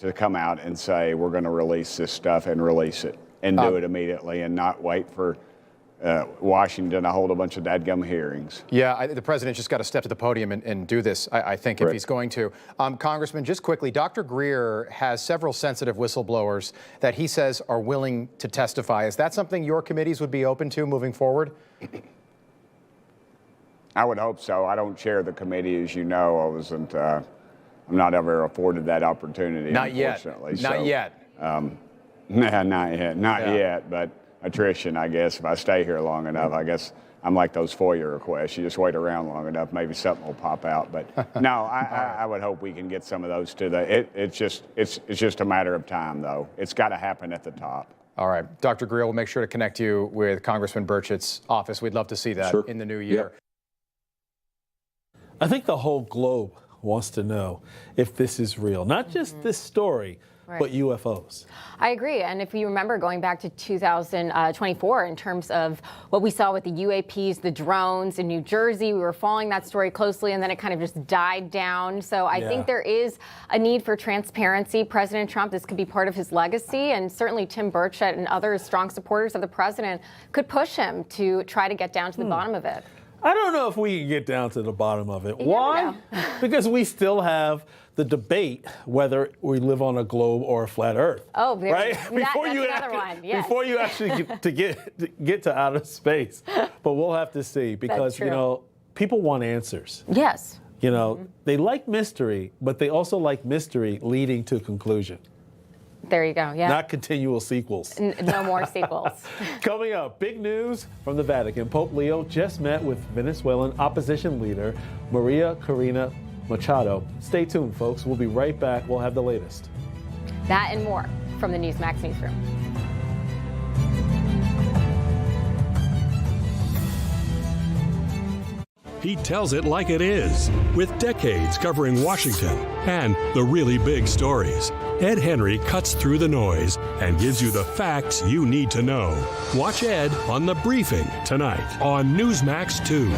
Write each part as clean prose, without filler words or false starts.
to come out and say, we're going to release this stuff and release it and do it immediately and not wait for Washington to hold a bunch of dadgum hearings. Yeah, the president just got to step to the podium and do this, I think, if he's going to. Congressman, just quickly, Dr. Greer has several sensitive whistleblowers that he says are willing to testify. Is that something your committees would be open to moving forward? I would hope so. I don't chair the committee, as you know. I'm not ever afforded that opportunity, not unfortunately. Yet. Not yet. Not yet. Not yet, but attrition, I guess. If I stay here long enough, I guess I'm like those FOIA requests. You just wait around long enough, maybe something will pop out. But no, I would hope we can get some of those to the. It's just a matter of time, though. It's got to happen at the top. All right, Dr. Greer, we'll make sure to connect you with Congressman Burchett's office. We'd love to see that in the new year. I think the whole globe wants to know if this is real, not just this story, but UFOs. I agree. And if you remember going back to 2024 in terms of what we saw with the UAPs, the drones in New Jersey, we were following that story closely and then it kind of just died down. So I think there is a need for transparency. President Trump, this could be part of his legacy, and certainly Tim Burchett and other strong supporters of the president could push him to try to get down to the bottom of it. I don't know if we can get down to the bottom of it. Why? Because we still have the debate whether we live on a globe or a flat Earth. Oh, right? Before you actually get to outer space. But we'll have to see, because you know, people want answers. Yes. You know, they like mystery, but they also like mystery leading to conclusion. There you go, Not continual sequels. No more sequels. Coming up, big news from the Vatican. Pope Leo just met with Venezuelan opposition leader Maria Corina Machado. Stay tuned, folks. We'll be right back. We'll have the latest. That and more from the Newsmax newsroom. He tells it like it is, with decades covering Washington and the really big stories. Ed Henry cuts through the noise and gives you the facts you need to know. Watch Ed on The Briefing tonight on Newsmax 2.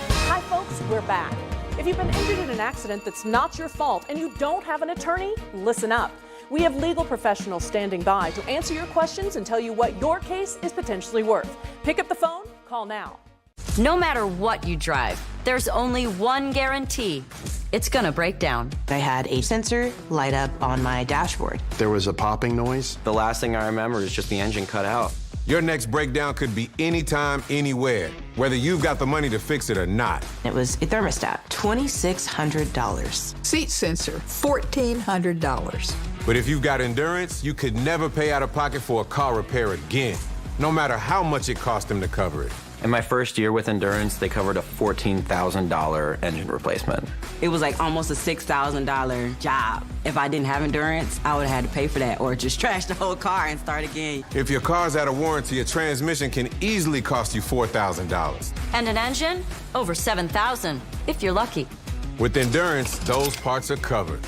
Hi, folks. We're back. If you've been injured in an accident that's not your fault and you don't have an attorney, listen up. We have legal professionals standing by to answer your questions and tell you what your case is potentially worth. Pick up the phone, call now. No matter what you drive, there's only one guarantee. It's gonna break down. I had a sensor light up on my dashboard. There was a popping noise. The last thing I remember is just the engine cut out. Your next breakdown could be anytime, anywhere, whether you've got the money to fix it or not. It was a thermostat, $2,600. Seat sensor, $1,400. But if you've got endurance, you could never pay out of pocket for a car repair again, no matter how much it cost them to cover it. In my first year with Endurance, they covered a $14,000 engine replacement. It was like almost a $6,000 job. If I didn't have Endurance, I would have had to pay for that or just trash the whole car and start again. If your car's out of warranty, a transmission can easily cost you $4,000. And an engine? Over $7,000, if you're lucky. With Endurance, those parts are covered.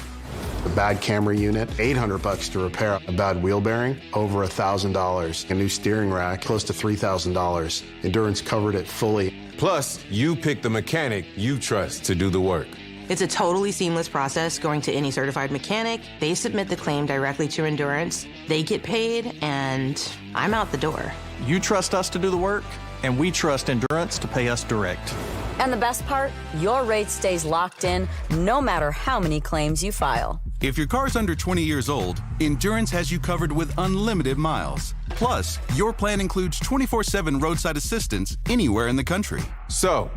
A bad camera unit, $800 to repair a bad wheel bearing, over $1,000. A new steering rack, close to $3,000. Endurance covered it fully. Plus, you pick the mechanic you trust to do the work. It's a totally seamless process going to any certified mechanic. They submit the claim directly to Endurance. They get paid, and I'm out the door. You trust us to do the work, and we trust Endurance to pay us direct. And the best part, your rate stays locked in no matter how many claims you file. If your car's under 20 years old, Endurance has you covered with unlimited miles. Plus, your plan includes 24/7 roadside assistance anywhere in the country. So,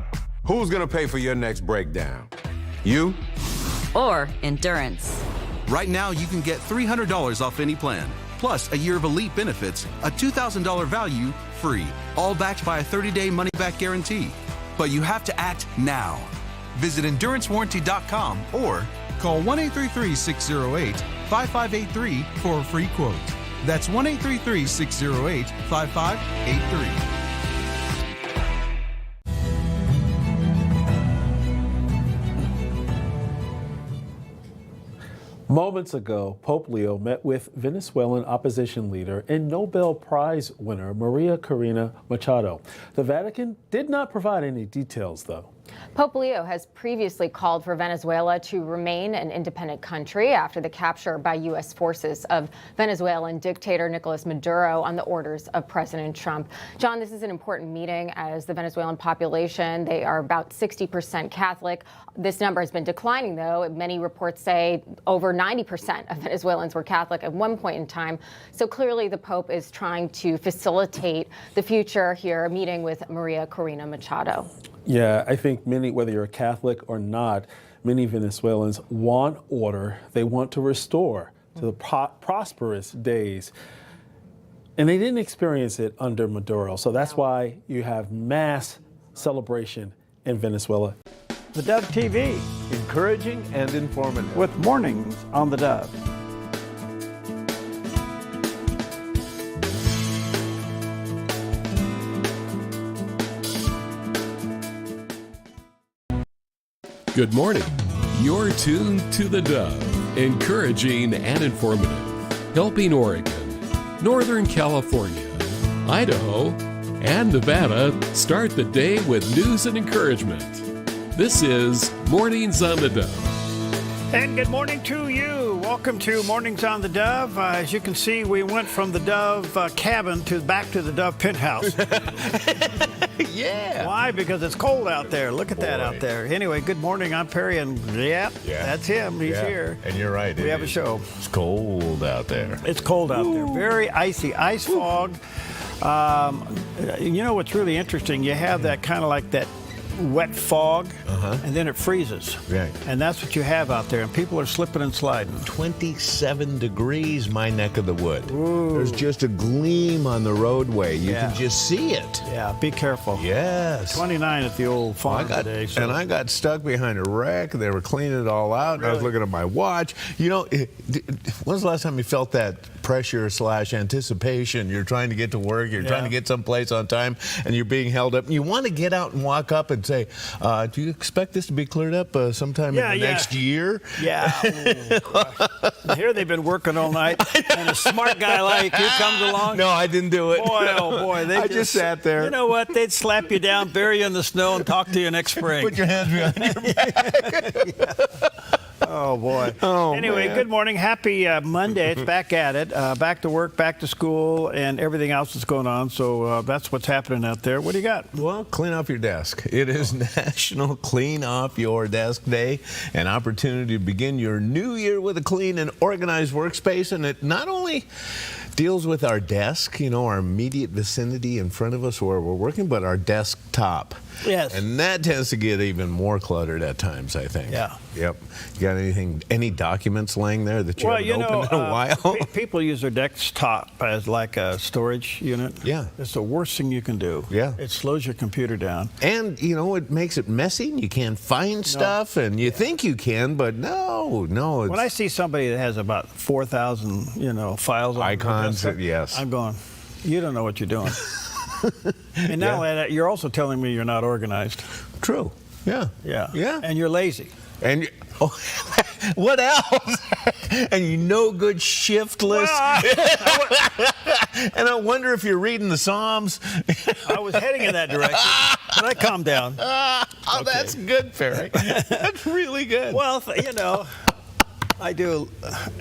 who's gonna pay for your next breakdown? You? Or Endurance. Right now, you can get $300 off any plan, plus a year of elite benefits, a $2,000 value free, all backed by a 30-day money-back guarantee. But you have to act now. Visit EnduranceWarranty.com or call 1-833-608-5583 for a free quote. That's 1-833-608-5583. Moments ago, Pope Leo met with Venezuelan opposition leader and Nobel Prize winner Maria Corina Machado. The Vatican did not provide any details, though. Pope Leo has previously called for Venezuela to remain an independent country after the capture by U.S. forces of Venezuelan dictator Nicolas Maduro on the orders of President Trump. John, this is an important meeting as the Venezuelan population, they are about 60% Catholic. This number has been declining, though. Many reports say over 90% of Venezuelans were Catholic at one point in time. So clearly the Pope is trying to facilitate the future here, meeting with Maria Corina Machado. Yeah, I think many, whether you're a Catholic or not, many Venezuelans want order. They want to restore to the prosperous days. And they didn't experience it under Maduro. So that's why you have mass celebration in Venezuela. The Dove TV, encouraging and informative. with mornings on the Dove. Good morning. You're tuned to the Dove, encouraging and informative, helping Oregon, Northern California, Idaho, and Nevada start the day with news and encouragement. This is Mornings on the Dove. And good morning to you. Welcome to Mornings on the Dove. As you can see, we went from the Dove cabin back to the Dove penthouse. Yeah. Why? Because it's cold out there. Look at that out there. Anyway, good morning. I'm Perry, and that's him. He's here. And you're right. We have a show. It's cold out there. It's cold out there. Very icy. Ice fog. You know what's really interesting? You have that kind of like that wet fog, and then it freezes. Right. And that's what you have out there, and people are slipping and sliding. 27 degrees, my neck of the wood. Ooh. There's just a gleam on the roadway. You can just see it. Yeah, be careful. Yes. 29 at the old farm today. So. And I got stuck behind a wreck. They were cleaning it all out. And I was looking at my watch. You know, when's the last time you felt that pressure / anticipation? You're trying to get to work. You're trying to get someplace on time, and you're being held up. You want to get out and walk up and say, do you expect this to be cleared up sometime in the next year? Yeah. Here they've been working all night, and a smart guy like you comes along. No, I didn't do it. Boy, oh boy. They I just sat there. You know what? They'd slap you down, bury you in the snow, and talk to you next spring. Put your hands behind your back. Oh, boy. Oh, anyway, man. Good morning. Happy Monday. It's back at it. Back to work, back to school, and everything else that's going on. So that's what's happening out there. What do you got? Well, clean off your desk. It is National Clean Off Your Desk Day, an opportunity to begin your new year with a clean and organized workspace. And it not only deals with our desk, you know, our immediate vicinity in front of us where we're working, but our desktop. Yes. And that tends to get even more cluttered at times, I think. Yeah. Yep. You got any documents laying there that you haven't opened in a while? People use their desktop as like a storage unit. Yeah. It's the worst thing you can do. Yeah. It slows your computer down. And, you know, it makes it messy and you can't find stuff and you think you can, but no. It's, when I see somebody that has about 4,000, you know, files on icons, their desktop, yes. I'm going, you don't know what you're doing. And not only that, you're also telling me you're not organized. True. Yeah. Yeah. Yeah. And you're lazy. And what else? And you no good shiftless. And I wonder if you're reading the Psalms. I was heading in that direction, but I calmed down. Oh, that's good, Perry. That's really good. Well, you know, I do.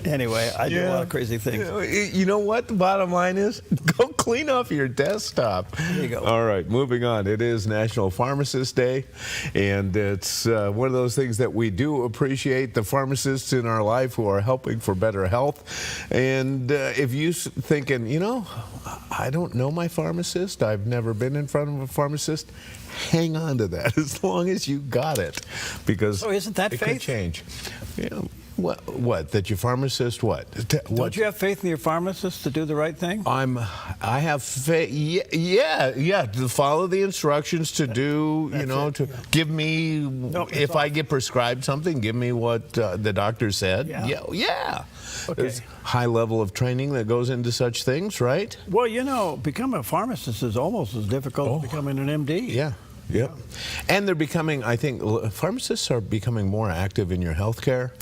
Anyway, I do a lot of crazy things. You know what the bottom line is? Go clean off your desktop. There you go. All right, moving on. It is National Pharmacist Day, and it's one of those things that we do appreciate the pharmacists in our life who are helping for better health. And if you're thinking, you know, I don't know my pharmacist, I've never been in front of a pharmacist, hang on to that as long as you got it, because isn't that it faith? could change. Yeah. What? That your pharmacist, what? Don't you have faith in your pharmacist to do the right thing? I have faith. Yeah, to follow the instructions, to do, to give me, if I get prescribed something, give me what the doctor said. Yeah. Okay. There's high level of training that goes into such things, right? Well, you know, becoming a pharmacist is almost as difficult as becoming an MD. Yeah. Yep. And they're becoming, I think, pharmacists are becoming more active in your health care,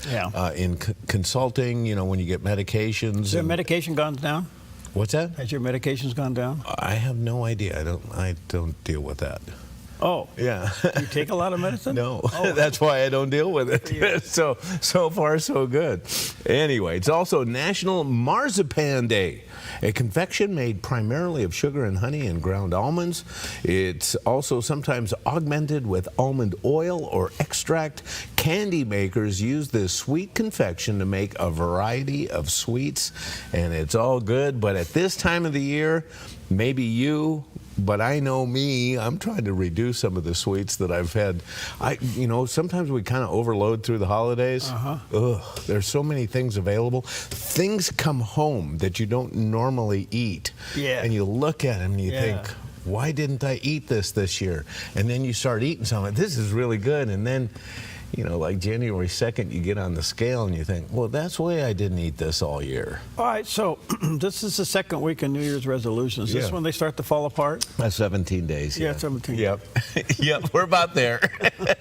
in consulting, you know, when you get medications. Has your medication gone down? What's that? Has your medications gone down? I have no idea. I don't deal with that. Oh. Yeah. You take a lot of medicine? No. Oh. That's why I don't deal with it. So far, so good. Anyway, it's also National Marzipan Day, a confection made primarily of sugar and honey and ground almonds. It's also sometimes augmented with almond oil or extract. Candy makers use this sweet confection to make a variety of sweets, and it's all good. But at this time of the year, maybe you, but I know me, I'm trying to reduce some of the sweets that I've had. Sometimes we kind of overload through the holidays. Ugh, there's so many things available. Things come home that you don't normally eat. Yeah. And you look at them and you think, why didn't I eat this year? And then you start eating something. This is really good. And then, like January 2nd, you get on the scale and you think, well, that's why I didn't eat this all year. All right, so this is the second week of New Year's resolutions. Is this when they start to fall apart? 17 days. Yeah, 17. Yep. Yep, we're about there.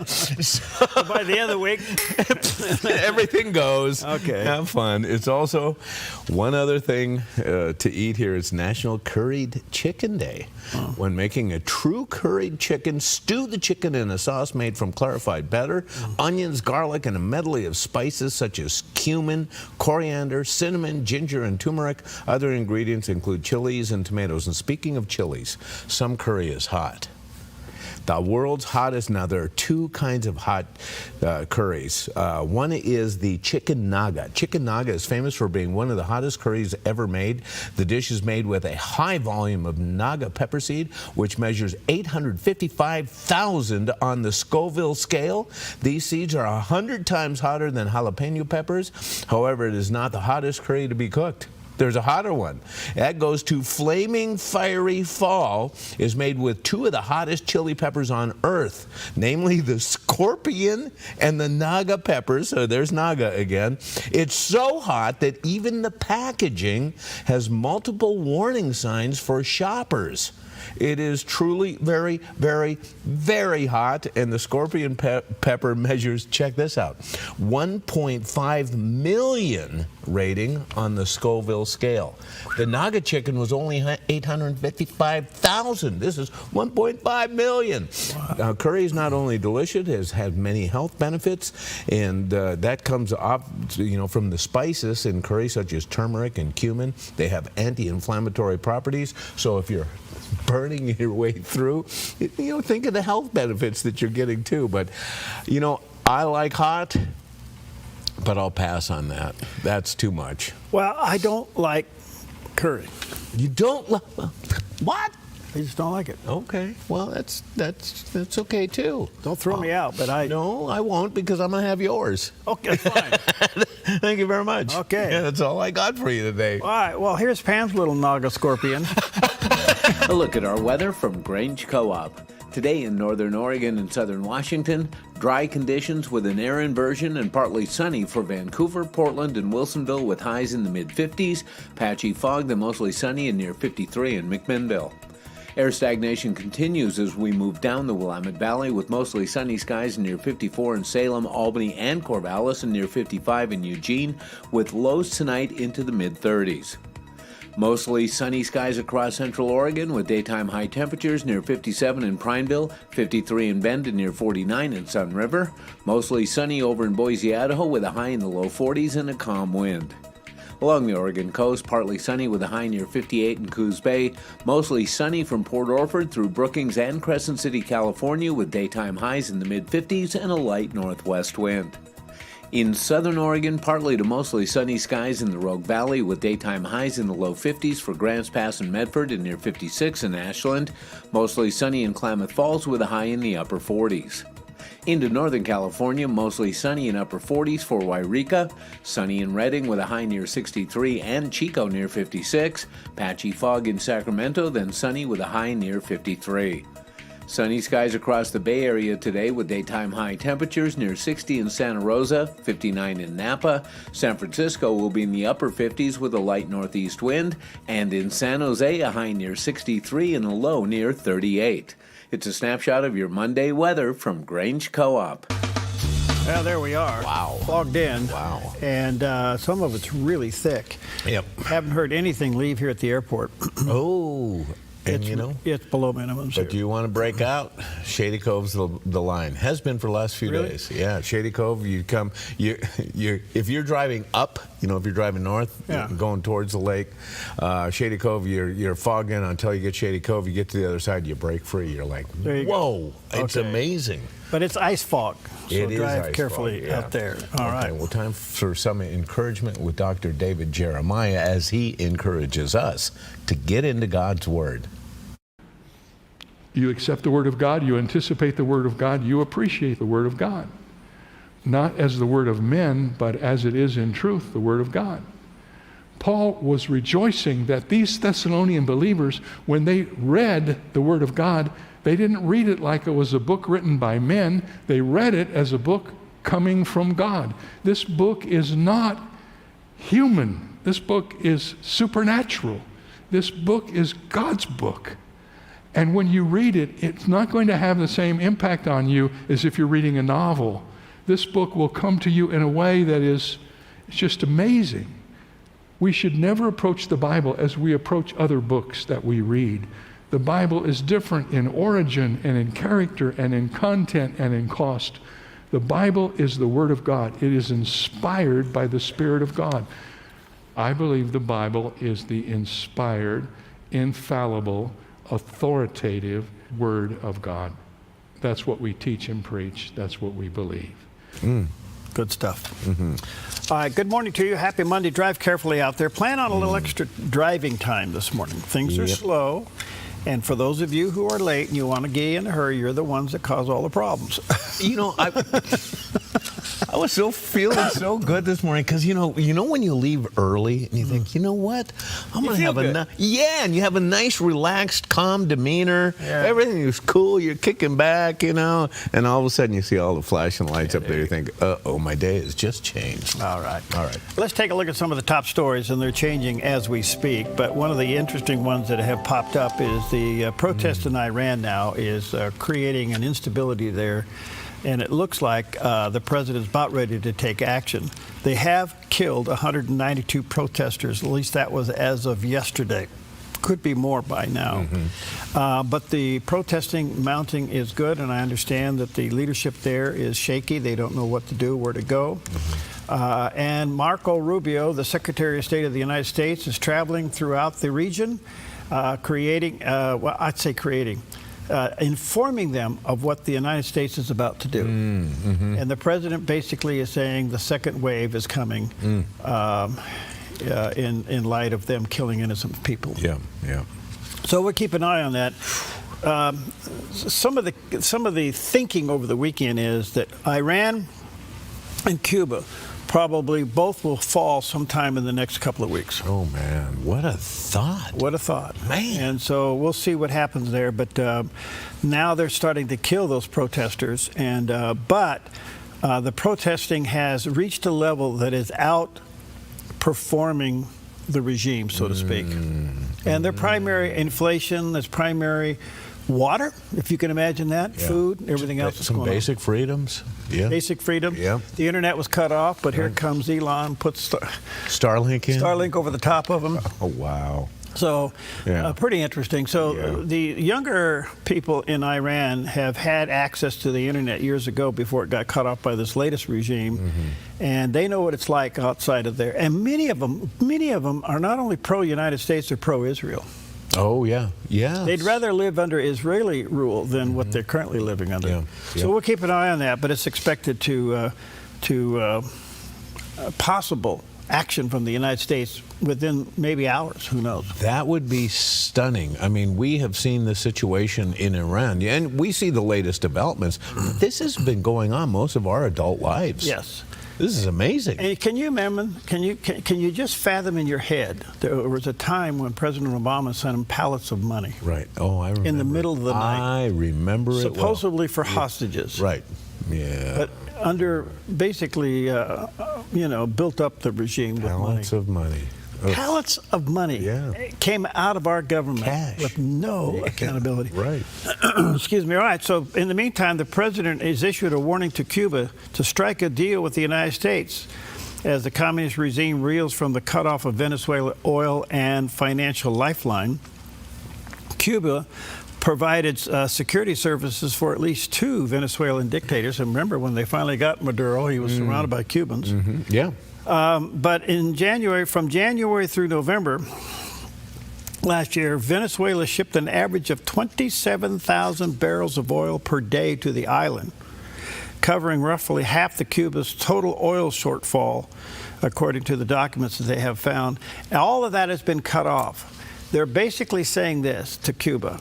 So by the end of the week, everything goes. Okay. Have fun. It's also one other thing to eat here. It's National Curried Chicken Day. When making a true curried chicken, stew the chicken in a sauce made from clarified batter, onions, garlic, and a medley of spices such as cumin, coriander, cinnamon, ginger, and turmeric. Other ingredients include chilies and tomatoes. And speaking of chilies, some curry is hot. The world's hottest, now there are two kinds of hot curries. One is the chicken naga. Chicken naga is famous for being one of the hottest curries ever made. The dish is made with a high volume of naga pepper seed, which measures 855,000 on the Scoville scale. These seeds are 100 times hotter than jalapeno peppers. However, it is not the hottest curry to be cooked. There's a hotter one. That goes to Flaming Fiery Fall, is made with two of the hottest chili peppers on earth, namely the scorpion and the naga peppers. So there's naga again. It's so hot that even the packaging has multiple warning signs for shoppers. It is truly very, very, very hot, and the scorpion pepper measures, check this out, 1.5 million rating on the Scoville scale. The naga chicken was only 855,000. This is 1.5 million. Wow. Curry is not only delicious, it has had many health benefits, and that comes off, from the spices in curry, such as turmeric and cumin. They have anti-inflammatory properties, so if you're burning your way through, think of the health benefits that you're getting too. But, I like hot, but I'll pass on that. That's too much. Well, I don't like curry. You don't like what? I just don't like it. Okay. Well, that's okay too. Don't throw me out, but No, I won't, because I'm gonna have yours. Okay, fine. Thank you very much. Okay. Yeah, that's all I got for you today. All right. Well, here's Pam's little naga scorpion. A look at our weather from Grange Co-op. Today in northern Oregon and southern Washington, dry conditions with an air inversion and partly sunny for Vancouver, Portland, and Wilsonville with highs in the mid-50s. Patchy fog, then mostly sunny and near 53 in McMinnville. Air stagnation continues as we move down the Willamette Valley with mostly sunny skies near 54 in Salem, Albany, and Corvallis, and near 55 in Eugene, with lows tonight into the mid-30s. Mostly sunny skies across central Oregon with daytime high temperatures near 57 in Prineville, 53 in Bend, and near 49 in Sun River. Mostly sunny over in Boise, Idaho with a high in the low 40s and a calm wind. Along the Oregon coast, partly sunny with a high near 58 in Coos Bay. Mostly sunny from Port Orford through Brookings and Crescent City, California with daytime highs in the mid-50s and a light northwest wind. In southern Oregon, partly to mostly sunny skies in the Rogue Valley with daytime highs in the low 50s for Grants Pass and Medford and near 56 in Ashland. Mostly sunny in Klamath Falls with a high in the upper 40s. Into northern California, mostly sunny in upper 40s for Wairika. Sunny in Redding with a high near 63 and Chico near 56. Patchy fog in Sacramento, then sunny with a high near 53. Sunny skies across the Bay Area today with daytime high temperatures near 60 in Santa Rosa, 59 in Napa. San Francisco will be in the upper 50s with a light northeast wind, and in San Jose a high near 63 and a low near 38. It's a snapshot of your Monday weather from Grange Co-op. Well, there we are. Wow. Fogged in. Wow. And some of it's really thick. Yep. Haven't heard anything leave here at the airport. Oh. And it's below minimums. But do you want to break out? Shady Cove's the line. Has been for the last few days. Yeah, Shady Cove. You come. If you're driving up, if you're driving north, going towards the lake, Shady Cove, you're fogging until you get Shady Cove. You get to the other side, you break free. You're like, whoa! It's amazing. But it's ice fog, so drive carefully out there. All right. Well, time for some encouragement with Dr. David Jeremiah as he encourages us to get into God's Word. You accept the Word of God, you anticipate the Word of God, you appreciate the Word of God. Not as the word of men, but as it is in truth, the Word of God. Paul was rejoicing that these Thessalonian believers, when they read the Word of God, they didn't read it like it was a book written by men. They read it as a book coming from God. This book is not human. This book is supernatural. This book is God's book. And when you read it, it's not going to have the same impact on you as if you're reading a novel. This book will come to you in a way that is just amazing. We should never approach the Bible as we approach other books that we read. The Bible is different in origin and in character and in content and in cost. The Bible is the Word of God. It is inspired by the Spirit of God. I believe the Bible is the inspired, infallible, authoritative Word of God. That's what we teach and preach. That's what we believe. Good stuff. All right, good morning to you. Happy Monday. Drive carefully out there. Plan on a little extra driving time this morning. Things are slow. And for those of you who are late and you want to get in a hurry, you're the ones that cause all the problems. I was feeling so good this morning because when you leave early and you think, you know what, I'm gonna have and you have a nice, relaxed, calm demeanor. Everything is cool. You're kicking back, and all of a sudden you see all the flashing lights up there. You think, uh-oh, my day has just changed. All right. Let's take a look at some of the top stories, and they're changing as we speak. But one of the interesting ones that have popped up is the protest in Iran now is creating an instability there. And it looks like the president's about ready to take action. They have killed 192 protesters, at least that was as of yesterday. Could be more by now. But the protesting mounting is good, and I understand that the leadership there is shaky. They don't know what to do, where to go. And Marco Rubio, the Secretary of State of the United States, is traveling throughout the region, informing them of what the United States is about to do. And the president basically is saying the second wave is coming in light of them killing innocent people. So we'll keep an eye on that. Some of the thinking over the weekend is that Iran and Cuba probably both will fall sometime in the next couple of weeks. Oh, man. What a thought. What a thought. Man. And so we'll see what happens there. But now they're starting to kill those protesters. And but the protesting has reached a level that is outperforming the regime, so to speak. And their primary inflation, their primary water, if you can imagine that, food, everything else is going on. Some basic freedoms. Basic freedom. The internet was cut off, but here comes Elon, puts Starlink in. Starlink over the top of them. Oh, wow. So pretty interesting. So the younger people in Iran have had access to the internet years ago before it got cut off by this latest regime, and they know what it's like outside of there. And many of them are not only pro-United States, they're pro-Israel. Oh, yeah. They'd rather live under Israeli rule than what they're currently living under. So we'll keep an eye on that, but it's expected to possible action from the United States within maybe hours. Who knows? That would be stunning. I mean, we have seen the situation in Iran, and we see the latest developments. This has been going on most of our adult lives. Yes. This is amazing. And can you remember? Can you just fathom in your head? There was a time when President Obama sent him pallets of money. Right. Oh, I remember. In the middle of the night. I remember it. Supposedly for hostages. Right. Yeah. But under basically, built up the regime with money. Pallets of money. Pallets of money came out of our government with no accountability. Right. Excuse me. All right. So in the meantime, the president has issued a warning to Cuba to strike a deal with the United States as the communist regime reels from the cutoff of Venezuela oil and financial lifeline. Cuba provided security services for at least 2 Venezuelan dictators. And remember, when they finally got Maduro, he was surrounded by Cubans. Yeah. But from January through November last year, Venezuela shipped an average of 27,000 barrels of oil per day to the island, covering roughly half the Cuba's total oil shortfall, according to the documents that they have found. And all of that has been cut off. They're basically saying this to Cuba: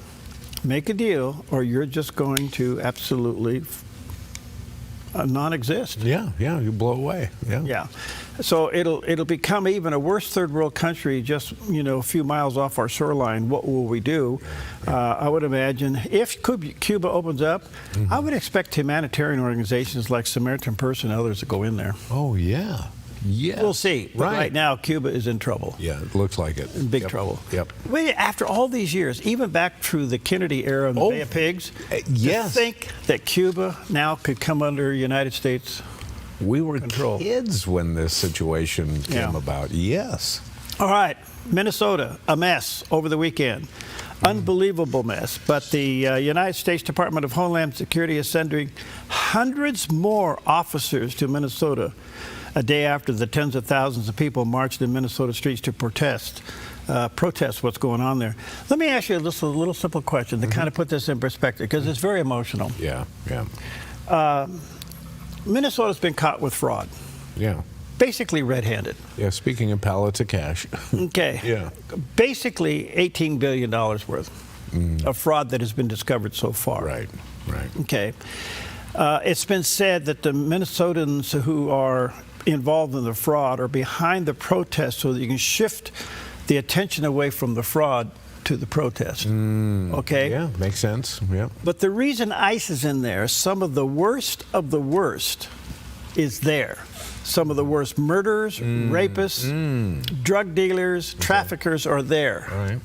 make a deal, or you're just going to absolutely non-exist. Yeah, you blow away. Yeah. So it'll become even a worse third world country just, a few miles off our shoreline. What will we do? I would imagine if Cuba opens up, I would expect humanitarian organizations like Samaritan Purse and others to go in there. Oh, yeah. Yes. We'll see. But right now, Cuba is in trouble. Yeah, it looks like it. In big trouble. Yep. Wait, after all these years, even back through the Kennedy era and the Bay of Pigs, yes. to think that Cuba now could come under United States We were control. Kids when this situation came about. Yes. All right, Minnesota, a mess over the weekend. Unbelievable mess. But the United States Department of Homeland Security is sending hundreds more officers to Minnesota a day after the tens of thousands of people marched in Minnesota streets to protest what's going on there. Let me ask you a little simple question to kind of put this in perspective, because it's very emotional. Yeah. Minnesota's been caught with fraud. Yeah. Basically red-handed. Yeah, speaking of pallets of cash. Okay. Yeah. Basically $18 billion worth of fraud that has been discovered so far. Right. Okay. It's been said that the Minnesotans who are involved in the fraud are behind the protest so that you can shift the attention away from the fraud to the protest. Okay? Yeah, makes sense. Yeah. But the reason ICE is in there, some of the worst is there. Some of the worst murderers, rapists, drug dealers, traffickers are there. All right.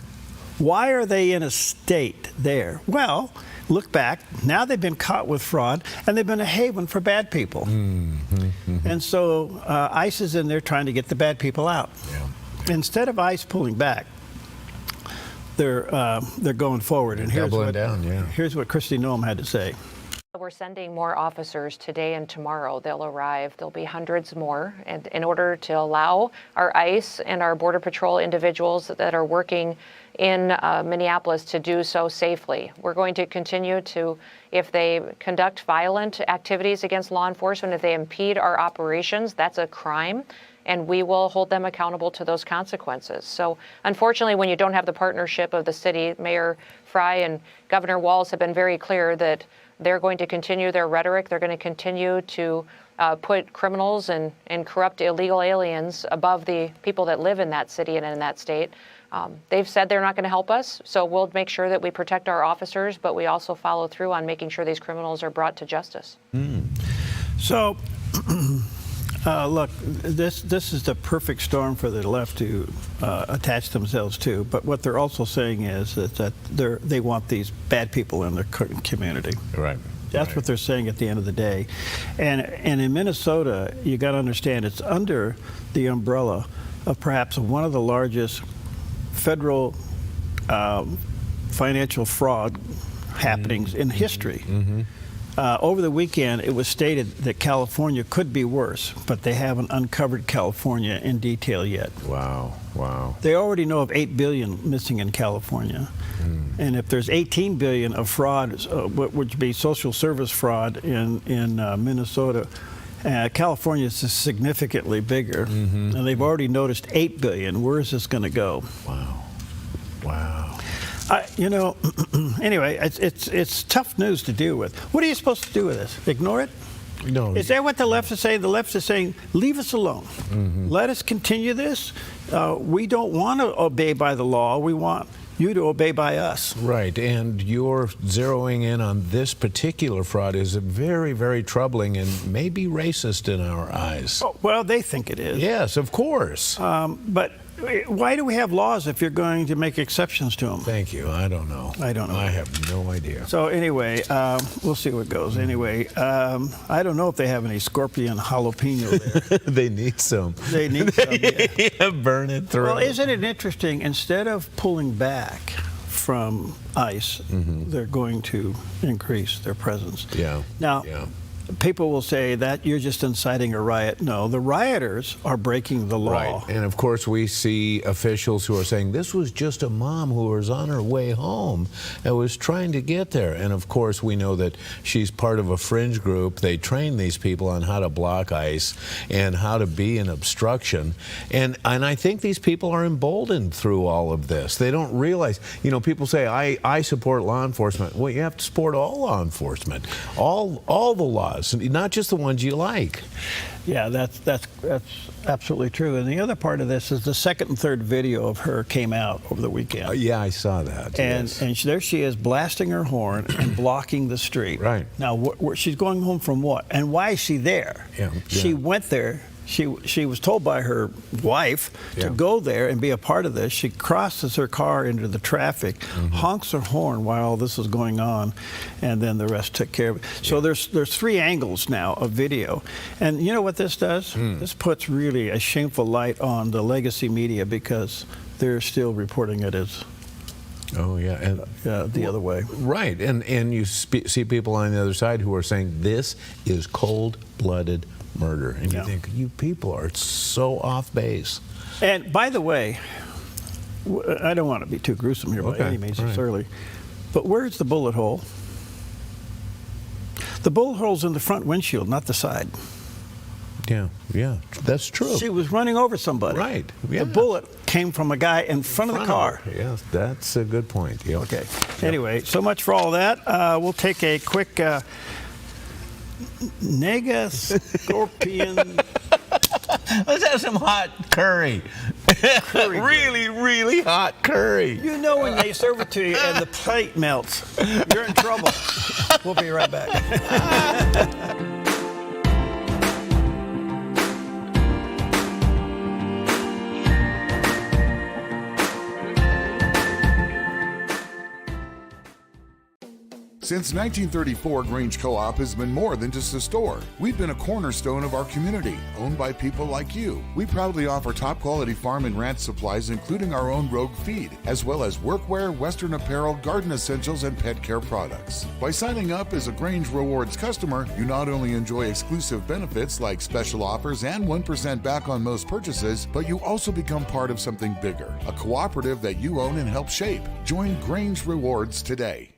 Why are they in a state there? Well, look back. Now they've been caught with fraud, and they've been a haven for bad people. And so ICE is in there trying to get the bad people out. Yeah. Instead of ICE pulling back, they're going forward. And here's what Kristi Noem had to say. We're sending more officers today and tomorrow. They'll arrive. There'll be hundreds more, and in order to allow our ICE and our Border Patrol individuals that are working in Minneapolis to do so safely. We're going to continue to, if they conduct violent activities against law enforcement, if they impede our operations, that's a crime, and we will hold them accountable to those consequences. So unfortunately, when you don't have the partnership of the city, Mayor Fry and Governor Walz have been very clear that they're going to continue their rhetoric. They're going to continue to put criminals and corrupt illegal aliens above the people that live in that city and in that state. They've said they're not going to help us, so we'll make sure that we protect our officers, but we also follow through on making sure these criminals are brought to justice. So, look, this is the perfect storm for the left to attach themselves to. But what they're also saying is that they want these bad people in their community. Right. That's what they're saying at the end of the day. And in Minnesota, you got to understand, it's under the umbrella of perhaps one of the largest federal financial fraud happenings in history. Over the weekend, it was stated that California could be worse, but they haven't uncovered California in detail yet. Wow. They already know of $8 billion missing in California. And if there's $18 billion of fraud, which would be social service fraud in Minnesota, California is significantly bigger. And they've already noticed $8 billion. Where is this going to go? Wow. Anyway, it's tough news to deal with. What are you supposed to do with this? Ignore it? No. Is that what the left is saying? The left is saying, leave us alone. Let us continue this. We don't want to obey by the law. We want you to obey by us. Right, and you're zeroing in on this particular fraud is very, very troubling and maybe racist in our eyes. Oh, well, they think it is. Yes, of course. But why do we have laws if you're going to make exceptions to them? Thank you. I don't know. I have no idea. So anyway, we'll see what goes. Anyway, I don't know if they have any scorpion jalapeno there. They need some. They need some, yeah. Burn it through. Well, isn't it interesting? Instead of pulling back from ICE, they're going to increase their presence. Yeah. Now, people will say that you're just inciting a riot. No, the rioters are breaking the law. Right. And of course, we see officials who are saying this was just a mom who was on her way home and was trying to get there. And of course, we know that she's part of a fringe group. They train these people on how to block ICE and how to be an obstruction. And I think these people are emboldened through all of this. They don't realize, you know, people say, I support law enforcement. Well, you have to support all law enforcement, all the laws, not just the ones you like. Yeah, that's absolutely true. And the other part of this is the second and third video of her came out over the weekend. Yeah, I saw that. And yes. and there she is blasting her horn and blocking the street. Right. Now, she's going home from what? And why is she there? Yeah. She went there. She was told by her wife to go there and be a part of this. She crosses her car into the traffic, honks her horn while all this is going on, and then the rest took care of it. So there's 3 angles now of video. And you know what this does? This puts really a shameful light on the legacy media because they're still reporting it as and the other way. Right. And you see people on the other side who are saying this is cold-blooded murder. And you think, you people are so off base. And by the way, I don't want to be too gruesome here by any means, it's early, but where's the bullet hole? The bullet hole's in the front windshield, not the side. Yeah, that's true. She was running over somebody. Right. Yeah. The bullet came from a guy in front of the car. Yes, that's a good point. Yep. Okay. Anyway, so much for all that. We'll take a quick Nega Scorpion. Let's have some hot curry. Really, really hot curry. You know when they serve it to you and the plate melts, you're in trouble. We'll be right back. Since 1934, Grange Co-op has been more than just a store. We've been a cornerstone of our community, owned by people like you. We proudly offer top-quality farm and ranch supplies, including our own Rogue feed, as well as workwear, Western apparel, garden essentials, and pet care products. By signing up as a Grange Rewards customer, you not only enjoy exclusive benefits like special offers and 1% back on most purchases, but you also become part of something bigger, a cooperative that you own and help shape. Join Grange Rewards today.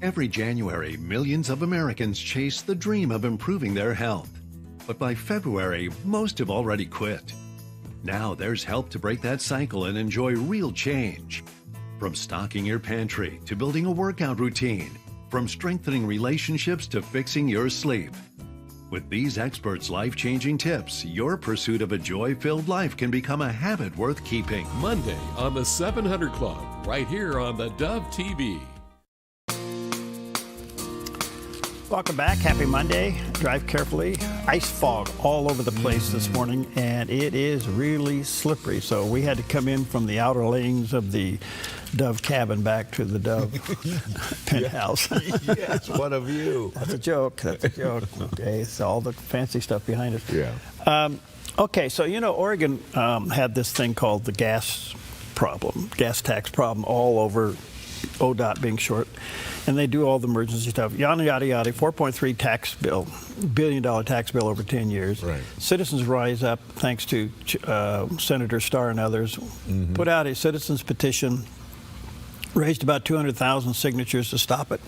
Every January, millions of Americans chase the dream of improving their health. But by February, most have already quit. Now there's help to break that cycle and enjoy real change. From stocking your pantry to building a workout routine, from strengthening relationships to fixing your sleep. With these experts' life-changing tips, your pursuit of a joy-filled life can become a habit worth keeping. Monday on the 700 Club, right here on the Dove TV. Welcome back. Happy Monday. Drive carefully. Ice fog all over the place this morning, and it is really slippery. So we had to come in from the outer lanes of the Dove cabin back to the Dove penthouse. Yes, what of you? That's a joke. That's a joke. Okay, it's all the fancy stuff behind us. Yeah. Okay, so you know Oregon had this thing called the gas tax problem all over, ODOT being short. And they do all the emergency stuff. Yada, yada, yada, $4.3 billion tax bill over 10 years. Right. Citizens rise up, thanks to Senator Starr and others, put out a citizens petition raised about 200,000 signatures to stop it.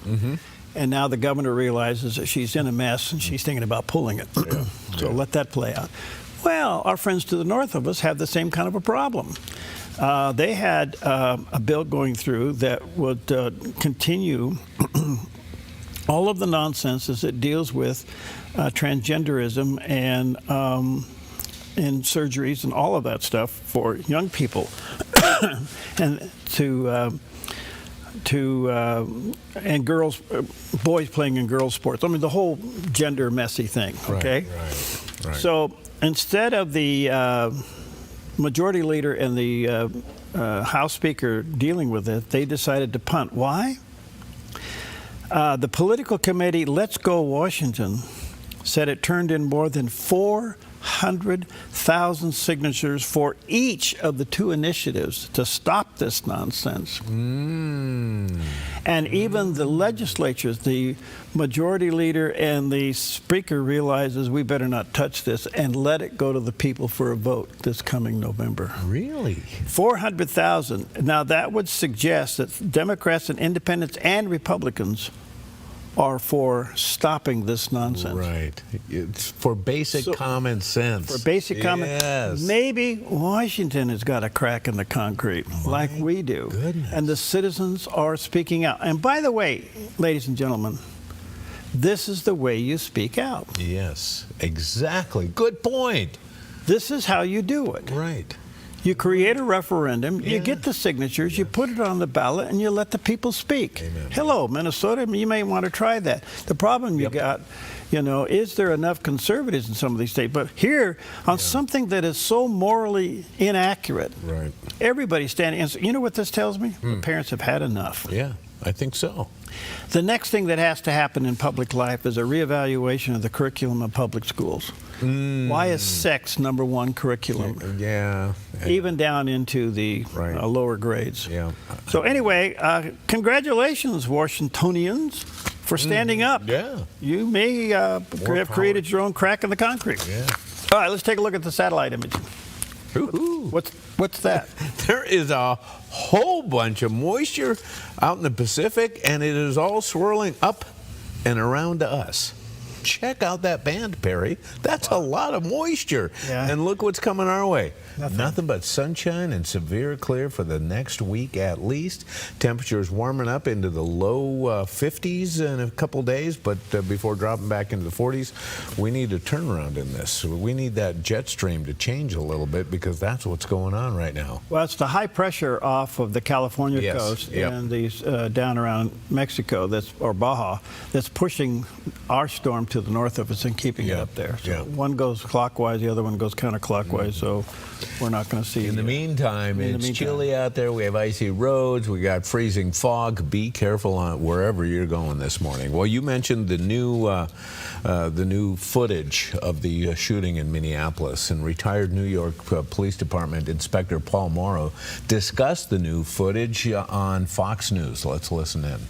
And now the governor realizes that she's in a mess and she's thinking about pulling it. So let that play out. Well, our friends to the north of us have the same kind of a problem. They had a bill going through that would continue all of the nonsense as it deals with transgenderism and surgeries and all of that stuff for young people, and and girls, boys playing in girls' sports. I mean, the whole gender messy thing. Okay. Right. So instead of the majority leader and the House Speaker dealing with it, they decided to punt. Why? The political committee, Let's Go Washington, said it turned in more than 400,000 signatures for each of the two initiatives to stop this nonsense. And even the legislatures, the majority leader and the speaker realizes we better not touch this and let it go to the people for a vote this coming November. Really? 400,000. Now that would suggest that Democrats and independents and Republicans are for stopping this nonsense. Right. It's for basic common sense. For basic common sense. Maybe Washington has got a crack in the concrete like we do. Goodness. And the citizens are speaking out. And by the way, ladies and gentlemen, this is the way you speak out. Yes, exactly. Good point. This is how you do it. Right. You create a referendum, you get the signatures, you put it on the ballot, and you let the people speak. Amen. Hello, Minnesota, you may want to try that. The problem you got, is there enough conservatives in some of these states? But here, on something that is so morally inaccurate, right, everybody's standing. And so, you know what this tells me? The parents have had enough. Yeah, I think so. The next thing that has to happen in public life is a reevaluation of the curriculum of public schools. Why is sex #1 curriculum? Yeah. Even down into the lower grades. Yeah. So anyway, congratulations, Washingtonians, for standing up. Yeah. You may have created your own crack in the concrete. Yeah. All right, let's take a look at the satellite imaging. What's that? There is a whole bunch of moisture out in the Pacific, and it is all swirling up and around us. Check out that band, Perry. That's a lot of moisture. Yeah. And look what's coming our way. Nothing but sunshine and severe clear for the next week at least. Temperatures warming up into the low 50s in a couple days, but before dropping back into the 40s, we need a turnaround in this. We need that jet stream to change a little bit because that's what's going on right now. Well, it's the high pressure off of the California coast and these down around Mexico, or Baja, that's pushing our storm to the north of us and keeping it up there. So one goes clockwise, the other one goes counterclockwise, so we're not going to see. In the meantime, it's chilly out there. We have icy roads. We got freezing fog. Be careful on wherever you're going this morning. Well, you mentioned the new footage of the shooting in Minneapolis, and retired New York Police Department Inspector Paul Morrow discussed the new footage on Fox News. Let's listen in.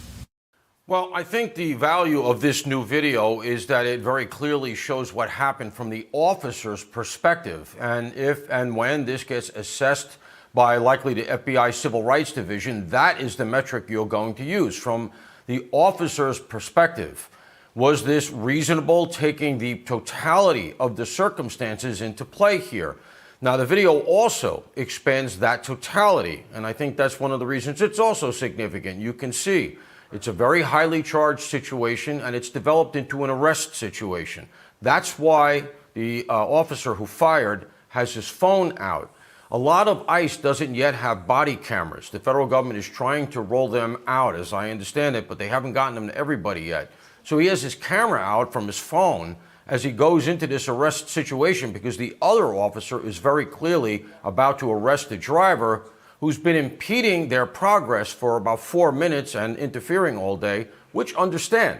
Well, I think the value of this new video is that it very clearly shows what happened from the officer's perspective. And if and when this gets assessed by likely the FBI Civil Rights Division, that is the metric you're going to use from the officer's perspective. Was this reasonable, taking the totality of the circumstances into play here? Now, the video also expands that totality, and I think that's one of the reasons it's also significant. You can see it's a very highly charged situation, and it's developed into an arrest situation. That's why the officer who fired has his phone out. A lot of ICE doesn't yet have body cameras. The federal government is trying to roll them out, as I understand it, but they haven't gotten them to everybody yet. So he has his camera out from his phone as he goes into this arrest situation because the other officer is very clearly about to arrest the driver who's been impeding their progress for about 4 minutes and interfering all day, which, understand,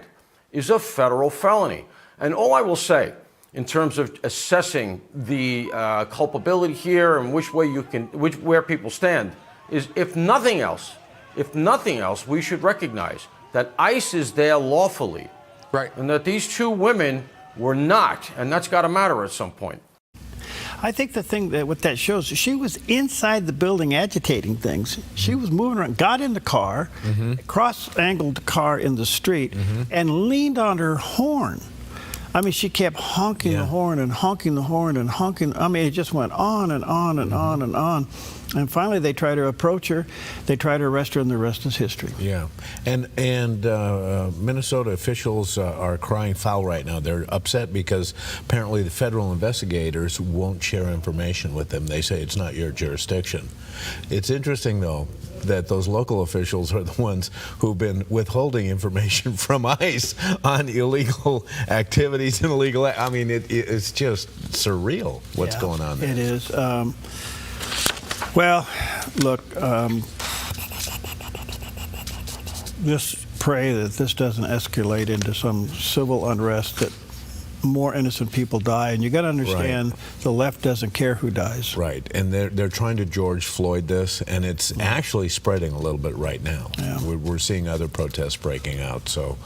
is a federal felony. And all I will say, in terms of assessing the culpability here and where people stand, is if nothing else, we should recognize that ICE is there lawfully, right, and that these two women were not, and that's got to matter at some point. I think the thing that what that shows, she was inside the building agitating things. She was moving around, got in the car, cross-angled the car in the street, and leaned on her horn. I mean, she kept honking the horn and honking the horn and honking. I mean, it just went on and on and on and on. And finally, they try to approach her. They try to arrest her, and the rest is history. Yeah, and Minnesota officials are crying foul right now. They're upset because apparently the federal investigators won't share information with them. They say it's not your jurisdiction. It's interesting, though, that those local officials are the ones who've been withholding information from ICE on illegal activities and illegal. I mean, it's just surreal what's going on there. It is. Well, look, just pray that this doesn't escalate into some civil unrest, that more innocent people die. And you got to understand, the left doesn't care who dies. Right, and they're trying to George Floyd this, and it's actually spreading a little bit right now. Yeah. We're seeing other protests breaking out, so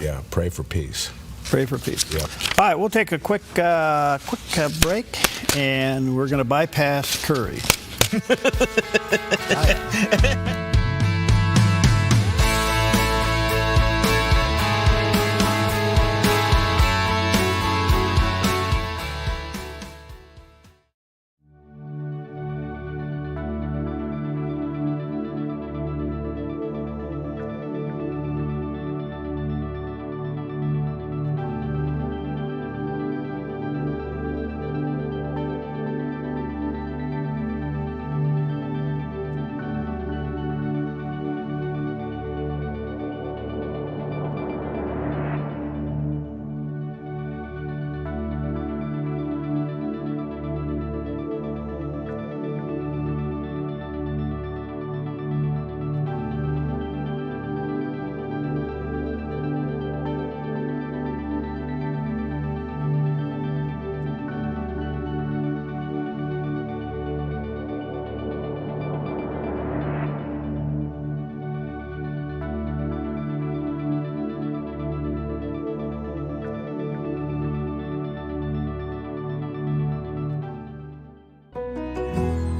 yeah, pray for peace. Pray for peace. Yeah. All right, we'll take a quick break, and we're going to bypass Curry.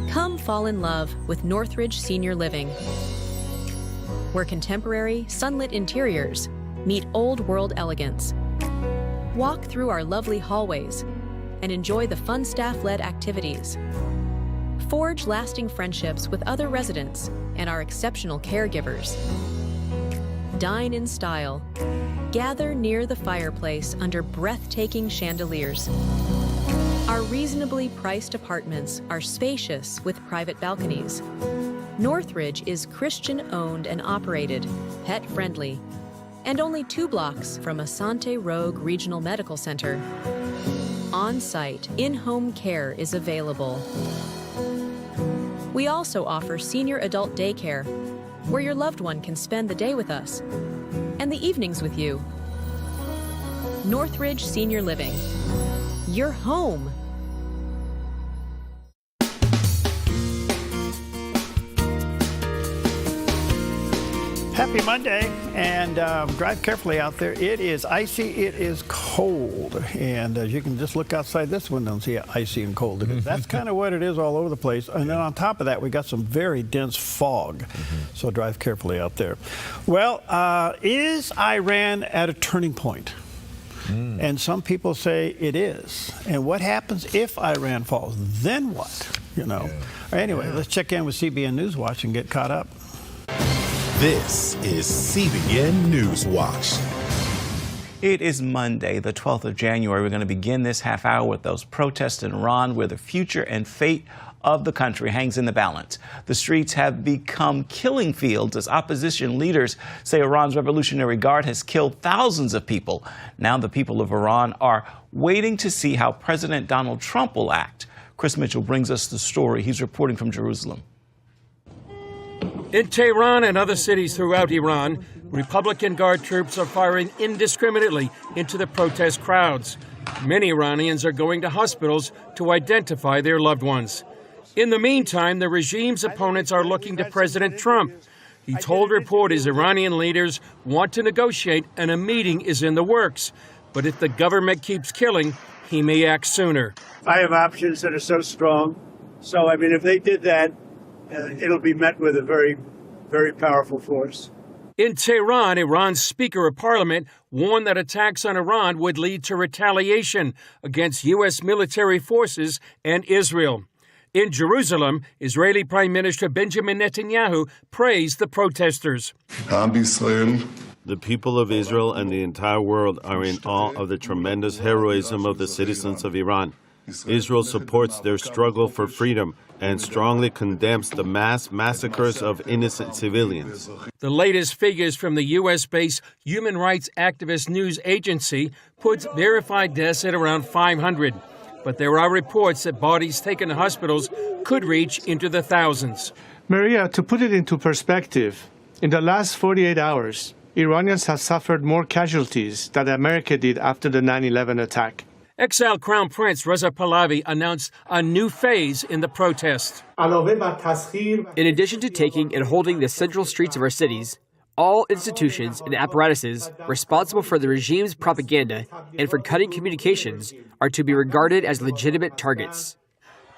Come fall in love with Northridge Senior Living, where contemporary, sunlit interiors meet old-world elegance. Walk through our lovely hallways and enjoy the fun staff-led activities. Forge lasting friendships with other residents and our exceptional caregivers. Dine in style. Gather near the fireplace under breathtaking chandeliers. Our reasonably priced apartments are spacious with private balconies. Northridge is Christian-owned and operated, pet-friendly, and only 2 blocks from Asante Rogue Regional Medical Center. On-site, in-home care is available. We also offer senior adult daycare, where your loved one can spend the day with us, and the evenings with you. Northridge Senior Living. Your home. Happy Monday, and drive carefully out there. It is icy, it is cold, and as you can just look outside this window and see how icy and cold it is. That's kind of what it is all over the place. And then on top of that, we got some very dense fog, so drive carefully out there. Well, is Iran at a turning point? And some people say it is. And what happens if Iran falls? Then what? You know. Anyway, let's check in with CBN News Watch and get caught up. This is CBN News Watch. It is Monday, the 12th of January. We're going to begin this half hour with those protests in Iran, where the future and fate of the country hangs in the balance. The streets have become killing fields as opposition leaders say Iran's Revolutionary Guard has killed thousands of people. Now the people of Iran are waiting to see how President Donald Trump will act. Chris Mitchell brings us the story. He's reporting from Jerusalem. In Tehran and other cities throughout Iran, Republican Guard troops are firing indiscriminately into the protest crowds. Many Iranians are going to hospitals to identify their loved ones. In the meantime, the regime's opponents are looking to President Trump. He told reporters Iranian leaders want to negotiate and a meeting is in the works. But if the government keeps killing, he may act sooner. I have options that are so strong. So, I mean, if they did that, it'll be met with a very, very powerful force. In Tehran, Iran's Speaker of Parliament warned that attacks on Iran would lead to retaliation against U.S. military forces and Israel. In Jerusalem, Israeli Prime Minister Benjamin Netanyahu praised the protesters. The people of Israel and the entire world are in awe of the tremendous heroism of the citizens of Iran. Israel supports their struggle for freedom and strongly condemns the mass massacres of innocent civilians. The latest figures from the U.S.-based human rights activist news agency puts verified deaths at around 500. But there are reports that bodies taken to hospitals could reach into the thousands. Maria, to put it into perspective, in the last 48 hours, Iranians have suffered more casualties than America did after the 9/11 attack. Exiled Crown Prince Reza Pahlavi announced a new phase in the protest. In addition to taking and holding the central streets of our cities, all institutions and apparatuses responsible for the regime's propaganda and for cutting communications are to be regarded as legitimate targets.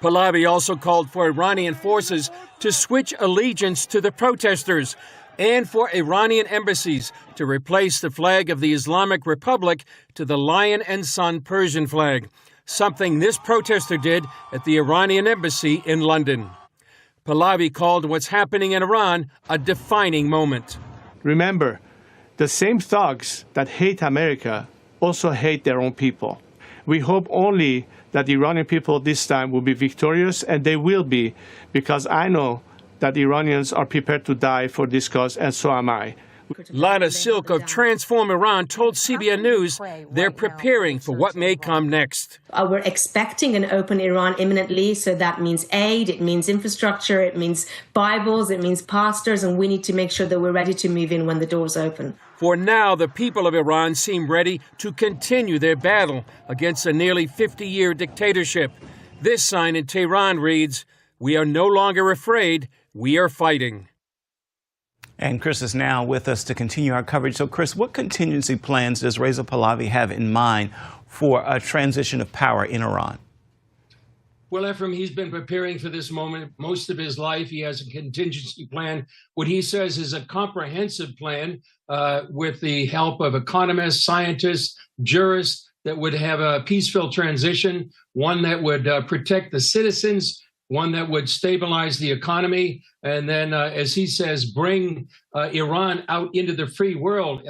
Pahlavi also called for Iranian forces to switch allegiance to the protesters and for Iranian embassies to replace the flag of the Islamic Republic to the Lion and Sun Persian flag, something this protester did at the Iranian embassy in London. Pahlavi called what's happening in Iran a defining moment. Remember, the same thugs that hate America also hate their own people. We hope only that the Iranian people this time will be victorious, and they will be, because I know that Iranians are prepared to die for this cause, and so am I. Lana Silk of Transform Iran told CBN News they're preparing for what may come next. We're expecting an open Iran imminently, so that means aid, it means infrastructure, it means Bibles, it means pastors, and we need to make sure that we're ready to move in when the doors open. For now, the people of Iran seem ready to continue their battle against a nearly 50-year dictatorship. This sign in Tehran reads, "We are no longer afraid, we are fighting." And Chris is now with us to continue our coverage. So, Chris, what contingency plans does Reza Pahlavi have in mind for a transition of power in Iran? Well, Ephraim, he's been preparing for this moment most of his life. He has a contingency plan. What he says is a comprehensive plan with the help of economists, scientists, jurists that would have a peaceful transition, one that would protect the citizens, one that would stabilize the economy, and then, as he says, bring Iran out into the free world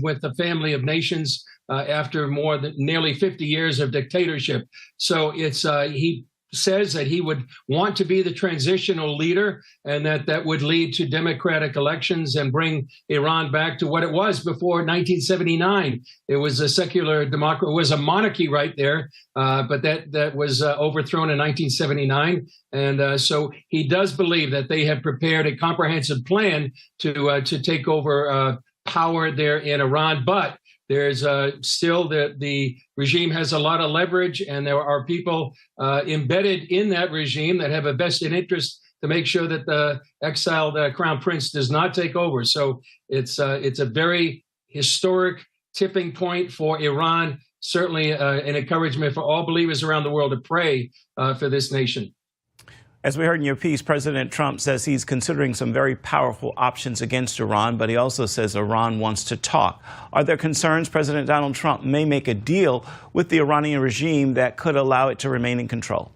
with the family of nations after more than nearly 50 years of dictatorship. So it's he says that he would want to be the transitional leader, and that would lead to democratic elections and bring Iran back to what it was before 1979. It was a secular democracy, it was a monarchy right there, but that was overthrown in 1979. And so he does believe that they have prepared a comprehensive plan to take over power there in Iran, but there's still the regime has a lot of leverage, and there are people embedded in that regime that have a vested interest to make sure that the exiled crown prince does not take over. So it's a very historic tipping point for Iran. Certainly an encouragement for all believers around the world to pray for this nation. As we heard in your piece, President Trump says he's considering some very powerful options against Iran, but he also says Iran wants to talk. Are there concerns President Donald Trump may make a deal with the Iranian regime that could allow it to remain in control?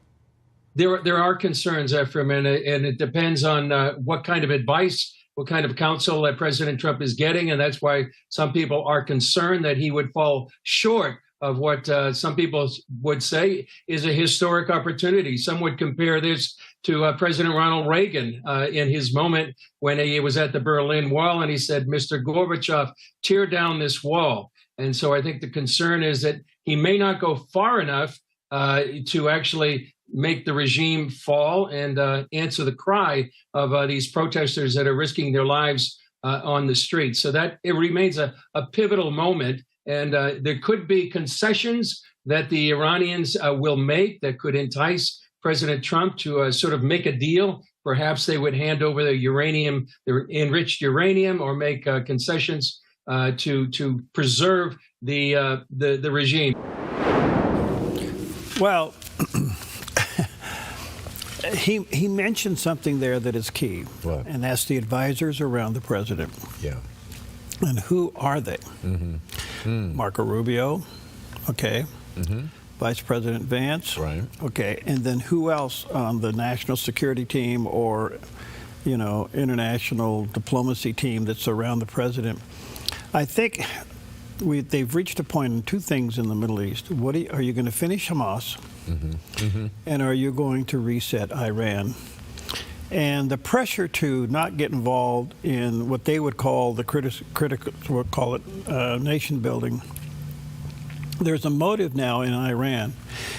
There are concerns, Ephraim, and it depends on what kind of advice, what kind of counsel that President Trump is getting, and that's why some people are concerned that he would fall short of what some people would say is a historic opportunity. Some would compare this to President Ronald Reagan in his moment when he was at the Berlin Wall and he said, "Mr. Gorbachev, tear down this wall." And so I think the concern is that he may not go far enough to actually make the regime fall and answer the cry of these protesters that are risking their lives on the streets. So that it remains a pivotal moment. And there could be concessions that the Iranians will make that could entice President Trump to sort of make a deal. Perhaps they would hand over the uranium, the enriched uranium, or make concessions to preserve the regime. Well, he mentioned something there that is key, and that's the advisors around the president. Yeah. And who are they? Marco Rubio, okay. Vice President Vance, right? Okay, and then who else on the national security team or, international diplomacy team that's around the president? I think they've reached a point in two things in the Middle East. Are you going to finish Hamas? And are you going to reset Iran? And the pressure to not get involved in what they would call nation building. There's a motive now in Iran,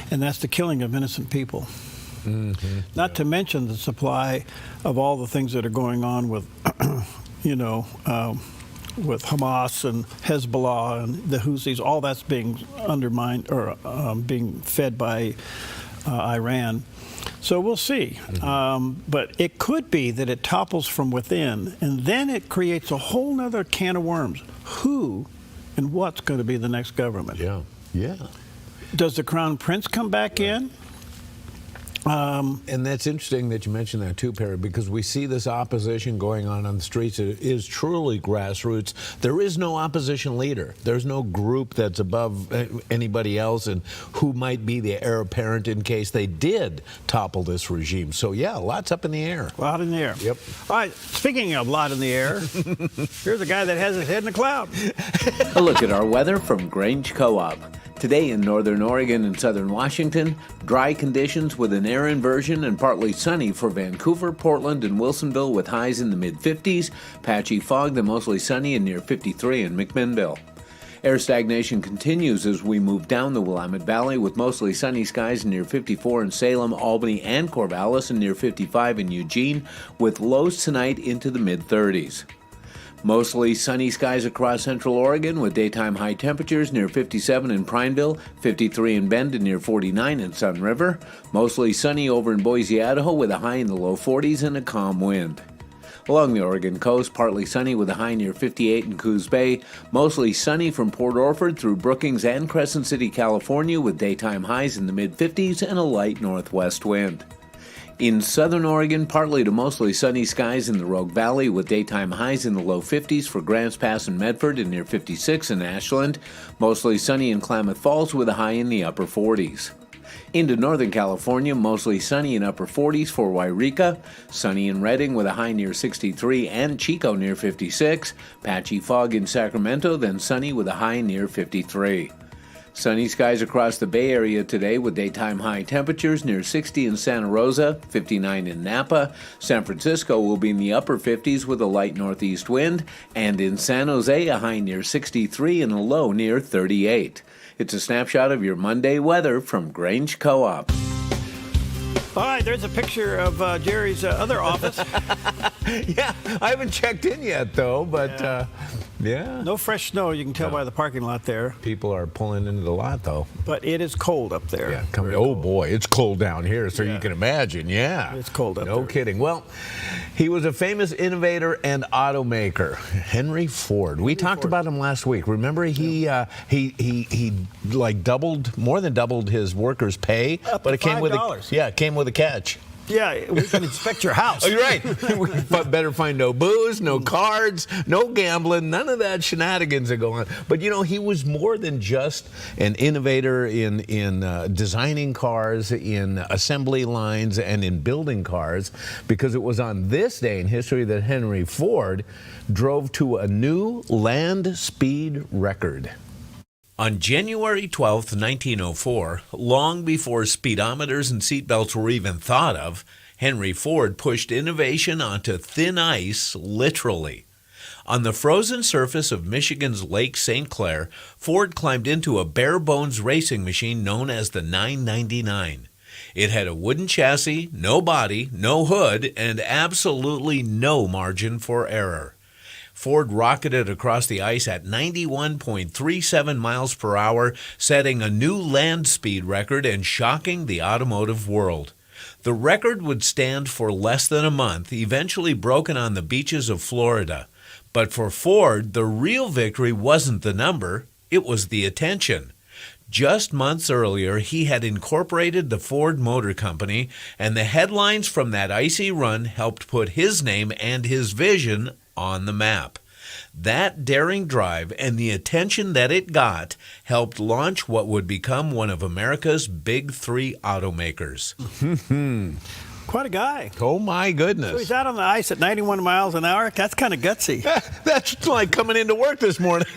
and that's the killing of innocent people. Not to mention the supply of all the things that are going on with, with Hamas and Hezbollah and the Houthis. All that's being undermined or being fed by Iran. So we'll see. But it could be that it topples from within, and then it creates a whole other can of worms. Who and what's going to be the next government? Yeah. Does the Crown Prince come back in? And that's interesting that you mentioned that too, Perry, because we see this opposition going on the streets. It is truly grassroots. There is no opposition leader. There's no group that's above anybody else and who might be the heir apparent in case they did topple this regime. So, yeah, lots up in the air. A lot in the air. Yep. All right, speaking of lot in the air, here's a guy that has his head in a cloud. A look at our weather from Grange Co-op. Today in northern Oregon and southern Washington, dry conditions with an air inversion and partly sunny for Vancouver, Portland, and Wilsonville with highs in the mid-50s. Patchy fog, then mostly sunny and near 53 in McMinnville. Air stagnation continues as we move down the Willamette Valley with mostly sunny skies near 54 in Salem, Albany, and Corvallis, and near 55 in Eugene, with lows tonight into the mid-30s. Mostly sunny skies across central Oregon with daytime high temperatures near 57 in Prineville, 53 in Bend, and near 49 in Sun River. Mostly sunny over in Boise, Idaho with a high in the low 40s and a calm wind. Along the Oregon coast, partly sunny with a high near 58 in Coos Bay. Mostly sunny from Port Orford through Brookings and Crescent City, California with daytime highs in the mid-50s and a light northwest wind. In southern Oregon, partly to mostly sunny skies in the Rogue Valley with daytime highs in the low 50s for Grants Pass and Medford and near 56 in Ashland. Mostly sunny in Klamath Falls with a high in the upper 40s. Into northern California, mostly sunny in upper 40s for Wairika. Sunny in Redding with a high near 63 and Chico near 56. Patchy fog in Sacramento, then sunny with a high near 53. Sunny skies across the Bay Area today with daytime high temperatures near 60 in Santa Rosa, 59 in Napa. San Francisco will be in the upper 50s with a light northeast wind, and in San Jose a high near 63 and a low near 38. It's a snapshot of your Monday weather from Grange Co-op. All right, there's a picture of Jerry's other office. Yeah, I haven't checked in yet, though, but yeah. No fresh snow, you can tell by the parking lot there. People are pulling into the lot, though. But it is cold up there. Yeah, boy, it's cold down here, so you can imagine, yeah. It's cold up there. No kidding. Well, he was a famous innovator and automaker, Henry Ford. We talked about him last week. Remember, he like more than doubled his workers' pay, but it came with a catch. Yeah, we can inspect your house. Oh, you're right. We better find no booze, no cards, no gambling, none of that shenanigans that go on. But, he was more than just an innovator in designing cars, in assembly lines, and in building cars, because it was on this day in history that Henry Ford drove to a new land speed record. On January 12, 1904, long before speedometers and seatbelts were even thought of, Henry Ford pushed innovation onto thin ice, literally. On the frozen surface of Michigan's Lake St. Clair, Ford climbed into a bare-bones racing machine known as the 999. It had a wooden chassis, no body, no hood, and absolutely no margin for error. Ford rocketed across the ice at 91.37 miles per hour, setting a new land speed record and shocking the automotive world. The record would stand for less than a month, eventually broken on the beaches of Florida. But for Ford, the real victory wasn't the number, it was the attention. Just months earlier, he had incorporated the Ford Motor Company, and the headlines from that icy run helped put his name and his vision on the map. That daring drive and the attention that it got helped launch what would become one of America's big three automakers. Quite a guy. Oh, my goodness. So he's out on the ice at 91 miles an hour. That's kind of gutsy. That's like coming into work this morning.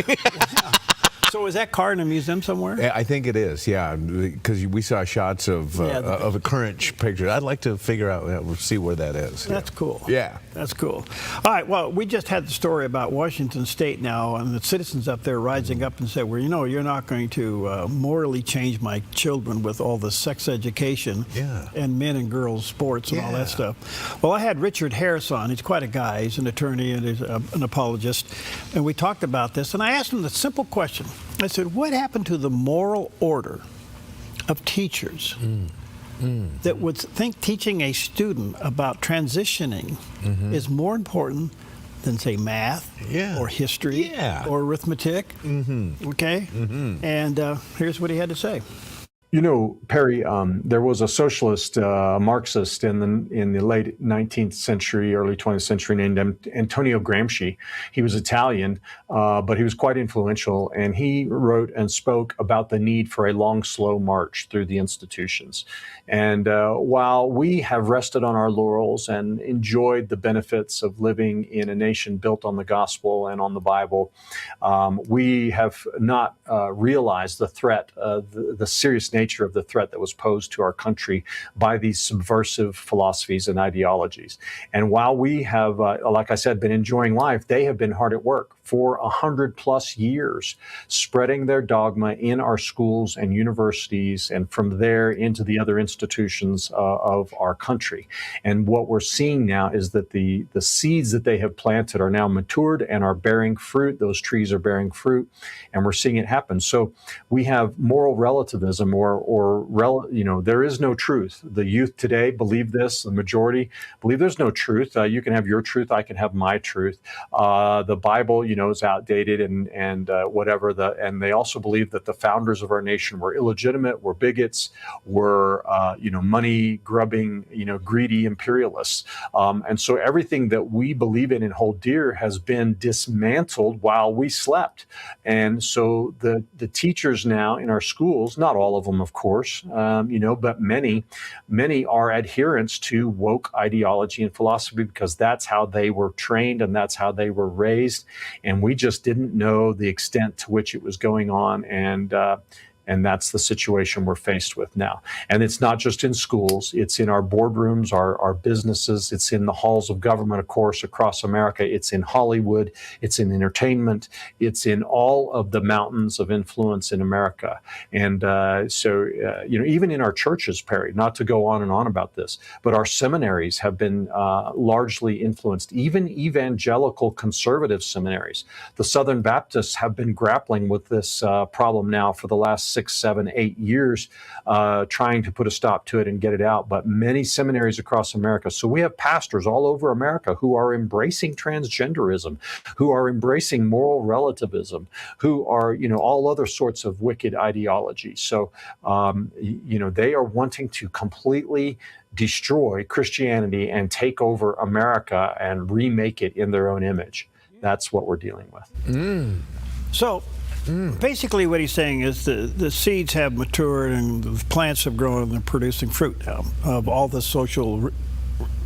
So is that car in a museum somewhere? I think it is, yeah, because we saw shots of a current picture. I'd like to figure out, see where that is. That's cool. Yeah. That's cool. All right, well, we just had the story about Washington State now, and the citizens up there rising up and said, well, you know, you're not going to morally change my children with all the sex education and men and girls sports and all that stuff. Well, I had Richard Harris on. He's quite a guy. He's an attorney and he's an apologist. And we talked about this, and I asked him the simple question. I said, what happened to the moral order of teachers that would think teaching a student about transitioning is more important than, say, math or history or arithmetic? Okay? And here's what he had to say. You know, Perry, there was a socialist, Marxist in the late 19th century, early 20th century named Antonio Gramsci. He was Italian, but he was quite influential, and he wrote and spoke about the need for a long, slow march through the institutions. And while we have rested on our laurels and enjoyed the benefits of living in a nation built on the gospel and on the Bible, we have not realized the threat, the serious nature of the threat that was posed to our country by these subversive philosophies and ideologies. And while we have, like I said, been enjoying life, they have been hard at work for 100+ years, spreading their dogma in our schools and universities, and from there into the other institutions of our country. And what we're seeing now is that the seeds that they have planted are now matured and are bearing fruit. Those trees are bearing fruit, and we're seeing it happen. So we have moral relativism, there is no truth. The youth today believe this. The majority believe there's no truth. You can have your truth. I can have my truth. The Bible, is outdated and whatever. And they also believe that the founders of our nation were illegitimate, were bigots, were money grubbing, greedy imperialists. And so everything that we believe in and hold dear has been dismantled while we slept. And so the teachers now in our schools, not all of them, of course, but many are adherents to woke ideology and philosophy because that's how they were trained and that's how they were raised. And we just didn't know the extent to which it was going on. And that's the situation we're faced with now. And it's not just in schools, it's in our boardrooms, our businesses, it's in the halls of government, of course, across America, it's in Hollywood, it's in entertainment, it's in all of the mountains of influence in America. And even in our churches, Perry, not to go on and on about this, but our seminaries have been largely influenced, even evangelical conservative seminaries. The Southern Baptists have been grappling with this problem now for the last 6, 7, 8 years, trying to put a stop to it and get it out, but many seminaries across America. So we have pastors all over America who are embracing transgenderism, who are embracing moral relativism, who are, all other sorts of wicked ideologies. So, they are wanting to completely destroy Christianity and take over America and remake it in their own image. That's what we're dealing with. So, basically what he's saying is the seeds have matured and the plants have grown and they're producing fruit now of all the social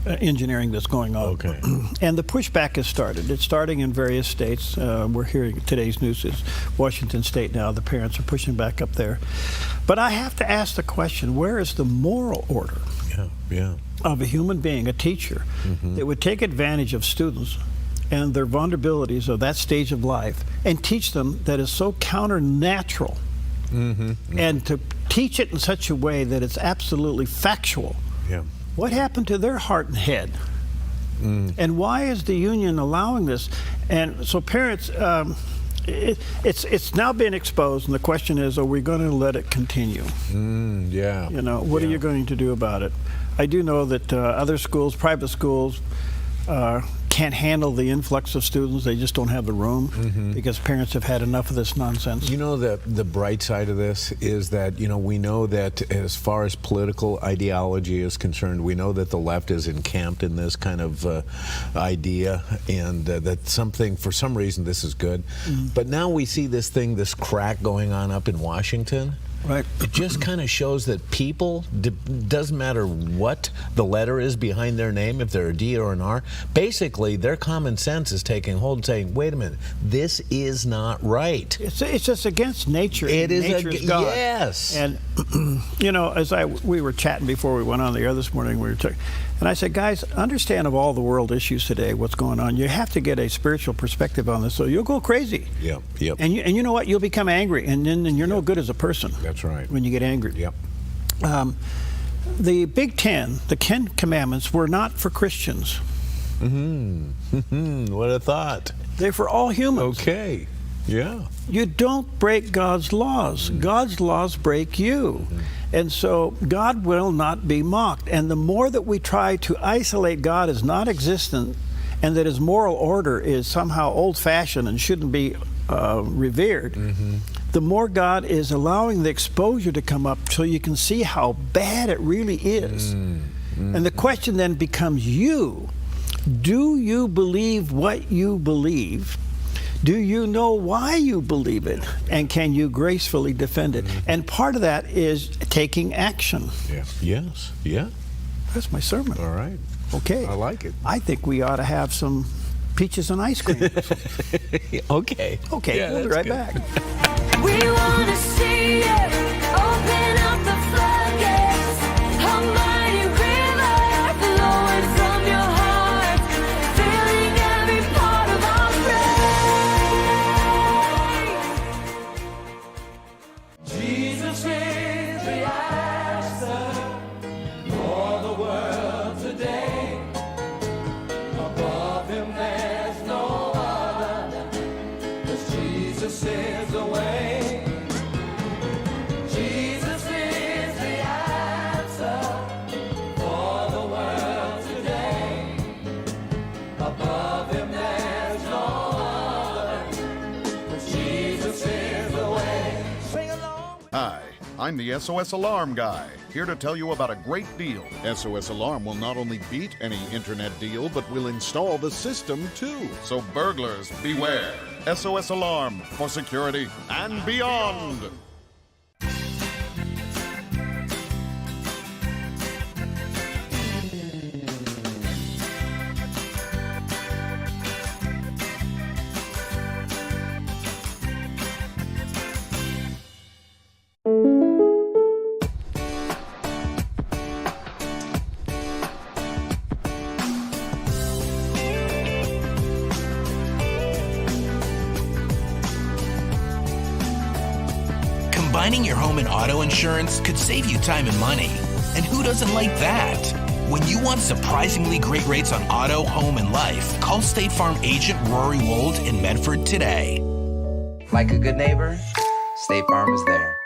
engineering that's going on. Okay. And the pushback has started. It's starting in various states. We're hearing today's news is Washington State now. The parents are pushing back up there. But I have to ask the question, where is the moral order of a human being, a teacher, that would take advantage of students and their vulnerabilities of that stage of life and teach them that is so counter-natural and to teach it in such a way that it's absolutely factual. What happened to their heart and head? And why is the union allowing this? And so parents, it's now been exposed, and the question is, are we going to let it continue? What are you going to do about it? I do know that other schools, private schools, can't handle the influx of students. They just don't have the room because parents have had enough of this nonsense. You know, the bright side of this is that, you know, we know that as far as political ideology is concerned, we know that the left is encamped in this kind of idea, and that for some reason, this is good. But now we see this crack going on up in Washington. Right. It just kind of shows that people, doesn't matter what the letter is behind their name, if they're a D or an R, basically their common sense is taking hold and saying, wait a minute, this is not right. It's just against nature. It is Nature's God. Yes. And, you know, we were chatting before we went on the air this morning, and I said, guys, understand of all the world issues today, what's going on, you have to get a spiritual perspective on this, so you'll go crazy. Yep. And you know what? You'll become angry, and then you're no good as a person. That's right. When you get angry. Yep. The Big Ten, the 10 Commandments, were not for Christians. What a thought. They're for all humans. Okay. Yeah. You don't break God's laws. God's laws break you. And so God will not be mocked. And the more that we try to isolate God as not existent and that his moral order is somehow old-fashioned and shouldn't be revered, the more God is allowing the exposure to come up so you can see how bad it really is. And the question then becomes do you believe what you believe? Do you know why you believe it? And can you gracefully defend it? And part of that is taking action. Yeah. Yes. Yeah. That's my sermon. All right. Okay. I like it. I think we ought to have some peaches and ice cream. Okay. Okay, we'll be right back. We want to see you open up the floodgates. A mighty river flowing from your heart, filling every part of our praise. Jesus is the answer for the world today. Above him there's no other, 'cause Jesus is the way. Hi, I'm the SOS Alarm guy, here to tell you about a great deal. SOS Alarm will not only beat any internet deal, but will install the system too. So burglars, beware. SOS Alarm for security and beyond. Combining your home and auto insurance could save you time and money. And who doesn't like that? When you want surprisingly great rates on auto, home, and life, call State Farm agent Rory Wold in Medford today. Like a good neighbor, State Farm is there.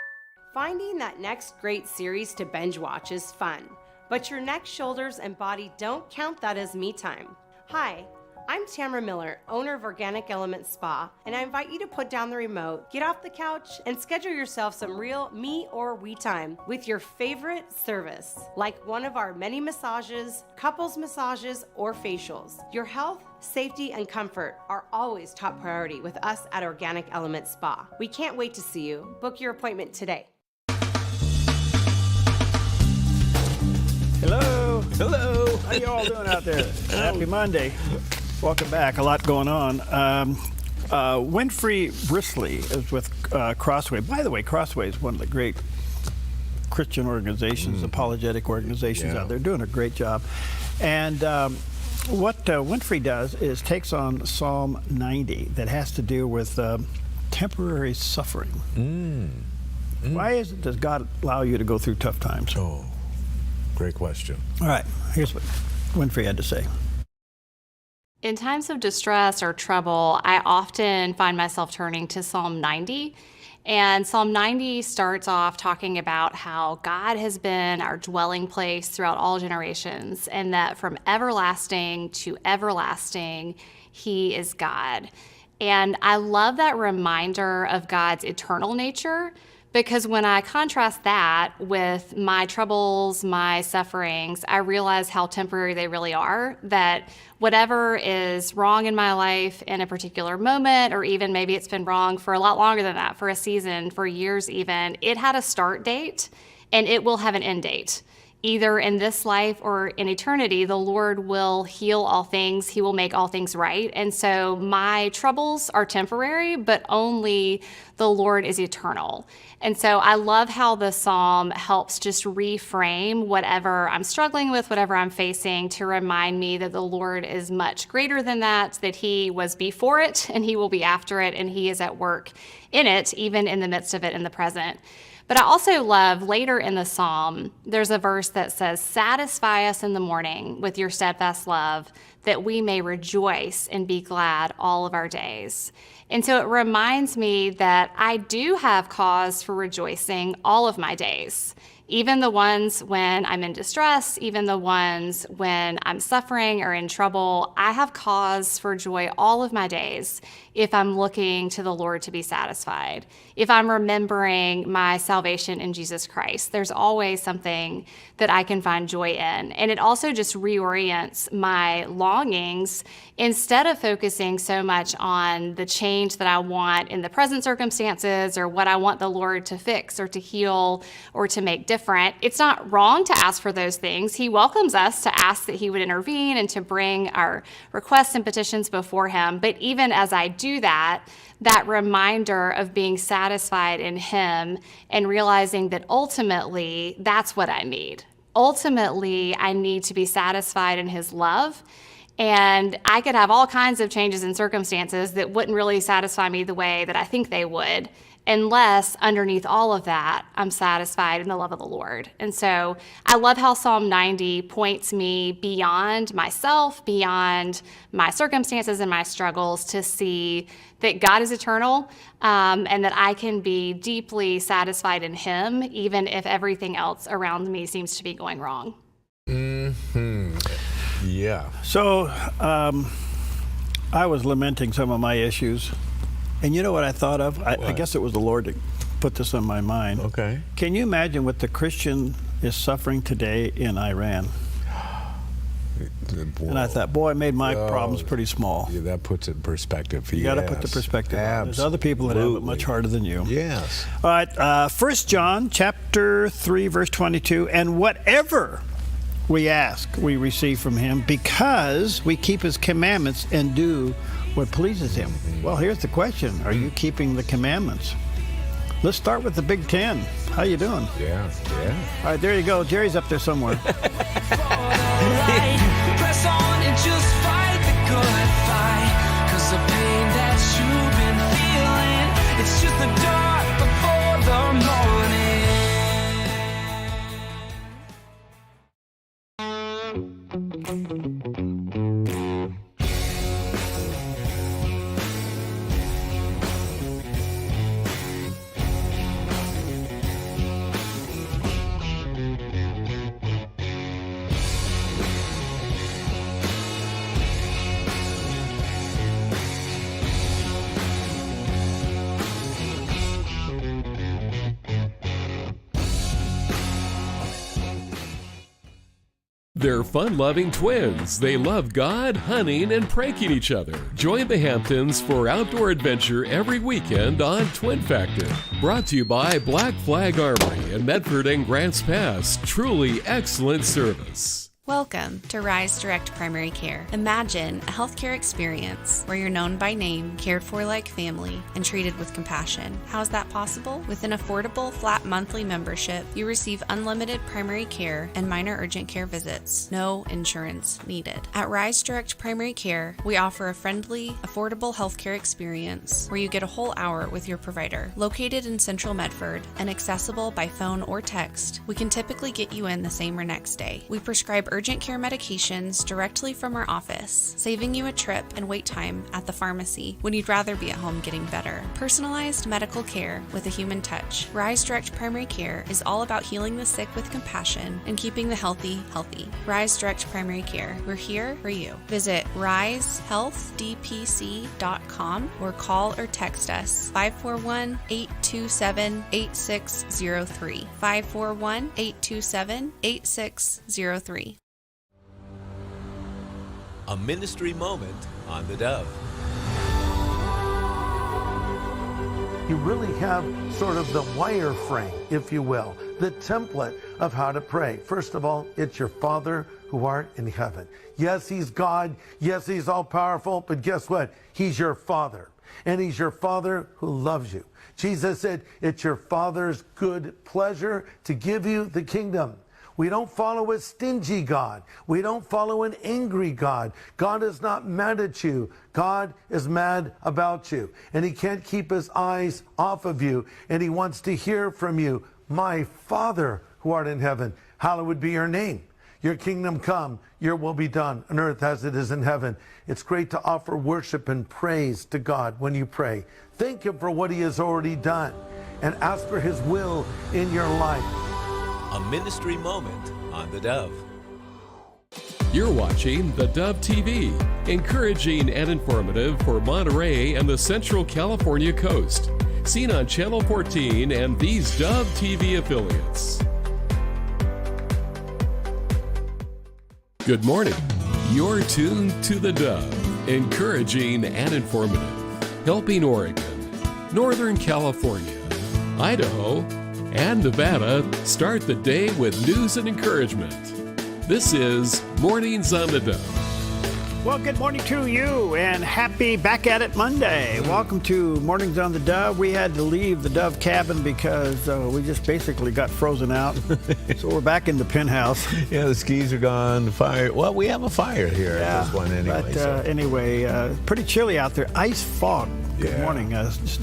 Finding that next great series to binge watch is fun, but your neck, shoulders, and body don't count that as me time. Hi, I'm Tamara Miller, owner of Organic Element Spa, and I invite you to put down the remote, get off the couch, and schedule yourself some real me or we time with your favorite service, like one of our many massages, couples massages, or facials. Your health, safety, and comfort are always top priority with us at Organic Element Spa. We can't wait to see you. Book your appointment today. Hello. How you all doing out there? Happy Monday. Welcome back. A lot going on. Winfrey Brisley is with Crossway. By the way, Crossway is one of the great Christian organizations, apologetic organizations out there, doing a great job. And what Winfrey does is takes on Psalm 90 that has to do with temporary suffering. Why does God allow you to go through tough times? Oh, great question. All right, here's what Winfrey had to say. In times of distress or trouble, I often find myself turning to Psalm 90. And Psalm 90 starts off talking about how God has been our dwelling place throughout all generations, and that from everlasting to everlasting, He is God. And I love that reminder of God's eternal nature, because when I contrast that with my troubles, my sufferings, I realize how temporary they really are, that whatever is wrong in my life in a particular moment, or even maybe it's been wrong for a lot longer than that, for a season, for years even, it had a start date and it will have an end date. Either in this life or in eternity, the Lord will heal all things. He will make all things right. And so my troubles are temporary, but only the Lord is eternal. And so I love how the psalm helps just reframe whatever I'm struggling with, whatever I'm facing, to remind me that the Lord is much greater than that He was before it and He will be after it, and He is at work in it, even in the midst of it in the present. But I also love later in the psalm, there's a verse that says, "Satisfy us in the morning with your steadfast love, that we may rejoice and be glad all of our days." And so it reminds me that I do have cause for rejoicing all of my days, even the ones when I'm in distress, even the ones when I'm suffering or in trouble. I have cause for joy all of my days if I'm looking to the Lord to be satisfied. If I'm remembering my salvation in Jesus Christ, there's always something that I can find joy in. And it also just reorients my longings. Instead of focusing so much on the change that I want in the present circumstances, or what I want the Lord to fix or to heal or to make different, it's not wrong to ask for those things. He welcomes us to ask that He would intervene and to bring our requests and petitions before Him. But even as I do that, that reminder of being satisfied in Him and realizing that ultimately that's what I need. Ultimately, I need to be satisfied in His love. And I could have all kinds of changes in circumstances that wouldn't really satisfy me the way that I think they would, unless underneath all of that, I'm satisfied in the love of the Lord. And so I love how Psalm 90 points me beyond myself, beyond my circumstances and my struggles, to see that God is eternal, and that I can be deeply satisfied in Him, even if everything else around me seems to be going wrong. Mm-hmm. Yeah. So I was lamenting some of my issues. And you know what I thought of? I guess it was the Lord that put this on my mind. Okay. Can you imagine what the Christian is suffering today in Iran? And I thought, boy, it made my problems pretty small. Yeah, that puts it in perspective. You got to put the perspective on. There's other people that have it much harder than you. Yes. All right, 1 John chapter 3, verse 22, "And whatever we ask, we receive from Him, because we keep His commandments and do what pleases Him." Well, here's the question. Are you keeping the commandments? Let's start with the Big Ten. How you doing? Yeah. All right, there you go. Jerry's up there somewhere. Press on and just fight the good fight, 'cause the pain that you've been feeling, it's just the dark before the morning. They're fun-loving twins. They love God, hunting, and pranking each other. Join the Hamptons for outdoor adventure every weekend on Twin Factor. Brought to you by Black Flag Armory in Medford and Grants Pass. Truly excellent service. Welcome to Rise Direct Primary Care. Imagine a healthcare experience where you're known by name, cared for like family, and treated with compassion. How is that possible? With an affordable, flat monthly membership, you receive unlimited primary care and minor urgent care visits. No insurance needed. At Rise Direct Primary Care, we offer a friendly, affordable healthcare experience where you get a whole hour with your provider. Located in Central Medford and accessible by phone or text, we can typically get you in the same or next day. We prescribe urgent care medications directly from our office, saving you a trip and wait time at the pharmacy when you'd rather be at home getting better. Personalized medical care with a human touch. Rise Direct Primary Care is all about healing the sick with compassion and keeping the healthy healthy. Rise Direct Primary Care. We're here for you. Visit risehealthdpc.com or call or text us 541-827-8603. 541-827-8603. A ministry moment on the Dove. You really have sort of the wireframe, if you will, the template of how to pray. First of all, it's your Father who art in heaven. Yes, He's God. Yes, He's all-powerful. But guess what? He's your Father. And He's your Father who loves you. Jesus said, it's your Father's good pleasure to give you the kingdom. We don't follow a stingy God. We don't follow an angry God. God is not mad at you. God is mad about you. And He can't keep His eyes off of you. And He wants to hear from you. My Father who art in heaven, hallowed be your name. Your kingdom come, your will be done on earth as it is in heaven. It's great to offer worship and praise to God when you pray. Thank Him for what He has already done and ask for His will in your life. A ministry moment on the Dove. You're watching the Dove TV, encouraging and informative for Monterey and the Central California coast. Seen on Channel 14 and these Dove TV affiliates. Good morning. You're tuned to the Dove, encouraging and informative, helping Oregon, Northern California, Idaho, and Nevada start the day with news and encouragement. This is Mornings on the Dove. Well, good morning to you and happy Back at It Monday. Welcome to Mornings on the Dove. We had to leave the Dove cabin because we just basically got frozen out. So we're back in the penthouse. Yeah, the skis are gone. The fire. Well, we have a fire here at this one anyway. But anyway, pretty chilly out there. Ice fog. Good morning.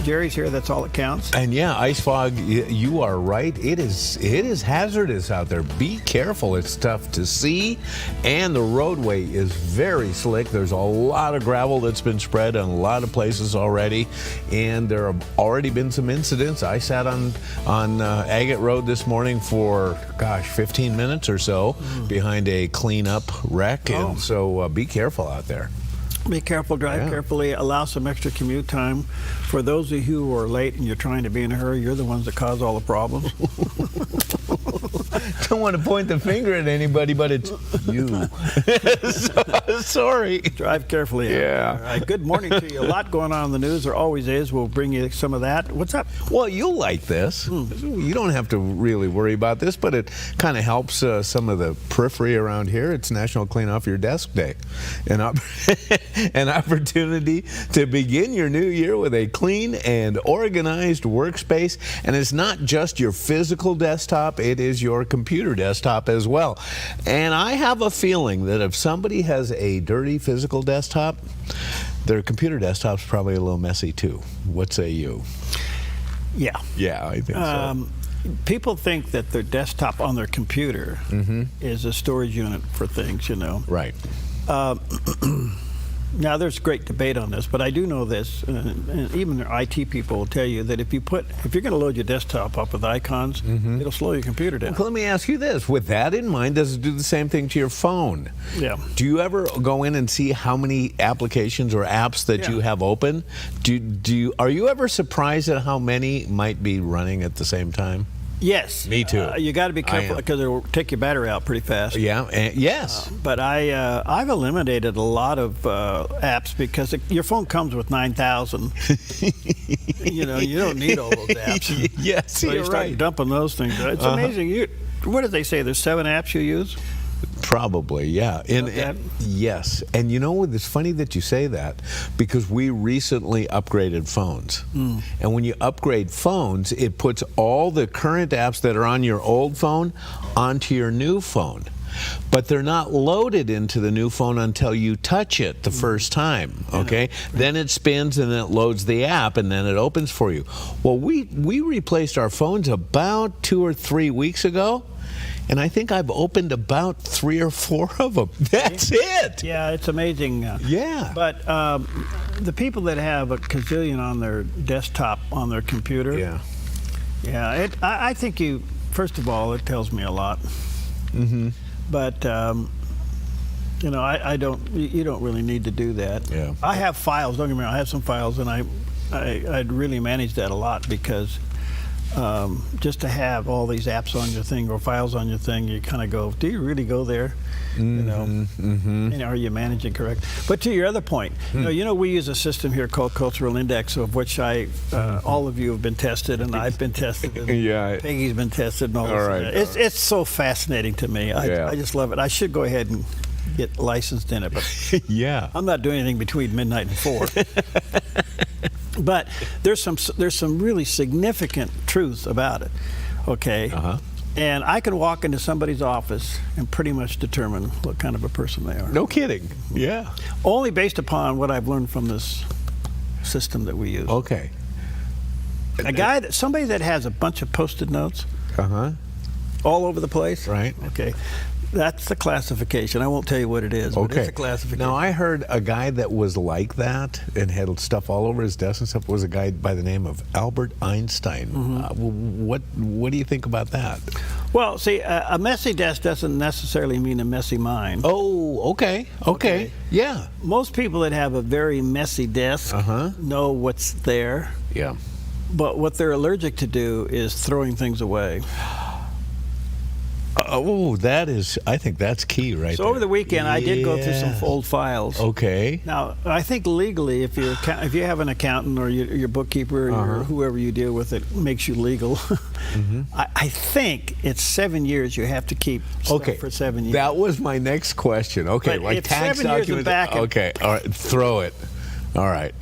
Jerry's here. That's all that counts. And yeah, ice fog, you are right. It is hazardous out there. Be careful. It's tough to see. And the roadway is very slick. There's a lot of gravel that's been spread in a lot of places already. And there have already been some incidents. I sat on Agate Road this morning for, 15 minutes or so behind a cleanup wreck. And so be careful out there. Be careful, drive carefully, allow some extra commute time. For those of you who are late and you're trying to be in a hurry, you're the ones that cause all the problems. Don't want to point the finger at anybody, but it's you. Sorry. Drive carefully. Yeah. All right. Good morning to you. A lot going on in the news. There always is. We'll bring you some of that. What's up? Well, you'll like this. You don't have to really worry about this, but it kind of helps some of the periphery around here. It's National Clean Off Your Desk Day. An opportunity to begin your new year with a clean and organized workspace. And it's not just your physical desktop, it is your computer desktop as well. And I have a feeling that if somebody has a dirty physical desktop, their computer desktop's probably a little messy too. What say you? Yeah. Yeah, I think so. People think that their desktop on their computer is a storage unit for things, you know. Right. Now, there's great debate on this, but I do know this, and even the IT people will tell you that if you're going to load your desktop up with icons, it'll slow your computer down. Well, let me ask you this. With that in mind, does it do the same thing to your phone? Yeah. Do you ever go in and see how many applications or apps that you have open? Are you ever surprised at how many might be running at the same time? Yes. Me too. You got to be careful because it'll take your battery out pretty fast. Yeah. Yes. But I've eliminated a lot of apps because your phone comes with 9,000. You don't need all those apps. Yes, so you start right. dumping those things. It's amazing. What did they say? There's 7 apps you use? Probably, yeah. Yes. And you know what? It's funny that you say that because we recently upgraded phones. And when you upgrade phones, it puts all the current apps that are on your old phone onto your new phone. But they're not loaded into the new phone until you touch it the first time, okay? Then it spins and then it loads the app and then it opens for you. Well, we replaced our phones about 2 or 3 weeks ago. and I think I've opened about 3 or 4 of them. That's it. Yeah, it's amazing. Yeah. But the people that have a gazillion on their desktop, on their computer. Yeah. I think first of all, it tells me a lot. Mm-hmm. But you know, I don't. You don't really need to do that. Yeah. I have files. Don't get me wrong. I have some files, and I'd really manage that a lot because just to have all these apps on your thing or files on your thing, you kind of go, do you really go there? Mm-hmm. You know, are you managing correct? But to your other point, you know, we use a system here called Cultural Index, of which all of you have been tested, and I've been tested, and Peggy's been tested, and all this. It's so fascinating to me. I just love it. I should go ahead and get licensed in it, but yeah, I'm not doing anything between midnight and 4. But there's some really significant truths about it. Okay. And I can walk into somebody's office and pretty much determine what kind of a person they are. No kidding. Yeah. Only based upon what I've learned from this system that we use. Okay. Somebody that has a bunch of Post-it notes all over the place. Right. Okay. That's the classification. I won't tell you what it is, but it's a classification. Now, I heard a guy that was like that and had stuff all over his desk and stuff was a guy by the name of Albert Einstein. What do you think about that? Well, see, a messy desk doesn't necessarily mean a messy mind. Oh, okay. Yeah. Most people that have a very messy desk know what's there. Yeah. But what they're allergic to do is throwing things away. I think that's key right So there. over the weekend, I did go through some old files. Okay. Now, I think legally, if you have an accountant or your bookkeeper or whoever you deal with, it makes you legal. I think it's 7 years you have to keep stuff for 7 years. That was my next question. Okay, But like it's tax 7 years documents. back. Okay, all right, throw it. All right.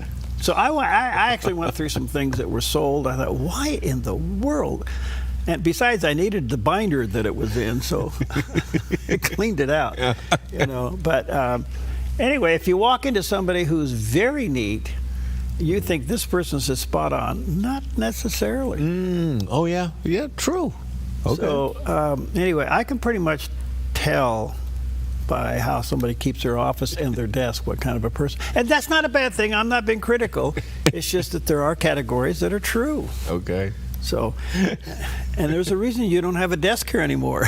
So I actually went through some things that were sold. I thought, why in the world? And besides, I needed the binder that it was in, so it cleaned it out. You know. But anyway, if you walk into somebody who's very neat, you think this person's just spot on. Not necessarily. Oh yeah, true. Okay. So anyway, I can pretty much tell by how somebody keeps their office and their desk what kind of a person. And that's not a bad thing. I'm not being critical. It's just that there are categories that are true. Okay. So, and there's a reason you don't have a desk here anymore.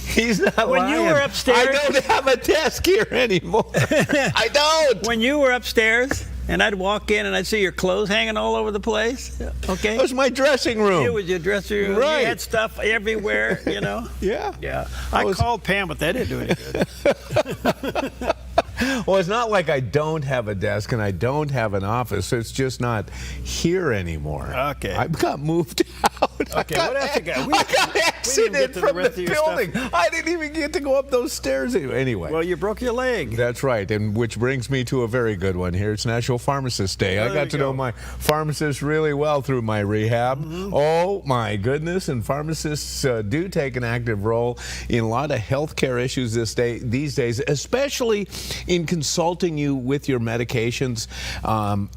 He's not when lying. You were upstairs. I don't have a desk here anymore. I don't. When you were upstairs, and I'd walk in and I'd see your clothes hanging all over the place. Okay. That was my dressing room. It was your dressing room. Right. You had stuff everywhere. You know. Yeah. I called Pam, but that didn't do any good. Well, it's not like I don't have a desk and I don't have an office. It's just not here anymore. Okay. I got moved out. Okay, what else you got? I got exited from the building. I didn't even get to go up those stairs anyway. Well, you broke your leg. That's right, and which brings me to a very good one here. It's National Pharmacist Day. I got to know my pharmacist really well through my rehab. Oh, my goodness, and pharmacists do take an active role in a lot of healthcare issues these days, especially in consulting you with your medications,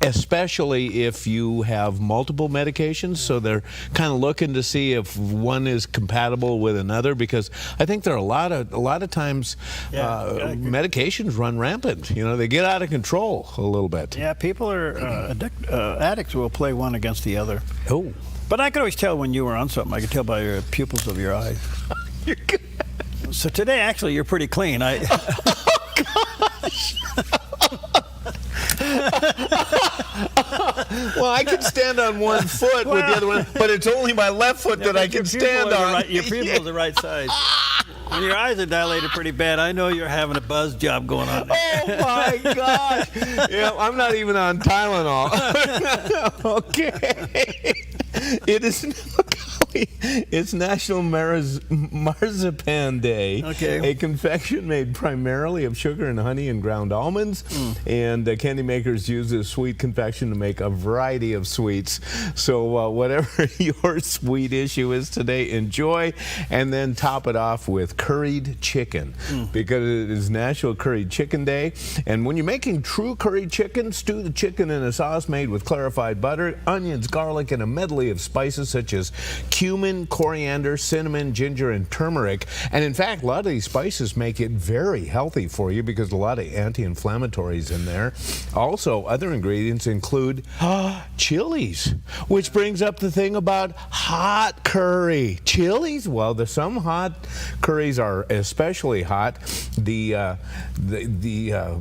especially if you have multiple medications. So they're kind of looking to see if one is compatible with another, because I think there are a lot of times medications run rampant. You know, they get out of control a little bit. Yeah, people are addicts will play one against the other. Oh. But I could always tell when you were on something. I could tell by your pupils of your eyes. You're good. So today, actually, you're pretty clean. Well, I can stand on one foot with the other one, but it's only my left foot that I can stand on. Your pupils are the right size. And your eyes are dilated pretty bad. I know you're having a buzz job going on there. Oh, my gosh. Yeah, I'm not even on Tylenol. Okay. It's National Marzipan Day. Okay. A confection made primarily of sugar and honey and ground almonds. And candy makers use this sweet confection to make a variety of sweets. So whatever your sweet issue is today, enjoy. And then top it off with curried chicken, because it is National Curried Chicken Day. And when you're making true curried chicken, stew the chicken in a sauce made with clarified butter, onions, garlic, and a medley of spices such as cumin, coriander, cinnamon, ginger, and turmeric. And in fact, a lot of these spices make it very healthy for you because a lot of anti-inflammatories in there. Also, other ingredients include chilies, which brings up the thing about hot curry. Chilies? Well, some hot curries are especially hot. The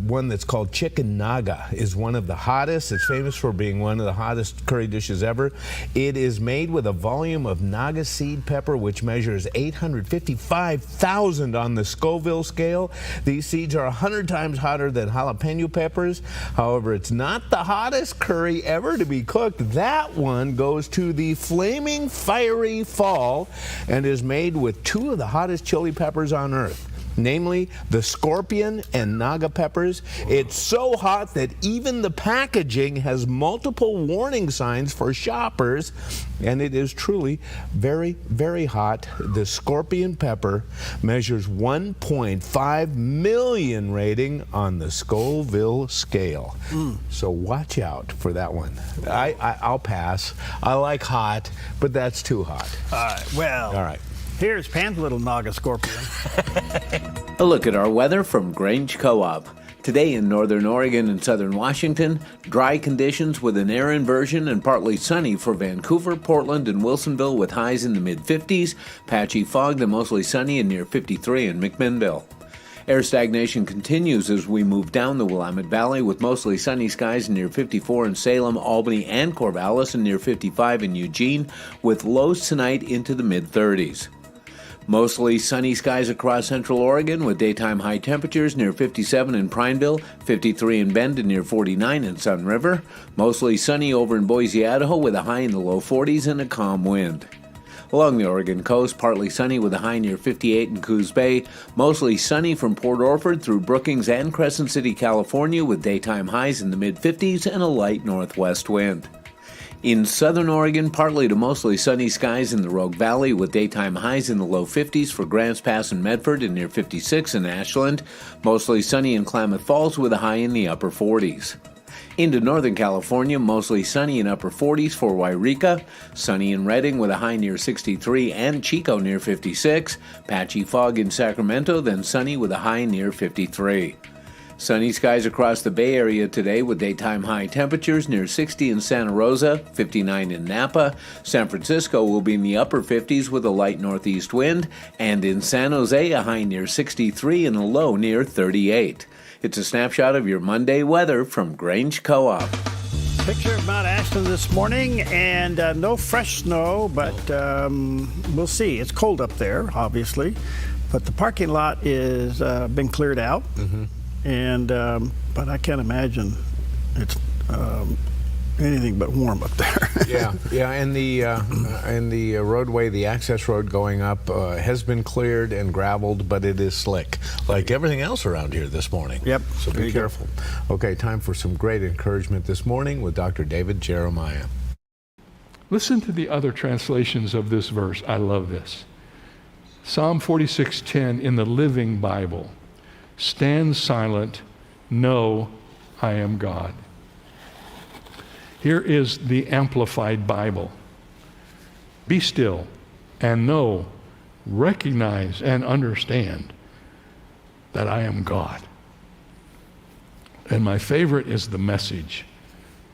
one that's called chicken naga is one of the hottest. It's famous for being one of the hottest curry dishes ever. It is made with a volume of naga seed pepper, which measures 855,000 on the Scoville scale. These seeds are 100 times hotter than jalapeno peppers. However, it's not the hottest curry ever to be cooked. That one goes to the flaming fiery fall and is made with two of the hottest chili peppers on earth, namely the scorpion and naga peppers. It's so hot that even the packaging has multiple warning signs for shoppers, and it is truly very, very hot. The scorpion pepper measures 1.5 million rating on the Scoville scale. So watch out for that one. I'll pass. I like hot, but that's too hot. All right, well. All right. Here's Pan's little naga scorpion. A look at our weather from Grange Co-op. Today in northern Oregon and southern Washington, dry conditions with an air inversion and partly sunny for Vancouver, Portland, and Wilsonville with highs in the mid-50s, patchy fog then mostly sunny and near 53 in McMinnville. Air stagnation continues as we move down the Willamette Valley with mostly sunny skies near 54 in Salem, Albany, and Corvallis, and near 55 in Eugene, with lows tonight into the mid-30s. Mostly sunny skies across central Oregon with daytime high temperatures near 57 in Prineville, 53 in Bend, and near 49 in Sun River. Mostly sunny over in Boise, Idaho with a high in the low 40s and a calm wind. Along the Oregon coast, partly sunny with a high near 58 in Coos Bay. Mostly sunny from Port Orford through Brookings and Crescent City, California with daytime highs in the mid-50s and a light northwest wind. In southern Oregon, partly to mostly sunny skies in the Rogue Valley with daytime highs in the low 50s for Grants Pass and Medford and near 56 in Ashland. Mostly sunny in Klamath Falls with a high in the upper 40s. Into northern California, mostly sunny in upper 40s for Wairika. Sunny in Redding with a high near 63 and Chico near 56. Patchy fog in Sacramento, then sunny with a high near 53. Sunny skies across the Bay Area today with daytime high temperatures near 60 in Santa Rosa, 59 in Napa. San Francisco will be in the upper 50s with a light northeast wind, and in San Jose a high near 63 and a low near 38. It's a snapshot of your Monday weather from Grange Co-op. Picture of Mount Ashland this morning, and no fresh snow, but we'll see. It's cold up there, obviously, but the parking lot is been cleared out. And but I can't imagine it's anything but warm up there. yeah, and the roadway, the access road going up has been cleared and graveled, but it is slick, like everything else around here this morning. Yep. So be careful. Okay, time for some great encouragement this morning with Dr. David Jeremiah. Listen to the other translations of this verse. I love this. Psalm 46:10 in the Living Bible. Stand silent, know I am God. Here is the Amplified Bible. Be still and know, recognize and understand that I am God. And my favorite is the Message.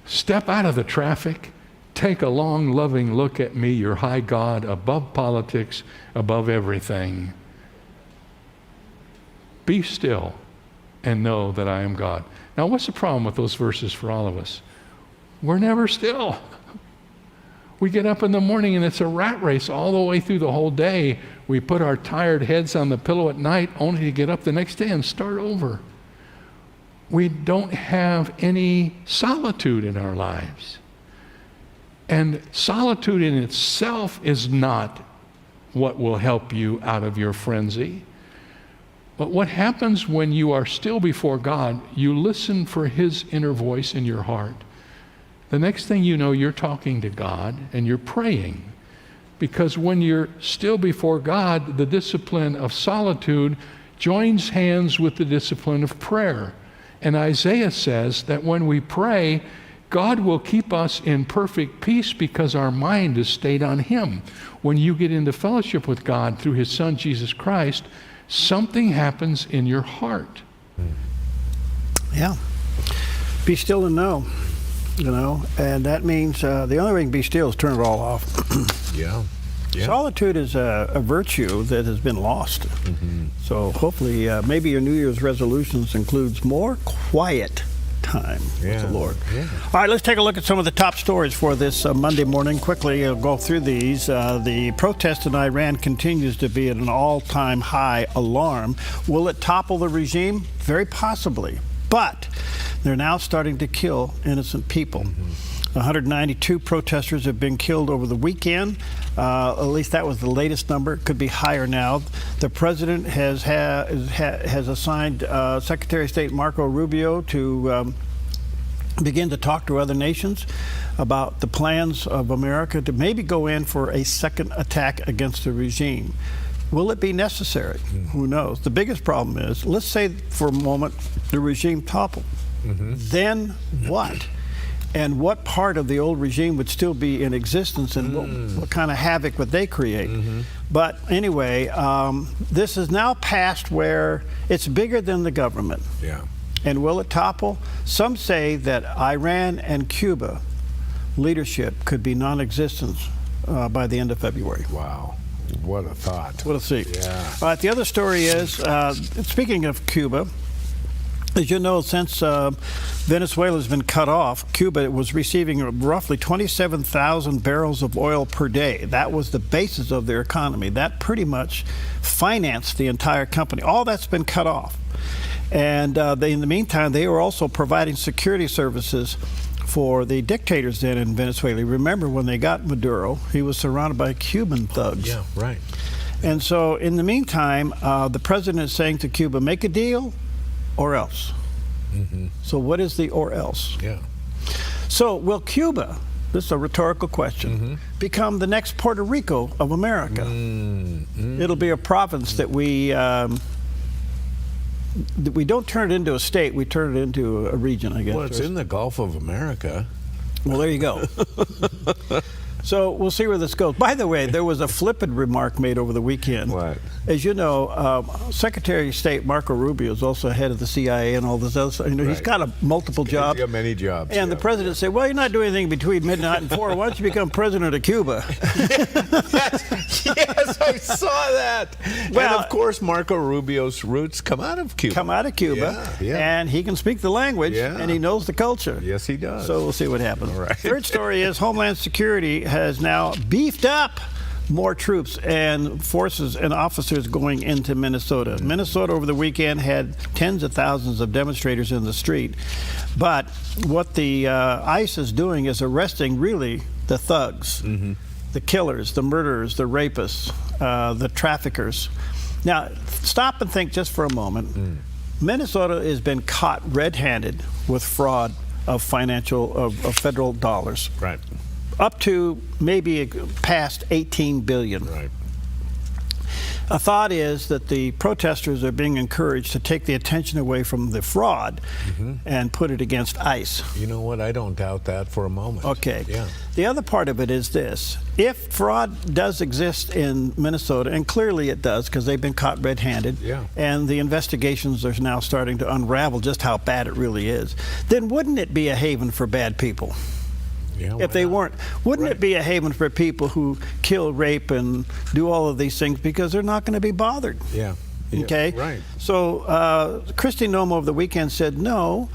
Step out of the traffic, take a long, loving look at me, your high God, above politics, above everything. Be still and know that I am God. Now, what's the problem with those verses for all of us? We're never still. We get up in the morning and it's a rat race all the way through the whole day. We put our tired heads on the pillow at night only to get up the next day and start over. We don't have any solitude in our lives. And solitude in itself is not what will help you out of your frenzy. But what happens when you are still before God, you listen for His inner voice in your heart. The next thing you know, you're talking to God and you're praying. Because when you're still before God, the discipline of solitude joins hands with the discipline of prayer. And Isaiah says that when we pray, God will keep us in perfect peace because our mind is stayed on Him. When you get into fellowship with God through His Son, Jesus Christ, something happens in your heart. Yeah. Be still and know, and that means the only way you can be still is turn it all off. Yeah. Solitude is a virtue that has been lost. Mm-hmm. So hopefully, maybe your New Year's resolutions includes more quiet time with the Lord. Yeah. All right, let's take a look at some of the top stories for this Monday morning. Quickly, I'll go through these. The protest in Iran continues to be at an all-time high alarm. Will it topple the regime? Very possibly. But they're now starting to kill innocent people. 192 protesters have been killed over the weekend. At least that was the latest number. It could be higher now. The president has assigned Secretary of State Marco Rubio to begin to talk to other nations about the plans of America to maybe go in for a second attack against the regime. Will it be necessary? Who knows? The biggest problem is, let's say for a moment the regime toppled. Then what? And what part of the old regime would still be in existence, and what kind of havoc would they create? But anyway, this is now past where it's bigger than the government. Yeah. And will it topple? Some say that Iran and Cuba leadership could be non-existent by the end of February. Wow. What a thought. We'll see. Yeah. All right, the other story is, speaking of Cuba, as you know, since Venezuela has been cut off, Cuba was receiving roughly 27,000 barrels of oil per day. That was the basis of their economy. That pretty much financed the entire company. All that's been cut off. And in the meantime, they were also providing security services for the dictators then in Venezuela. Remember, when they got Maduro, he was surrounded by Cuban thugs. Yeah, right. And so in the meantime, the president is saying to Cuba, make a deal or else. So what is the or else? Yeah. So will Cuba, this is a rhetorical question, become the next Puerto Rico of America? It'll be a province that we don't turn it into a state, we turn it into a region, I guess. Well, it's in the Gulf of America. Well, there you go. So we'll see where this goes. By the way, there was a flippant remark made over the weekend. What? As you know, Secretary of State Marco Rubio is also head of the CIA and all this other stuff. He's got multiple jobs. He's got many jobs. And the president said, well, you're not doing anything between midnight and 4. Why don't you become president of Cuba? Yes, I saw that. Well, and of course, Marco Rubio's roots come out of Cuba. Yeah. And he can speak the language, and he knows the culture. Yes, he does. So we'll see what happens. All right. Third story is Homeland Security has now beefed up more troops and forces and officers going into Minnesota. Minnesota over the weekend had tens of thousands of demonstrators in the street. But what the ICE is doing is arresting really the thugs, the killers, the murderers, the rapists, the traffickers. Now, stop and think just for a moment. Minnesota has been caught red-handed with fraud of federal dollars. Right. Up to maybe past 18 billion. Right. A thought is that the protesters are being encouraged to take the attention away from the fraud and put it against ICE. You know what? I don't doubt that for a moment. Okay. Yeah. The other part of it is this. If fraud does exist in Minnesota, and clearly it does because they've been caught red-handed, and the investigations are now starting to unravel just how bad it really is, then wouldn't it be a haven for bad people? Yeah, if they weren't, wouldn't it be a haven for people who kill, rape, and do all of these things because they're not going to be bothered? Yeah. Okay? Right. So Kristi Noem over the weekend said, no,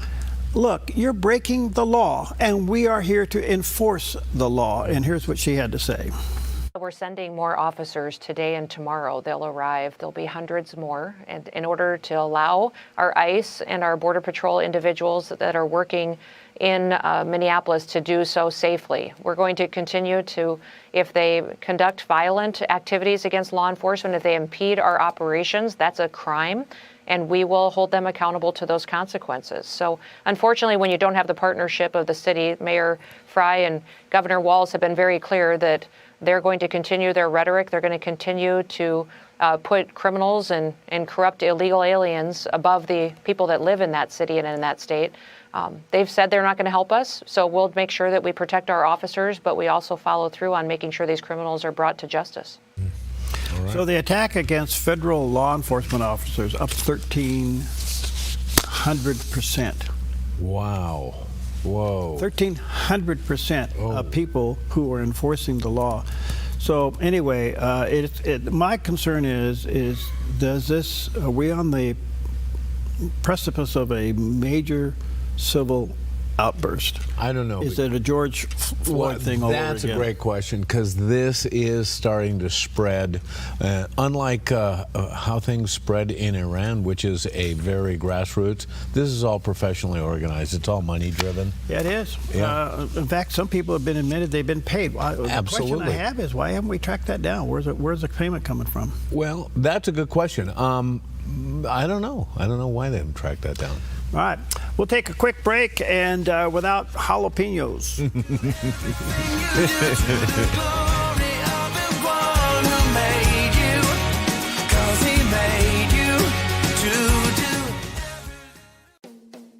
look, you're breaking the law, and we are here to enforce the law. And here's what she had to say. We're sending more officers today and tomorrow. They'll arrive. There'll be hundreds more. And in order to allow our ICE and our Border Patrol individuals that are working in Minneapolis to do so safely. We're going to continue to, if they conduct violent activities against law enforcement, if they impede our operations, that's a crime, and we will hold them accountable to those consequences. So unfortunately, when you don't have the partnership of the city, Mayor Fry and Governor Walz have been very clear that they're going to continue their rhetoric. They're going to continue to put criminals and corrupt illegal aliens above the people that live in that city and in that state. They've said they're not going to help us, so we'll make sure that we protect our officers, but we also follow through on making sure these criminals are brought to justice. Right. So the attack against federal law enforcement officers up 1,300%. Wow. Whoa. 1,300% of people who are enforcing the law. So anyway, my concern is are we on the precipice of a major civil outburst? I don't know. Is it a George Floyd thing all over again? That's a great question, because this is starting to spread. Unlike how things spread in Iran, which is a very grassroots, this is all professionally organized. It's all money driven. Yeah, it is. Yeah. In fact, some people have been admitted they've been paid. The Absolutely. question I have is, why haven't we tracked that down? Where's the payment coming from? Well, that's a good question. I don't know. I don't know why they haven't tracked that down. All right, we'll take a quick break, and without jalapenos.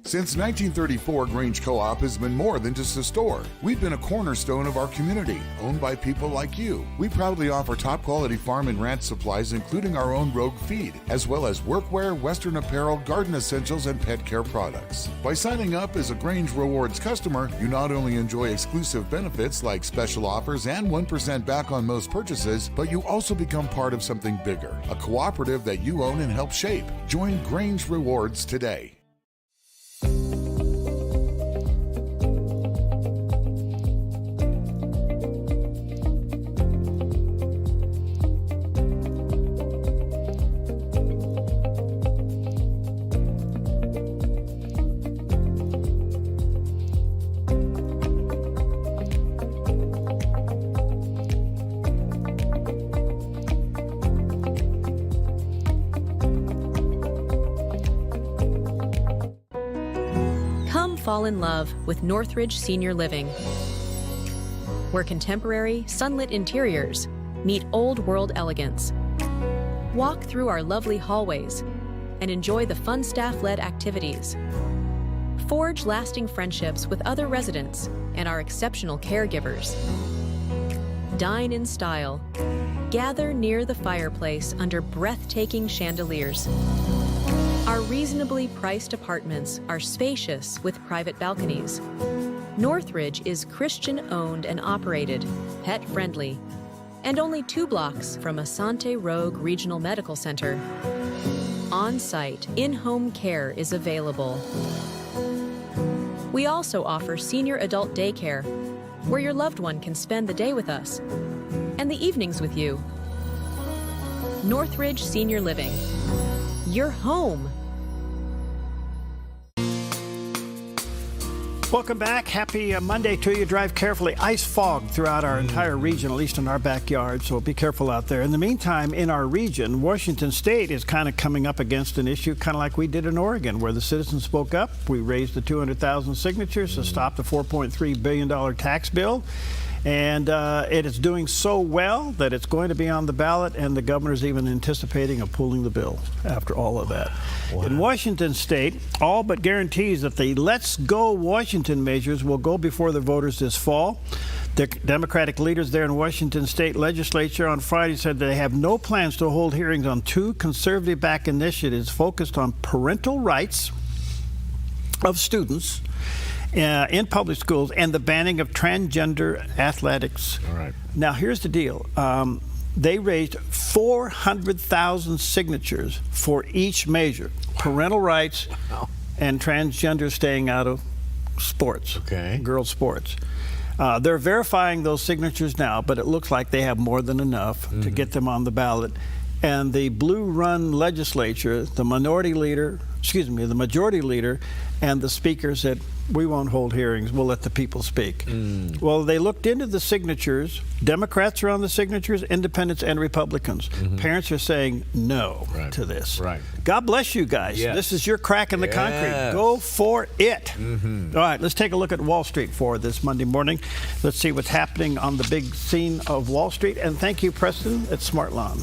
Since 1934, Grange Co-op has been more than just a store. We've been a cornerstone of our community, owned by people like you. We proudly offer top-quality farm and ranch supplies, including our own Rogue feed, as well as workwear, Western apparel, garden essentials, and pet care products. By signing up as a Grange Rewards customer, you not only enjoy exclusive benefits like special offers and 1% back on most purchases, but you also become part of something bigger, a cooperative that you own and help shape. Join Grange Rewards today. Fall in love with Northridge Senior Living, where contemporary, sunlit interiors meet old-world elegance. Walk through our lovely hallways and enjoy the fun staff-led activities. Forge lasting friendships with other residents and our exceptional caregivers. Dine in style. Gather near the fireplace under breathtaking chandeliers. Our reasonably priced apartments are spacious with private balconies. Northridge is Christian-owned and operated, pet-friendly, and only 2 blocks from Asante Rogue Regional Medical Center. On-site, in-home care is available. We also offer senior adult daycare, where your loved one can spend the day with us, and the evenings with you. Northridge Senior Living. Your home. Welcome back. Happy Monday to you. Drive carefully. Ice fog throughout our entire region, at least in our backyard, so be careful out there. In the meantime, in our region, Washington State is kind of coming up against an issue kind of like we did in Oregon, where the citizens spoke up. We raised the 200,000 signatures to stop the $4.3 billion tax bill. And it is doing so well that it's going to be on the ballot, and the governor's even anticipating of pulling the bill after all of that. Wow. In Washington State, all but guarantees that the Let's Go Washington measures will go before the voters this fall. The Democratic leaders there in Washington State legislature on Friday said they have no plans to hold hearings on 2 conservative-backed initiatives focused on parental rights of students in public schools and the banning of transgender athletics. All right. Now, here's the deal. They raised 400,000 signatures for each measure. Parental rights and transgender staying out of sports, girls' sports. They're verifying those signatures now, but it looks like they have more than enough to get them on the ballot. And the Blue Run legislature, the majority leader and the speaker said, we won't hold hearings, we'll let the people speak. Well, they looked into the signatures. Democrats are on the signatures, independents and Republicans. Parents are saying no to this. Right. God bless you guys. Yes. This is your crack in the concrete. Go for it. All right, let's take a look at Wall Street for this Monday morning. Let's see what's happening on the big scene of Wall Street. And thank you, Preston, at Smart Lawn.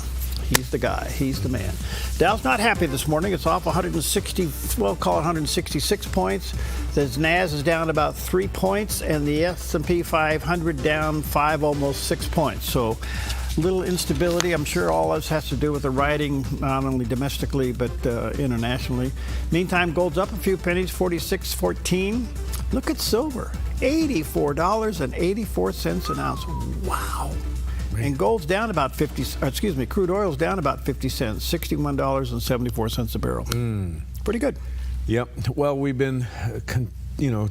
He's the guy. He's the man. Dow's not happy this morning. It's off 160, well, call it 166 points. The NAS is down about 3 points, and the S&P 500 down 5, almost 6 points. So little instability. I'm sure all this has to do with the rioting, not only domestically but internationally. Meantime, gold's up a few pennies, 46.14. Look at silver, $84.84 an ounce. Wow. And gold's down about crude oil's down about 50 cents, $61.74 a barrel. Pretty good. Yep. Well, we've been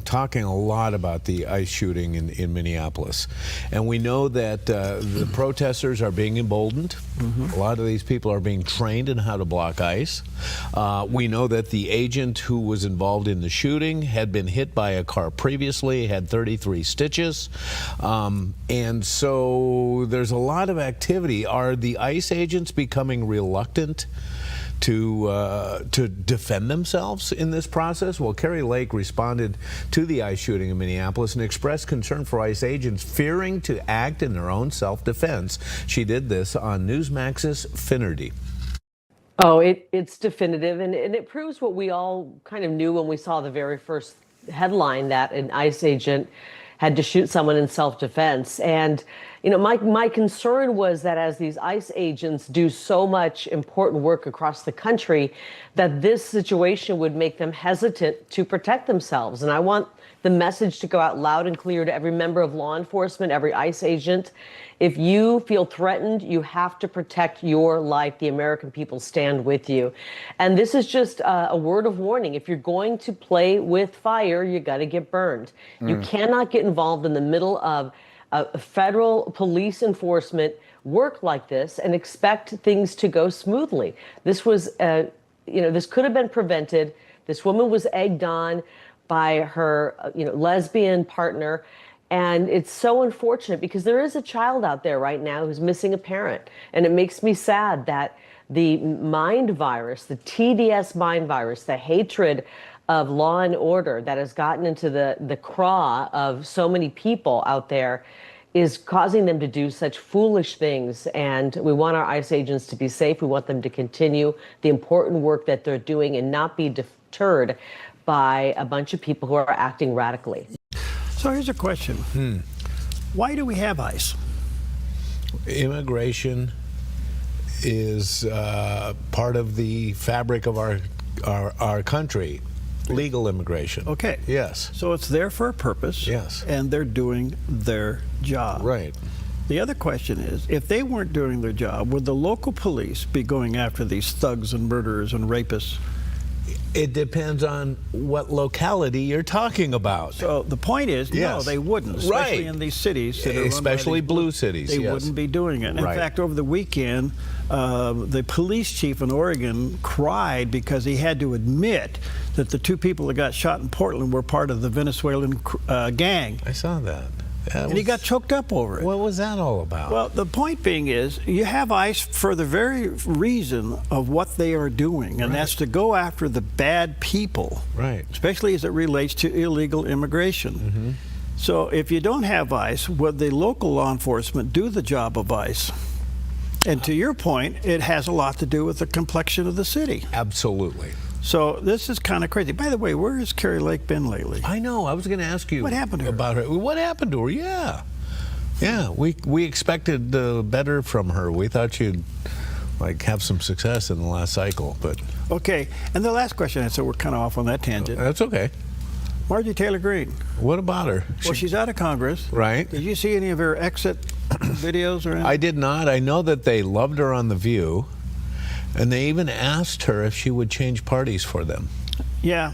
talking a lot about the ICE shooting in Minneapolis. And we know that the protesters are being emboldened. A lot of these people are being trained in how to block ICE. We know that the agent who was involved in the shooting had been hit by a car previously, had 33 stitches. And so there's a lot of activity. Are the ICE agents becoming reluctant to defend themselves in this process? Well, Carrie Lake responded to the ICE shooting in Minneapolis and expressed concern for ICE agents fearing to act in their own self-defense. She did this on Newsmax's Finnerty. Oh, it's definitive, and it proves what we all kind of knew when we saw the very first headline that an ICE agent had to shoot someone in self-defense. And my concern was that as these ICE agents do so much important work across the country, that this situation would make them hesitant to protect themselves. And I want the message to go out loud and clear to every member of law enforcement, every ICE agent. If you feel threatened, you have to protect your life. The American people stand with you. And this is just a word of warning. If you're going to play with fire, you got to get burned. You cannot get involved in the middle of federal police enforcement work like this and expect things to go smoothly. This was, this could have been prevented. This woman was egged on by her, lesbian partner. And it's so unfortunate because there is a child out there right now who's missing a parent. And it makes me sad that the mind virus, the TDS mind virus, the hatred of law and order that has gotten into the craw of so many people out there is causing them to do such foolish things. And we want our ICE agents to be safe. We want them to continue the important work that they're doing and not be deterred by a bunch of people who are acting radically. So here's a question. Why do we have ICE? Immigration is part of the fabric of our country. Legal immigration. Okay. Yes. So it's there for a purpose. Yes. And they're doing their job. Right. The other question is, if they weren't doing their job, would the local police be going after these thugs and murderers and rapists? It depends on what locality you're talking about. So the point is, no, they wouldn't, especially in these cities. That are especially blue cities. They wouldn't be doing it. In fact, over the weekend, the police chief in Oregon cried because he had to admit that the two people that got shot in Portland were part of the Venezuelan gang. I saw that. And he got choked up over it. What was that all about? Well, the point being is, you have ICE for the very reason of what they are doing, and that's to go after the bad people, especially as it relates to illegal immigration. So if you don't have ICE, would the local law enforcement do the job of ICE? And to your point, it has a lot to do with the complexion of the city. Absolutely. So this is kind of crazy. By the way, where has Carrie Lake been lately? I know. I was going to ask you. What happened to her? About her. What happened to her? Yeah. We expected better from her. We thought she'd have some success in the last cycle, but. Okay. And the last question, so we're kind of off on that tangent. That's okay. Marjorie Taylor Greene. What about her? Well, she's out of Congress. Right. Did you see any of her exit videos or anything? I did not. I know that they loved her on The View. And they even asked her if she would change parties for them. Yeah,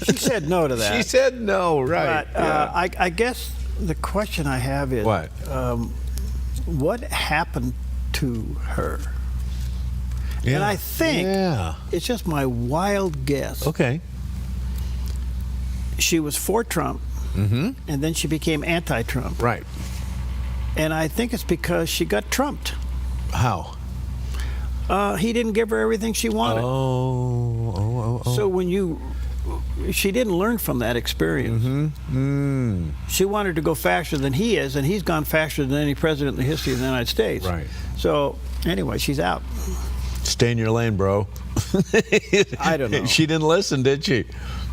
she said no to that. She said no, right. But I guess the question I have is, what happened to her? Yeah. And I think, it's just my wild guess. Okay. She was for Trump, and then she became anti-Trump. Right. And I think it's because she got trumped. How? He didn't give her everything she wanted. So when she didn't learn from that experience. She wanted to go faster than he is, and he's gone faster than any president in the history of the United States. Right. So Anyway, she's out. Stay in your lane, bro. I don't know. She didn't listen, did she?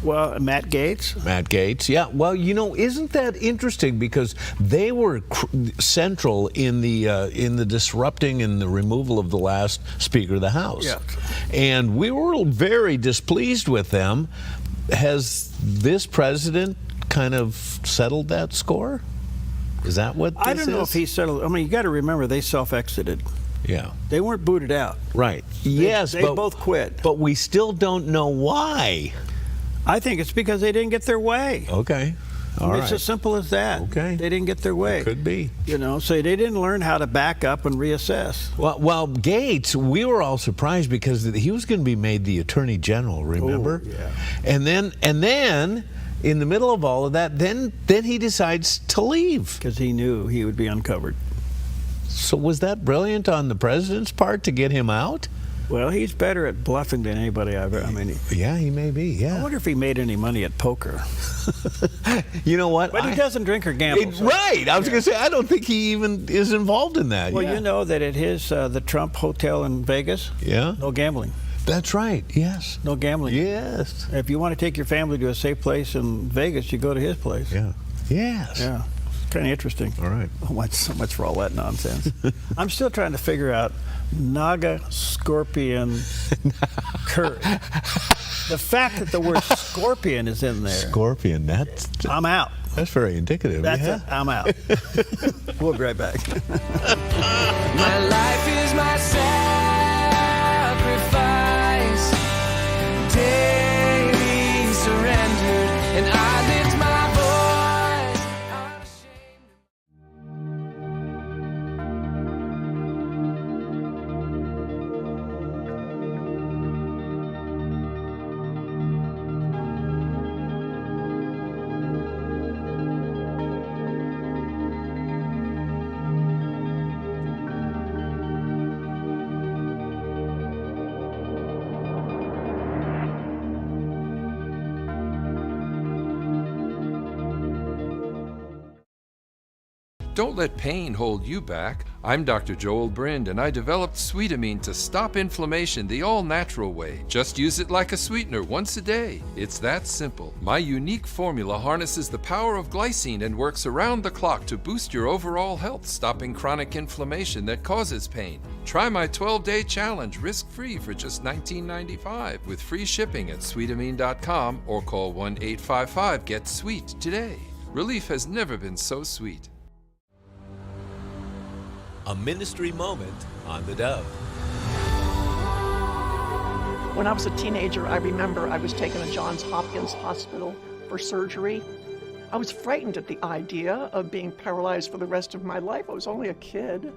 Well, Matt Gaetz. Matt Gaetz, yeah. Well, isn't that interesting? Because they were central in the disrupting and the removal of the last Speaker of the House. Yeah. And we were very displeased with them. Has this president kind of settled that score? Is that what this I don't know if he settled. I mean, you got to remember, they self-exited. Yeah. They weren't booted out. Right. Yes, they both quit. But we still don't know why. I think it's because they didn't get their way. Okay. All right. It's as simple as that. Okay. They didn't get their way. It could be. So they didn't learn how to back up and reassess. Well, Gaetz, we were all surprised because he was going to be made the Attorney General, remember? Oh, yeah. And then in the middle of all of that, then he decides to leave. Because he knew he would be uncovered. So was that brilliant on the president's part to get him out? Well, he's better at bluffing than anybody I've ever. Yeah, he may be. Yeah. I wonder if he made any money at poker. You know what? But he doesn't drink or gamble. Right. I was going to say, I don't think he even is involved in that. Well, you know that at his the Trump Hotel in Vegas. Yeah. No gambling. That's right. Yes. No gambling. Yes. If you want to take your family to a safe place in Vegas, you go to his place. Yeah. Yes. Yeah. Kind of interesting. All right. So much for all that nonsense. I'm still trying to figure out Naga Scorpion Curry. The fact that the word scorpion is in there. Scorpion. I'm out. That's very indicative. That's it. I'm out. We'll be right back. My life is my sacrifice, daily surrendered, and I lift my voice. Don't let pain hold you back. I'm Dr. Joel Brind, and I developed Sweetamine to stop inflammation the all-natural way. Just use it like a sweetener once a day. It's that simple. My unique formula harnesses the power of glycine and works around the clock to boost your overall health, stopping chronic inflammation that causes pain. Try my 12-day challenge risk-free for just $19.95 with free shipping at sweetamine.com or call 1-855-GET-SWEET today. Relief has never been so sweet. A ministry moment on the Dove. When I was a teenager, I remember I was taken to Johns Hopkins Hospital for surgery. I was frightened at the idea of being paralyzed for the rest of my life. I was only a kid.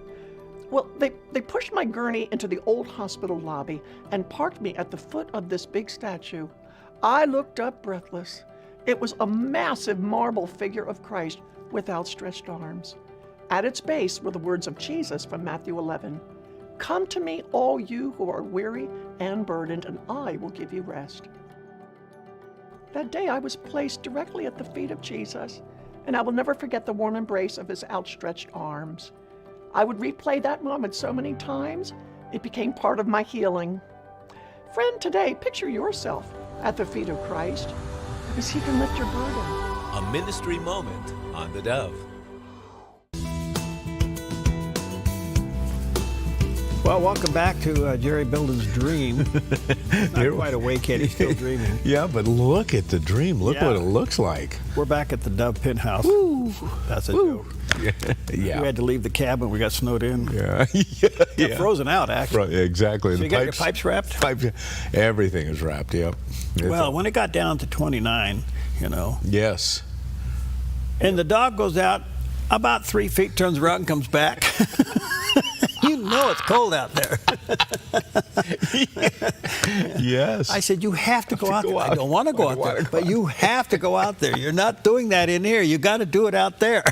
Well, they pushed my gurney into the old hospital lobby and parked me at the foot of this big statue. I looked up breathless. It was a massive marble figure of Christ with outstretched arms. At its base were the words of Jesus from Matthew 11. Come to me, all you who are weary and burdened, and I will give you rest. That day I was placed directly at the feet of Jesus, and I will never forget the warm embrace of his outstretched arms. I would replay that moment so many times, it became part of my healing. Friend, today, picture yourself at the feet of Christ, because he can lift your burden. A ministry moment on the Dove. Well, welcome back to Jerry Bilden's dream. Not quite awake yet, he's still dreaming. Yeah, but look at the dream. Look Yeah. what it looks like. We're back at the Dove Penthouse. Woo. That's a joke. Yeah. We had to leave the cabin. We got snowed in. Yeah. Got frozen out, actually. Right, exactly. So you got your pipes wrapped? Everything is wrapped, yep. Well, when it got down to 29, Yes. and the dog goes out about 3 feet, turns around and comes back. You know it's cold out there. Yes. I said, you have to go out there. I don't want to go out there, but you have to go out there. You're not doing that in here. You got to do it out there.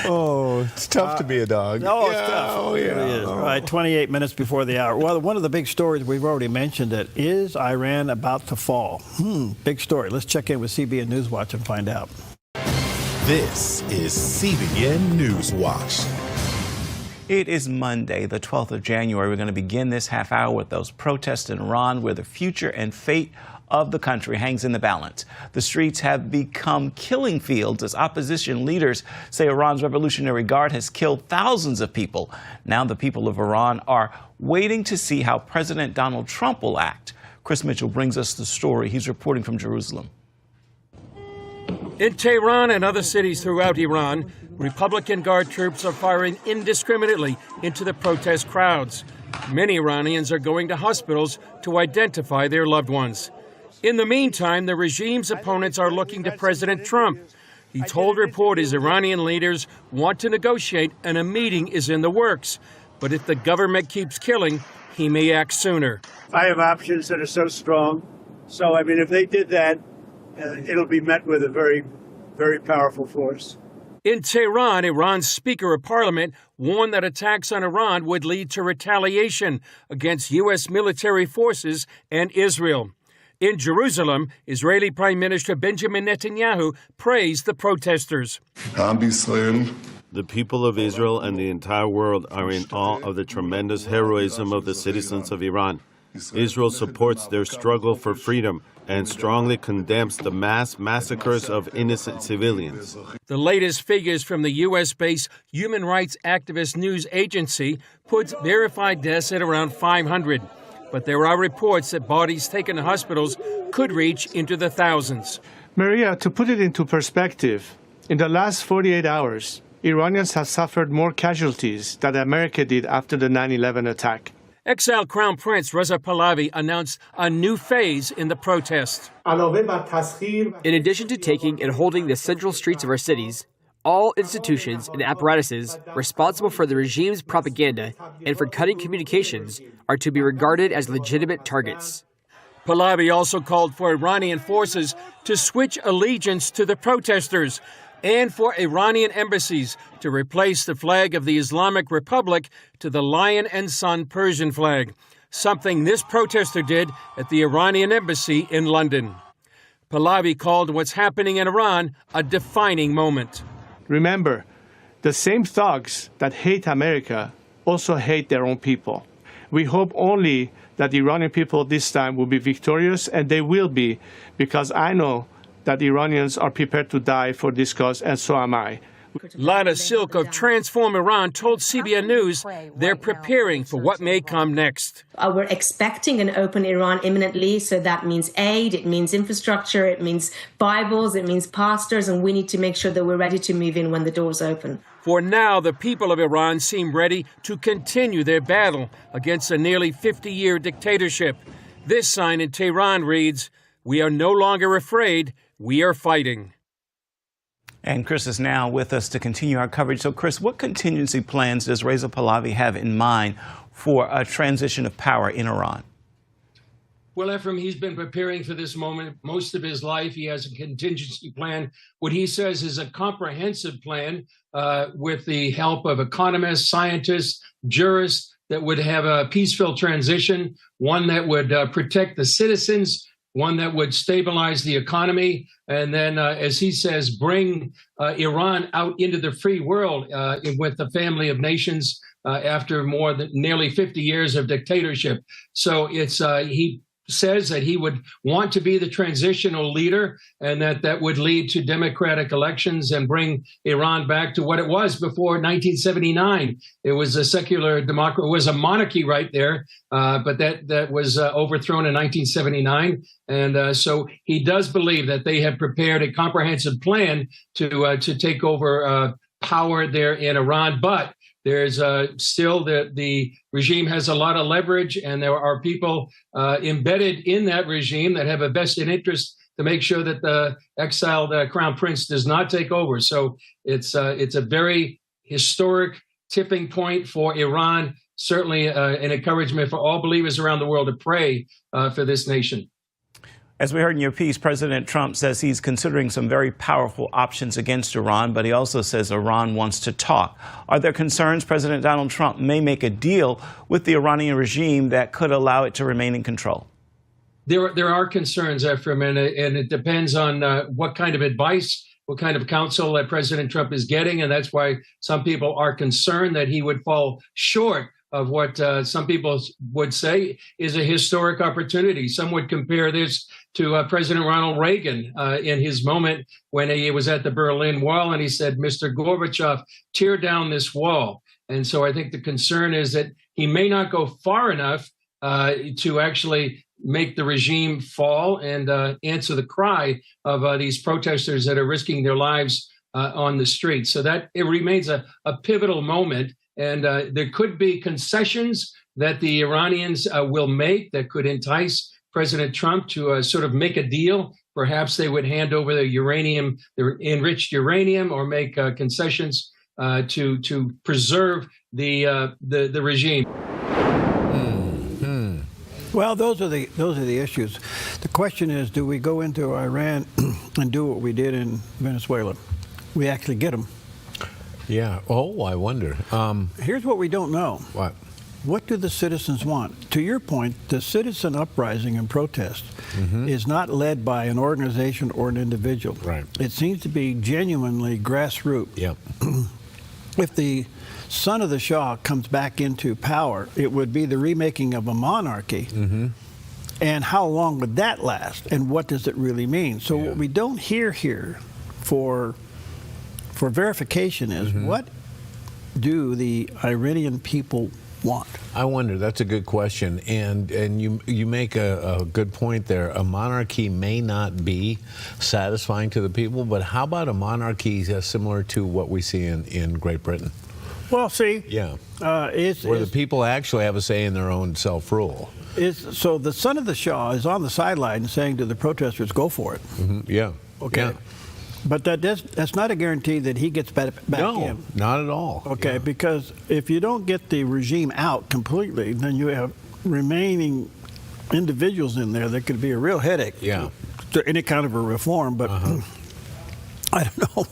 Oh, it's tough to be a dog. No, it's tough. Oh, It yeah. really is. All right, 28 minutes before the hour. Well, one of the big stories we've already mentioned it. Is Iran about to fall? Big story. Let's check in with CBN Newswatch and find out. This is CBN Newswatch. It is Monday, the 12th of January. We're going to begin this half hour with those protests in Iran where the future and fate of the country hangs in the balance. The streets have become killing fields as opposition leaders say Iran's Revolutionary Guard has killed thousands of people. Now the people of Iran are waiting to see how President Donald Trump will act. Chris Mitchell brings us the story. He's reporting from Jerusalem. In Tehran and other cities throughout Iran, Republican Guard troops are firing indiscriminately into the protest crowds. Many Iranians are going to hospitals to identify their loved ones. In the meantime, the regime's opponents are looking to President Trump. He told reporters Iranian leaders want to negotiate and a meeting is in the works. But if the government keeps killing, he may act sooner. I have options that are so strong. So, I mean, if they did that, it'll be met with a very, very powerful force. In Tehran, Iran's Speaker of Parliament warned that attacks on Iran would lead to retaliation against U.S. military forces and Israel. In Jerusalem, Israeli Prime Minister Benjamin Netanyahu praised the protesters. The people of Israel and the entire world are in awe of the tremendous heroism of the citizens of Iran. Israel supports their struggle for freedom and strongly condemns the mass massacres of innocent civilians. The latest figures from the U.S.-based human rights activist news agency puts verified deaths at around 500. But there are reports that bodies taken to hospitals could reach into the thousands. Maria, to put it into perspective, in the last 48 hours, Iranians have suffered more casualties than America did after the 9/11 attack. Exiled Crown Prince Reza Pahlavi announced a new phase in the protest. In addition to taking and holding the central streets of our cities, all institutions and apparatuses responsible for the regime's propaganda and for cutting communications are to be regarded as legitimate targets. Pahlavi also called for Iranian forces to switch allegiance to the protesters and for Iranian embassies to replace the flag of the Islamic Republic to the lion and sun Persian flag, something this protester did at the Iranian embassy in London. Pahlavi called what's happening in Iran a defining moment. Remember, the same thugs that hate America also hate their own people. We hope only that the Iranian people this time will be victorious, and they will be, because I know that the Iranians are prepared to die for this cause, and so am I. Lada Silk of Transform Iran told CBN News they're preparing for what may come next. We're expecting an open Iran imminently, so that means aid, it means infrastructure, it means Bibles, it means pastors, and we need to make sure that we're ready to move in when the doors open. For now, the people of Iran seem ready to continue their battle against a nearly 50-year dictatorship. This sign in Tehran reads, "We are no longer afraid, we are fighting." And Chris is now with us to continue our coverage. So, Chris, what contingency plans does Reza Pahlavi have in mind for a transition of power in Iran? Well, Ephraim, he's been preparing for this moment most of his life. He has a contingency plan. What he says is a comprehensive plan with the help of economists, scientists, jurists that would have a peaceful transition, one that would protect the citizens, one that would stabilize the economy, and then, as he says, bring Iran out into the free world with the family of nations after more than nearly 50 years of dictatorship. So he says that he would want to be the transitional leader and that would lead to democratic elections and bring Iran back to what it was before 1979. It was a secular democracy, it was a monarchy right there, but that was overthrown in 1979. And so he does believe that they have prepared a comprehensive plan to take over power there in Iran. But there's still the regime has a lot of leverage, and there are people embedded in that regime that have a vested interest to make sure that the exiled crown prince does not take over. So it's a very historic tipping point for Iran. Certainly an encouragement for all believers around the world to pray for this nation. As we heard in your piece, President Trump says he's considering some very powerful options against Iran, but he also says Iran wants to talk. Are there concerns President Donald Trump may make a deal with the Iranian regime that could allow it to remain in control? There are concerns, Ephraim, and it depends on what kind of advice what kind of counsel that President Trump is getting, and that's why some people are concerned that he would fall short of what some people would say is a historic opportunity. Some would compare this to President Ronald Reagan in his moment when he was at the Berlin Wall and he said, "Mr. Gorbachev, tear down this wall." And so I think the concern is that he may not go far enough to actually make the regime fall and answer the cry of these protesters that are risking their lives on the streets. So that it remains a pivotal moment. And there could be concessions that the Iranians will make that could entice President Trump to sort of make a deal. Perhaps they would hand over the uranium, the enriched uranium, or make concessions to preserve the regime. Well, those are the issues. The question is, do we go into Iran and do what we did in Venezuela? We actually get them. Yeah. Oh, I wonder. Here's what we don't know. What? What do the citizens want? To your point, the citizen uprising and protest is not led by an organization or an individual. Right. It seems to be genuinely grassroots. Yep. If the son of the Shah comes back into power, it would be the remaking of a monarchy. And how long would that last? And what does it really mean? So what we don't hear here for verification is what do the Iranian people want? I wonder. That's a good question, and you make a good point there. A monarchy may not be satisfying to the people, but how about a monarchy similar to what we see in Great Britain? Well, see, where the people actually have a say in their own self-rule. So the son of the Shah is on the sideline saying to the protesters, "Go for it." Yeah. Okay. Yeah. But that's not a guarantee that he gets back in. No, not at all. Okay, because if you don't get the regime out completely, then you have remaining individuals in there that could be a real headache to any kind of a reform. But I don't know.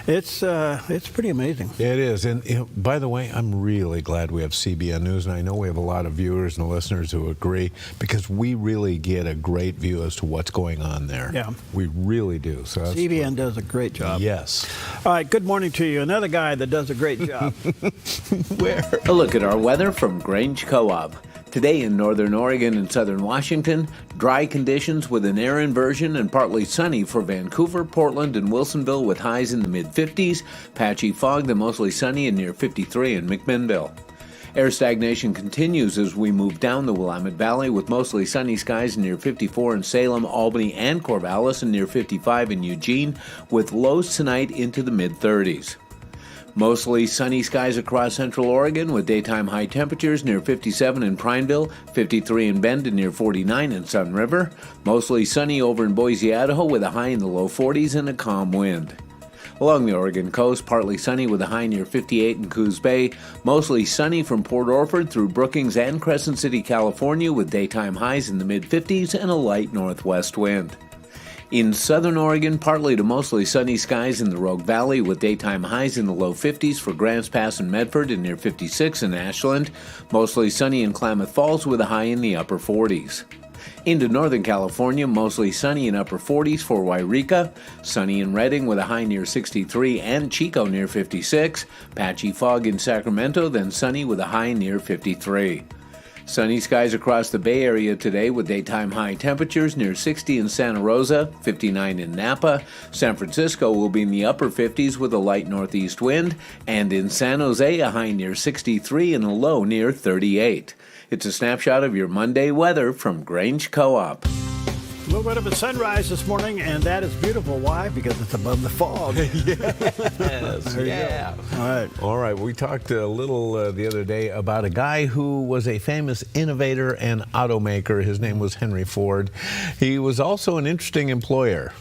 It's pretty amazing. It is. And by the way, I'm really glad we have CBN News, and I know we have a lot of viewers and listeners who agree, because we really get a great view as to what's going on there. Yeah. We really do. So CBN does a great job. Yes. All right, good morning to you. Another guy that does a great job. Where? A look at our weather from Grange Co-op. Today in northern Oregon and southern Washington, dry conditions with an air inversion and partly sunny for Vancouver, Portland, and Wilsonville with highs in the mid-50s. Patchy fog, then mostly sunny and near 53 in McMinnville. Air stagnation continues as we move down the Willamette Valley with mostly sunny skies near 54 in Salem, Albany, and Corvallis, and near 55 in Eugene, with lows tonight into the mid-30s. Mostly sunny skies across central Oregon with daytime high temperatures near 57 in Prineville, 53 in Bend, and near 49 in Sun River. Mostly sunny over in Boise, Idaho with a high in the low 40s and a calm wind. Along the Oregon coast, partly sunny with a high near 58 in Coos Bay. Mostly sunny from Port Orford through Brookings and Crescent City, California with daytime highs in the mid-50s and a light northwest wind. In southern Oregon, partly to mostly sunny skies in the Rogue Valley with daytime highs in the low 50s for Grants Pass and Medford and near 56 in Ashland. Mostly sunny in Klamath Falls with a high in the upper 40s. Into Northern California, mostly sunny in upper 40s for Wairika. Sunny in Redding with a high near 63 and Chico near 56. Patchy fog in Sacramento, then sunny with a high near 53. Sunny skies across the Bay Area today with daytime high temperatures near 60 in Santa Rosa, 59 in Napa. San Francisco will be in the upper 50s with a light northeast wind, and in San Jose a high near 63 and a low near 38. It's a snapshot of your Monday weather from Grange Co-op. A little bit of a sunrise this morning, and that is beautiful. Why? Because it's above the fog. Yes. There you go. All right. All right. We talked a little the other day about a guy who was a famous innovator and automaker. His name was Henry Ford. He was also an interesting employer,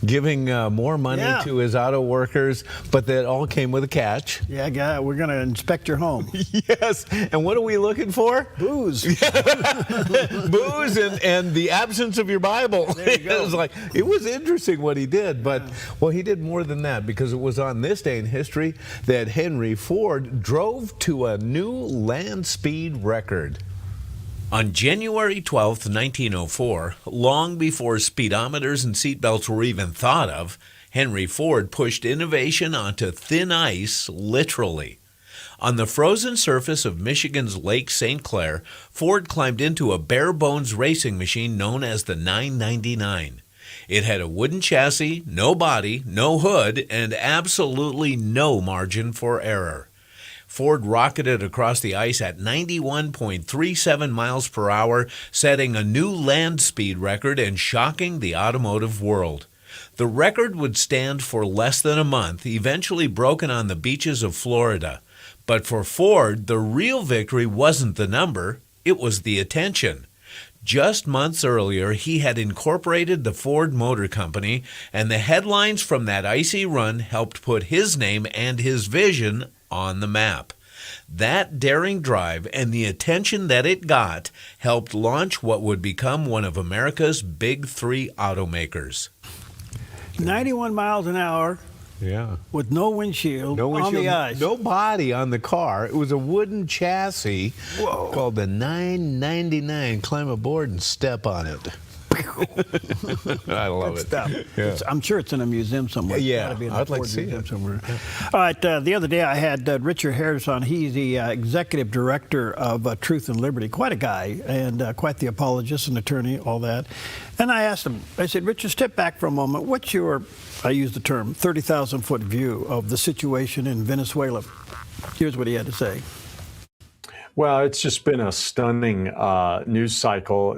giving more money to his auto workers, but that all came with a catch. Yeah, guy, we're going to inspect your home. Yes. And what are we looking for? Booze. Booze and the absence of your Bible. There you go. It was interesting what he did, but well, he did more than that, because it was on this day in history that Henry Ford drove to a new land speed record. On January 12, 1904, long before speedometers and seatbelts were even thought of, Henry Ford pushed innovation onto thin ice, literally. On the frozen surface of Michigan's Lake St. Clair, Ford climbed into a bare-bones racing machine known as the 999. It had a wooden chassis, no body, no hood, and absolutely no margin for error. Ford rocketed across the ice at 91.37 miles per hour, setting a new land speed record and shocking the automotive world. The record would stand for less than a month, eventually broken on the beaches of Florida. But for Ford, the real victory wasn't the number, it was the attention. Just months earlier, he had incorporated the Ford Motor Company, and the headlines from that icy run helped put his name and his vision on the map. That daring drive and the attention that it got helped launch what would become one of America's big three automakers. 91 miles an hour. Yeah. With no windshield, on the ice. No body on the car. It was a wooden chassis called the 999. Climb aboard and step on it. I love it. Yeah. I'm sure it's in a museum somewhere. Yeah, It's gotta be in a I'd like to Ford see museum it. somewhere. All right, the other day I had Richard Harris on. He's the executive director of Truth and Liberty. Quite a guy, and quite the apologist and attorney, all that. And I asked him, I said, Richard, step back for a moment. What's your, I use the term, 30,000-foot view of the situation in Venezuela? Here's what he had to say. Well, it's just been a stunning news cycle.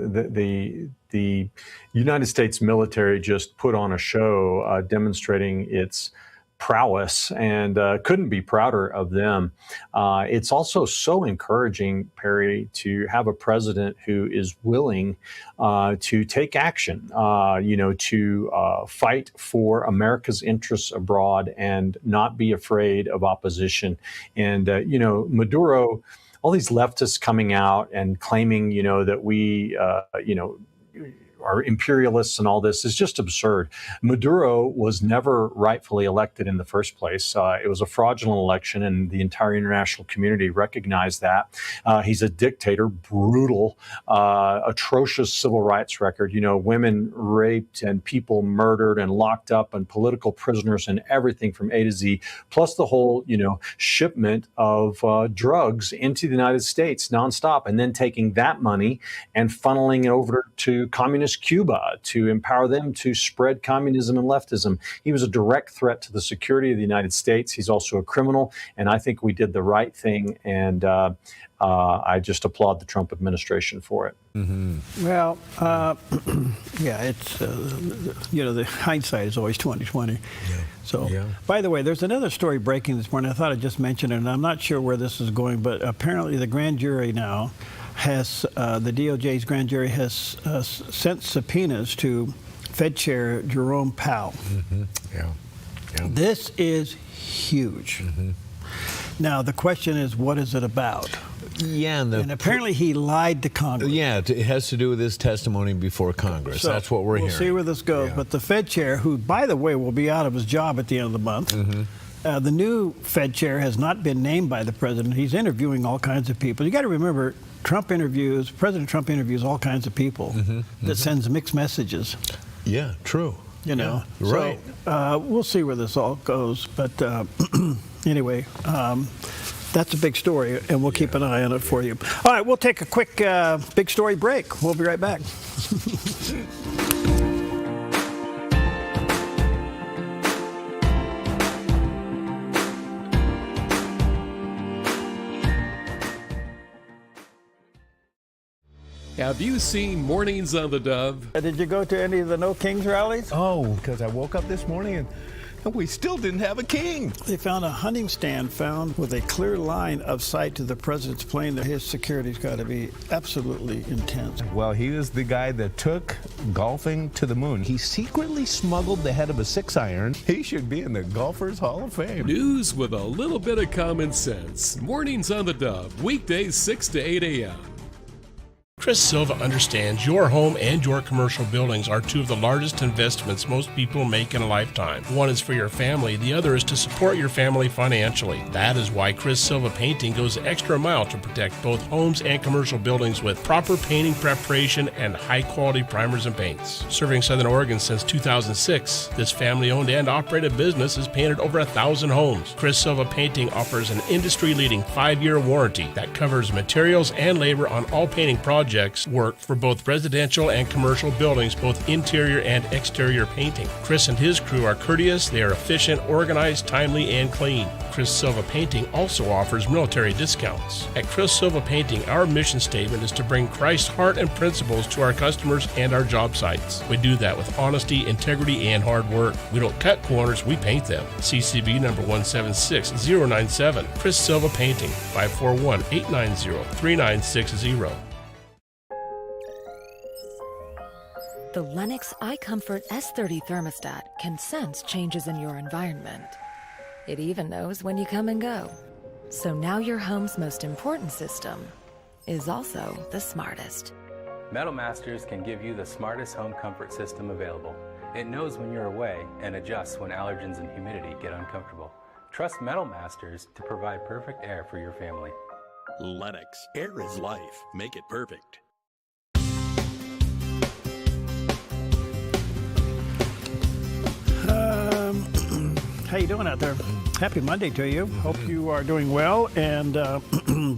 The United States military just put on a show demonstrating its prowess, and couldn't be prouder of them. It's also so encouraging, Perry, to have a president who is willing to take action, to fight for America's interests abroad and not be afraid of opposition. And, Maduro, all these leftists coming out and claiming, that we, are imperialists and all this is just absurd. Maduro was never rightfully elected in the first place. It was a fraudulent election, and the entire international community recognized that. He's a dictator, brutal, atrocious civil rights record. Women raped and people murdered and locked up and political prisoners and everything from A to Z, plus the whole, shipment of drugs into the United States nonstop, and then taking that money and funneling it over to communist Cuba to empower them to spread communism and leftism. He was a direct threat to the security of the United States. He's also a criminal, and I think we did the right thing, and I just applaud the Trump administration for it. Mm-hmm. Well, yeah, it's, the hindsight is always 20/20. Yeah. So, by the way, there's another story breaking this morning. I thought I'd just mention it, and I'm not sure where this is going, but apparently the grand jury now has, the DOJ's grand jury has sent subpoenas to Fed Chair Jerome Powell. Mm-hmm. Yeah. This is huge. Mm-hmm. Now, the question is, what is it about? Yeah, and apparently he lied to Congress. Yeah, it has to do with his testimony before Congress. So that's what we're hearing. We'll see where this goes. Yeah. But the Fed chair, who, by the way, will be out of his job at the end of the month, the new Fed chair has not been named by the president. He's interviewing all kinds of people. You got to remember, President Trump interviews all kinds of people that sends mixed messages. Yeah, true. Right. So we'll see where this all goes. But anyway, that's a big story, and we'll keep an eye on it for you. All right, we'll take a quick big story break. We'll be right back. Have you seen Mornings on the Dove? Did you go to any of the No Kings rallies? Oh, because I woke up this morning and we still didn't have a king. They found a hunting stand with a clear line of sight to the president's plane. His security's got to be absolutely intense. Well, he was the guy that took golfing to the moon. He secretly smuggled the head of a 6-iron. He should be in the Golfers Hall of Fame. News with a little bit of common sense. Mornings on the Dove, weekdays 6 to 8 a.m. Chris Silva understands your home and your commercial buildings are two of the largest investments most people make in a lifetime. One is for your family, the other is to support your family financially. That is why Chris Silva Painting goes the extra mile to protect both homes and commercial buildings with proper painting preparation and high-quality primers and paints. Serving Southern Oregon since 2006, this family-owned and operated business has painted over 1,000 homes. Chris Silva Painting offers an industry-leading 5-year warranty that covers materials and labor on all painting projects, work for both residential and commercial buildings, both interior and exterior painting. Chris and his crew are courteous, they are efficient, organized, timely, and clean. Chris Silva Painting also offers military discounts. At Chris Silva Painting, our mission statement is to bring Christ's heart and principles to our customers and our job sites. We do that with honesty, integrity, and hard work. We don't cut corners, we paint them. CCB number 176097. Chris Silva Painting, 541-890-3960. The Lennox iComfort S30 thermostat can sense changes in your environment. It even knows when you come and go. So now your home's most important system is also the smartest. Metal Masters can give you the smartest home comfort system available. It knows when you're away and adjusts when allergens and humidity get uncomfortable. Trust Metal Masters to provide perfect air for your family. Lennox. Air is life. Make it perfect. How you doing out there? Happy Monday to you. Hope you are doing well, and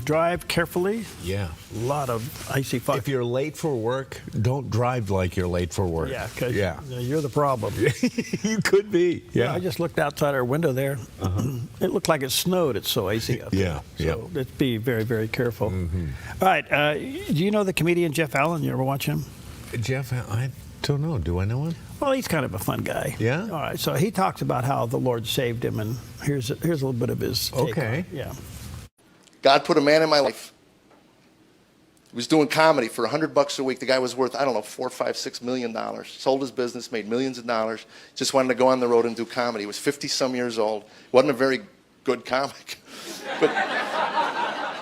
drive carefully. Yeah. A lot of icy fog. If you're late for work, don't drive like you're late for work. Yeah, because you're the problem. You could be. Yeah. I just looked outside our window there. It looked like it snowed. It's so icy out there. So let's be very, very careful. All right. Do you know the comedian Jeff Allen? You ever watch him? Jeff, I don't know. Do I know him? Well, he's kind of a fun guy. Yeah? All right. So he talks about how the Lord saved him, and here's a little bit of his take on it. Yeah. God put a man in my life. He was doing comedy for $100 a week. The guy was worth, I don't know, $4, $5, $6 million. Sold his business, made millions of dollars. Just wanted to go on the road and do comedy. He was 50-some years old. Wasn't a very good comic. But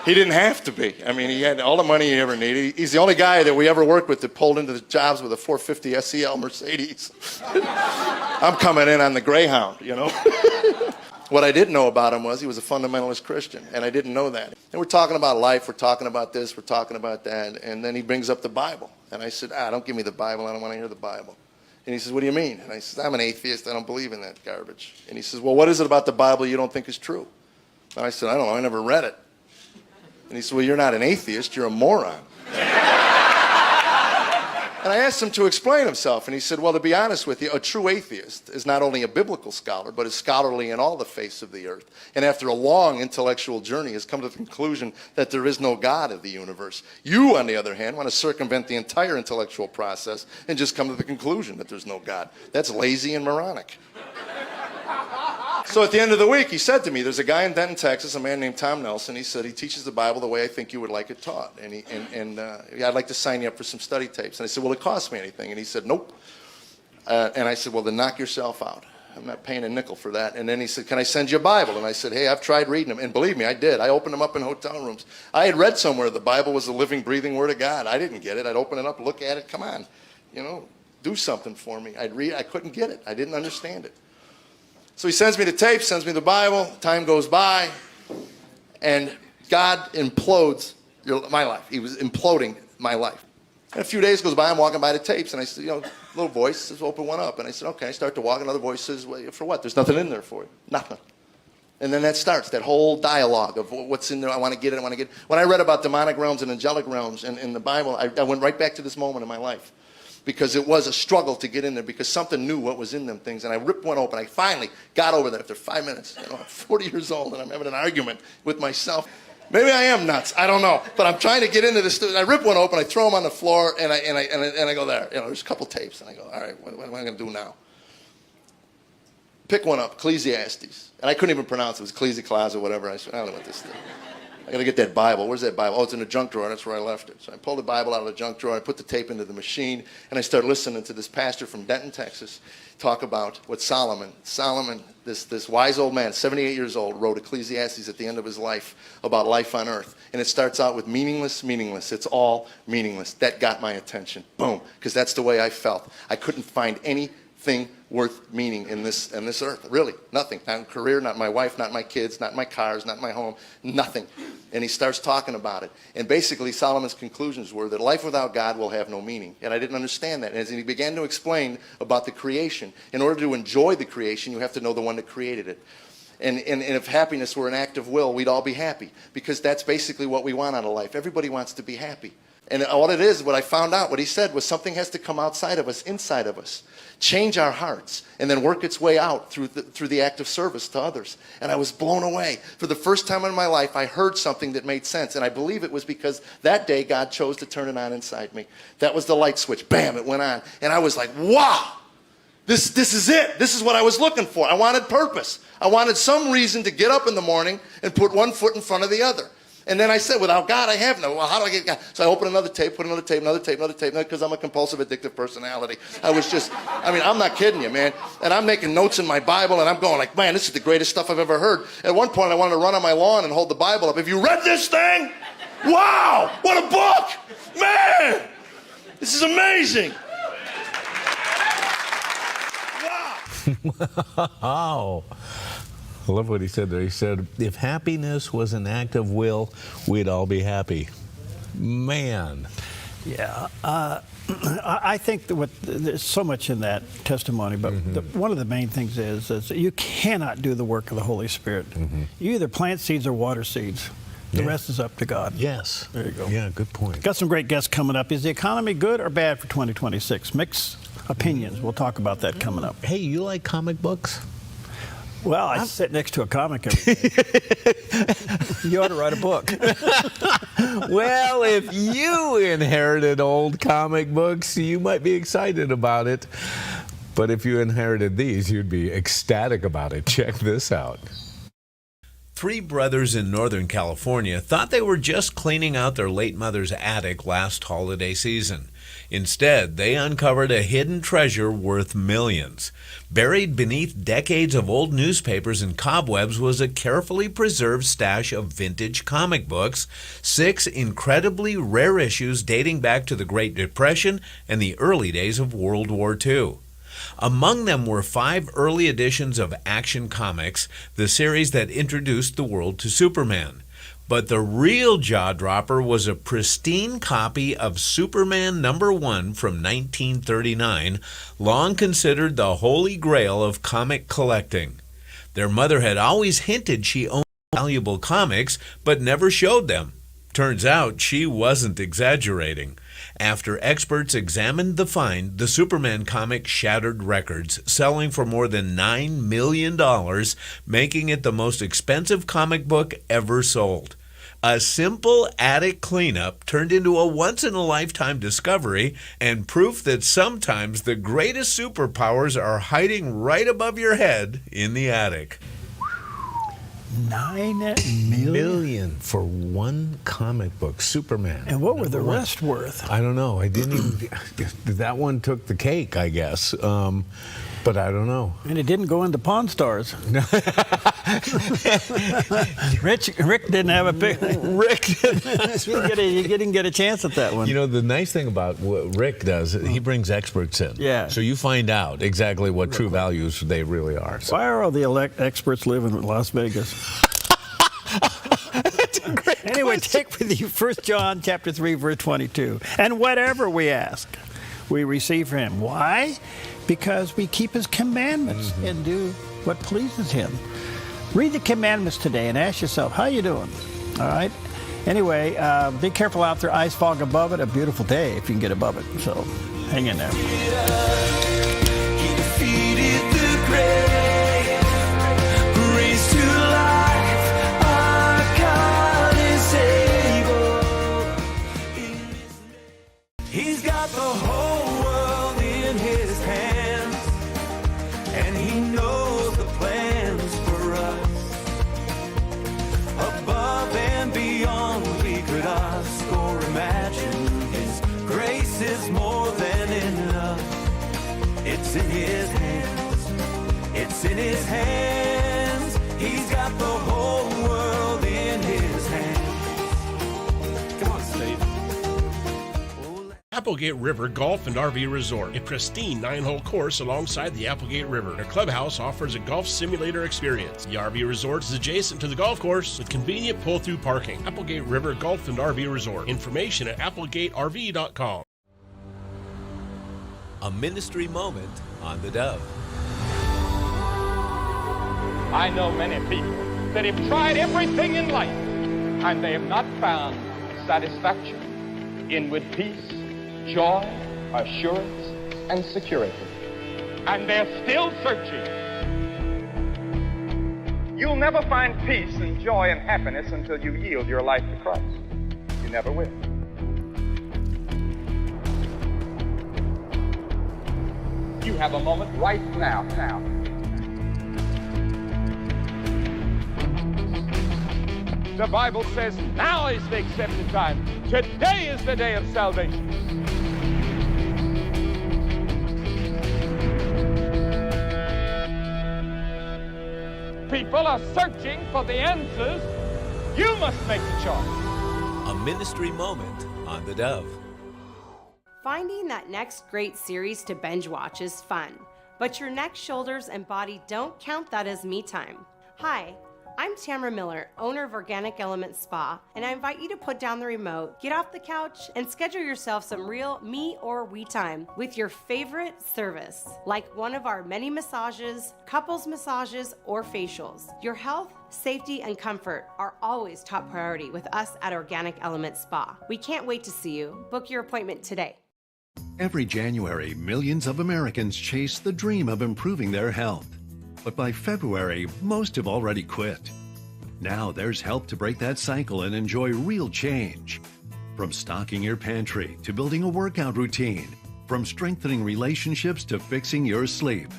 he didn't have to be. I mean, he had all the money he ever needed. He's the only guy that we ever worked with that pulled into the jobs with a 450 SEL Mercedes. I'm coming in on the Greyhound, you know. What I didn't know about him was he was a fundamentalist Christian, and I didn't know that. And we're talking about life, we're talking about this, we're talking about that, and then he brings up the Bible. And I said, don't give me the Bible, I don't want to hear the Bible. And he says, what do you mean? And I said, I'm an atheist, I don't believe in that garbage. And he says, well, what is it about the Bible you don't think is true? And I said, I don't know, I never read it. And he said, well, you're not an atheist, you're a moron. And I asked him to explain himself, and he said, well, to be honest with you, a true atheist is not only a biblical scholar, but is scholarly in all the face of the earth. And after a long intellectual journey has come to the conclusion that there is no God of the universe. You, on the other hand, want to circumvent the entire intellectual process and just come to the conclusion that there's no God. That's lazy and moronic. So at the end of the week, he said to me, there's a guy in Denton, Texas, a man named Tom Nelson. He said, he teaches the Bible the way I think you would like it taught. And I'd like to sign you up for some study tapes. And I said, will it cost me anything? And he said, nope. And I said, well, then knock yourself out. I'm not paying a nickel for that. And then he said, can I send you a Bible? And I said, hey, I've tried reading them. And believe me, I did. I opened them up in hotel rooms. I had read somewhere the Bible was the living, breathing Word of God. I didn't get it. I'd open it up, look at it. Come on, do something for me. I'd read. I couldn't get it. I didn't understand it. So he sends me the tape, sends me the Bible, time goes by, and God implodes my life. He was imploding my life. And a few days goes by, I'm walking by the tapes, and I said, little voice says, open one up. And I said, okay. I start to walk, another voice says, well, for what? There's nothing in there for you. Nothing. And then that starts, that whole dialogue of what's in there. I want to get it, I want to get it. When I read about demonic realms and angelic realms in the Bible, I went right back to this moment in my life. Because it was a struggle to get in there, because something knew what was in them things. And I ripped one open. I finally got over there after 5 minutes. I'm 40 years old, and I'm having an argument with myself. Maybe I am nuts. I don't know. But I'm trying to get into this. I rip one open. I throw them on the floor, and I go there. There's a couple tapes. And I go, all right, what am I going to do now? Pick one up, Ecclesiastes. And I couldn't even pronounce it. It was Ecclesiastes or whatever. I said, I don't know what this thing. I got to get that Bible. Where's that Bible? Oh, it's in the junk drawer. That's where I left it. So I pulled the Bible out of the junk drawer. I put the tape into the machine, and I started listening to this pastor from Denton, Texas, talk about what Solomon, this wise old man, 78 years old, wrote Ecclesiastes at the end of his life about life on earth. And it starts out with meaningless, meaningless. It's all meaningless. That got my attention. Boom. Because that's the way I felt. I couldn't find anything worth meaning in this earth. Really, nothing. Not in career, not my wife, not my kids, not my cars, not my home, nothing. And he starts talking about it. And basically, Solomon's conclusions were that life without God will have no meaning. And I didn't understand that. And as he began to explain about the creation, in order to enjoy the creation, you have to know the one that created it. And if happiness were an act of will, we'd all be happy. Because that's basically what we want out of life. Everybody wants to be happy. And all it is, what I found out, what he said was something has to come outside of us, inside of us, change our hearts, and then work its way out through the act of service to others. And I was blown away. For the first time in my life, I heard something that made sense. And I believe it was because that day God chose to turn it on inside me. That was the light switch. Bam, it went on. And I was like, wow, this is it. This is what I was looking for. I wanted purpose. I wanted some reason to get up in the morning and put one foot in front of the other. And then I said, without God, I have no. Well, how do I get God? So I opened another tape, put another tape, because I'm a compulsive, addictive personality. I'm not kidding you, man. And I'm making notes in my Bible, and I'm going like, man, this is the greatest stuff I've ever heard. At one point, I wanted to run on my lawn and hold the Bible up. Have you read this thing? Wow, what a book! Man, this is amazing. Wow. I love what he said there. He said, if happiness was an act of will, we'd all be happy. Man. Yeah. I think there's so much in that testimony, but one of the main things is that you cannot do the work of the Holy Spirit. You either plant seeds or water seeds. The rest is up to God. Yes. There you go. Yeah, good point. Got some great guests coming up. Is the economy good or bad for 2026? Mixed opinions. We'll talk about that coming up. Hey, you like comic books? Well, I sit next to a comic every day. You ought to write a book. Well, if you inherited old comic books, you might be excited about it. But if you inherited these, you'd be ecstatic about it. Check this out. 3 brothers in Northern California thought they were just cleaning out their late mother's attic last holiday season. Instead, they uncovered a hidden treasure worth millions. Buried beneath decades of old newspapers and cobwebs was a carefully preserved stash of vintage comic books, 6 incredibly rare issues dating back to the Great Depression and the early days of World War II. Among them were 5 early editions of Action Comics, the series that introduced the world to Superman. But the real jaw-dropper was a pristine copy of Superman #1 from 1939, long considered the holy grail of comic collecting. Their mother had always hinted she owned valuable comics, but never showed them. Turns out she wasn't exaggerating. After experts examined the find, the Superman comic shattered records, selling for more than $9 million, making it the most expensive comic book ever sold. A simple attic cleanup turned into a once-in-a-lifetime discovery and proof that sometimes the greatest superpowers are hiding right above your head in the attic. $9 million for one comic book, Superman. And what were the rest worth? I don't know. I didn't even. That one took the cake, I guess. But I don't know. And it didn't go into Pawn Stars. Rick didn't have a pick. Rick he didn't get a chance at that one. You know, the nice thing about what Rick does, he brings experts in. Yeah. So you find out exactly what true values they really are. So. Why are all the experts living in Las Vegas? Anyway, take with you 1 John chapter 3, verse 22. And whatever we ask, we receive from him. Why? Because we keep his commandments and do what pleases him. Read the commandments today and ask yourself, how you doing? All right? Anyway, be careful out there. Ice fog above it. A beautiful day if you can get above it. So hang in there. He's got the whole world in his hands, and he knows the plans for us above and beyond. It's in his hands. It's in his hands. He's got the whole world in his hands. Come on, Steve. Applegate River Golf and RV Resort, a pristine 9-hole course alongside the Applegate River. Their clubhouse offers a golf simulator experience. The RV Resort is adjacent to the golf course with convenient pull-through parking. Applegate River Golf and RV Resort. Information at applegaterv.com. A ministry moment on the Dove. I know many people that have tried everything in life and they have not found satisfaction, inward peace, joy, assurance, and security. And they're still searching. You'll never find peace and joy and happiness until you yield your life to Christ. You never will. You have a moment right now. The Bible says now is the accepted time. Today is the day of salvation. People are searching for the answers. You must make the choice. A ministry moment on the Dove. Finding that next great series to binge watch is fun, but your neck, shoulders, and body don't count that as me time. Hi, I'm Tamara Miller, owner of Organic Element Spa, and I invite you to put down the remote, get off the couch, and schedule yourself some real me or we time with your favorite service, like one of our many massages, couples massages, or facials. Your health, safety, and comfort are always top priority with us at Organic Element Spa. We can't wait to see you. Book your appointment today. Every January, millions of Americans chase the dream of improving their health. But by February, most have already quit. Now there's help to break that cycle and enjoy real change. From stocking your pantry to building a workout routine, from strengthening relationships to fixing your sleep.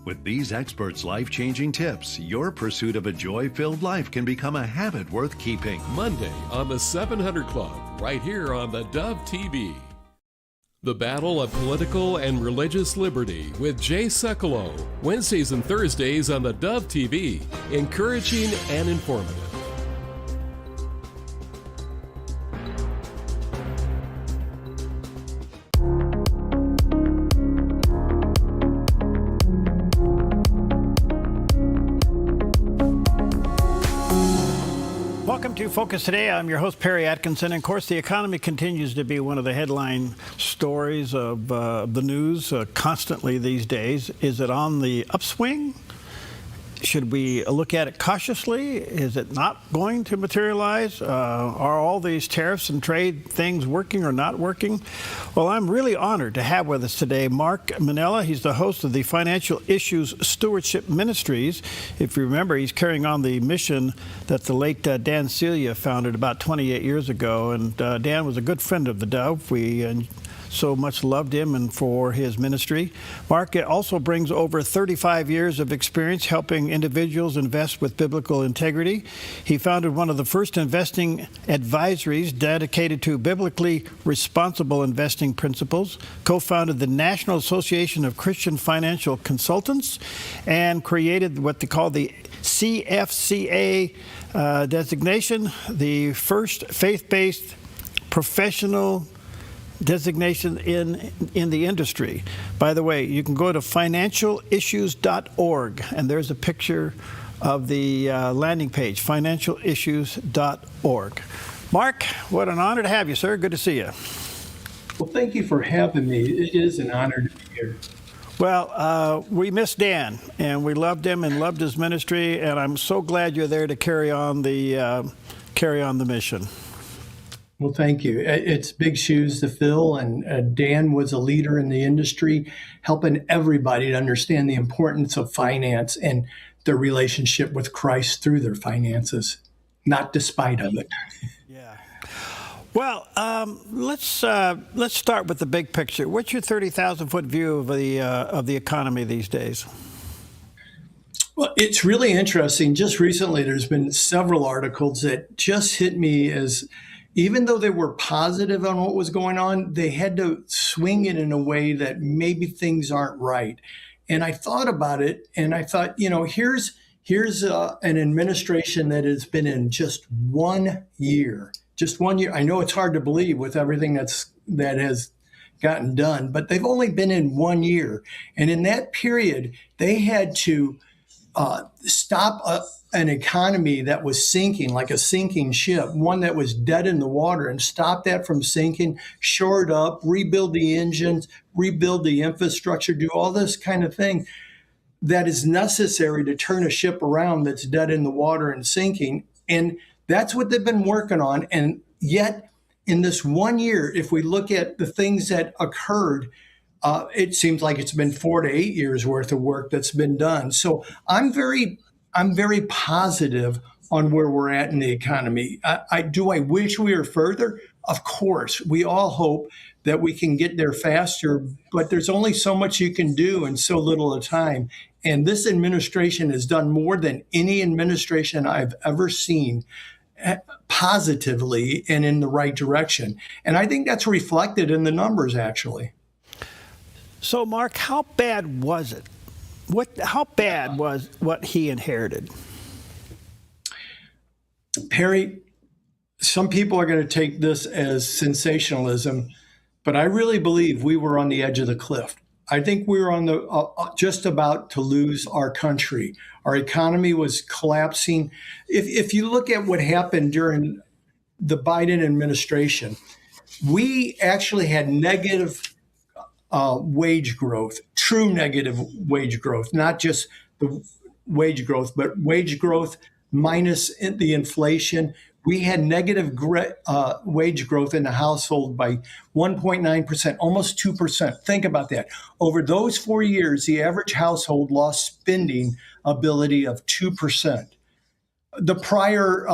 With these experts' life-changing tips, your pursuit of a joy-filled life can become a habit worth keeping. Monday on the 700 Club, right here on the Dove TV. The Battle of Political and Religious Liberty with Jay Sekulow. Wednesdays and Thursdays on the Dove TV. Encouraging and informative. Welcome to Focus Today. I'm your host, Perry Atkinson. And of course, the economy continues to be one of the headline stories of the news constantly these days. Is it on the upswing? Should we look at it cautiously? Is it not going to materialize? Are all these tariffs and trade things working or not working? Well, I'm really honored to have with us today Mark Minella. He's the host of the Financial Issues Stewardship Ministries. If you remember, he's carrying on the mission that the late Dan Celia founded about 28 years ago. And Dan was a good friend of the Dove. We so much loved him and for his ministry. Mark also brings over 35 years of experience helping individuals invest with biblical integrity. He founded one of the first investing advisories dedicated to biblically responsible investing principles, co-founded the National Association of Christian Financial Consultants, and created what they call the CFCA designation, the first faith-based professional designation in the industry. By the way, you can go to financialissues.org, and there's a picture of the landing page, financialissues.org. Mark, what an honor to have you, sir. Good to see you. Well, thank you for having me. It is an honor to be here. Well, we miss Dan, and we loved him and loved his ministry, and I'm so glad you're there to carry on the mission. Well, thank you. It's big shoes to fill, and Dan was a leader in the industry, helping everybody to understand the importance of finance and their relationship with Christ through their finances, not despite of it. Yeah. Well, let's start with the big picture. What's your 30,000-foot view of the economy these days? Well, it's really interesting. Just recently, there's been several articles that just hit me as even though they were positive on what was going on, they had to swing it in a way that maybe things aren't right. And I thought about it, and I thought, here's an administration that has been in just 1 year. Just 1 year. I know it's hard to believe with everything that has gotten done, but they've only been in 1 year. And in that period, they had to stop an economy that was sinking, like a sinking ship, one that was dead in the water, and stop that from sinking, shore it up, rebuild the engines, rebuild the infrastructure, do all this kind of thing that is necessary to turn a ship around that's dead in the water and sinking. And that's what they've been working on. And yet, in this 1 year, if we look at the things that occurred, it seems like it's been 4 to 8 years worth of work that's been done. So I'm very positive on where we're at in the economy. Do I wish we were further? Of course, we all hope that we can get there faster, but there's only so much you can do in so little a time. And this administration has done more than any administration I've ever seen, positively and in the right direction. And I think that's reflected in the numbers, actually. So, Mark, how bad was it? How bad was what he inherited? Perry, some people are going to take this as sensationalism, but I really believe we were on the edge of the cliff. I think we were on the just about to lose our country. Our economy was collapsing. If you look at what happened during the Biden administration, we actually had negative wage growth, true negative wage growth, not just the wage growth, but wage growth minus the inflation. We had negative wage growth in the household by 1.9%, almost 2%. Think about that. Over those 4 years, the average household lost spending ability of 2%. The prior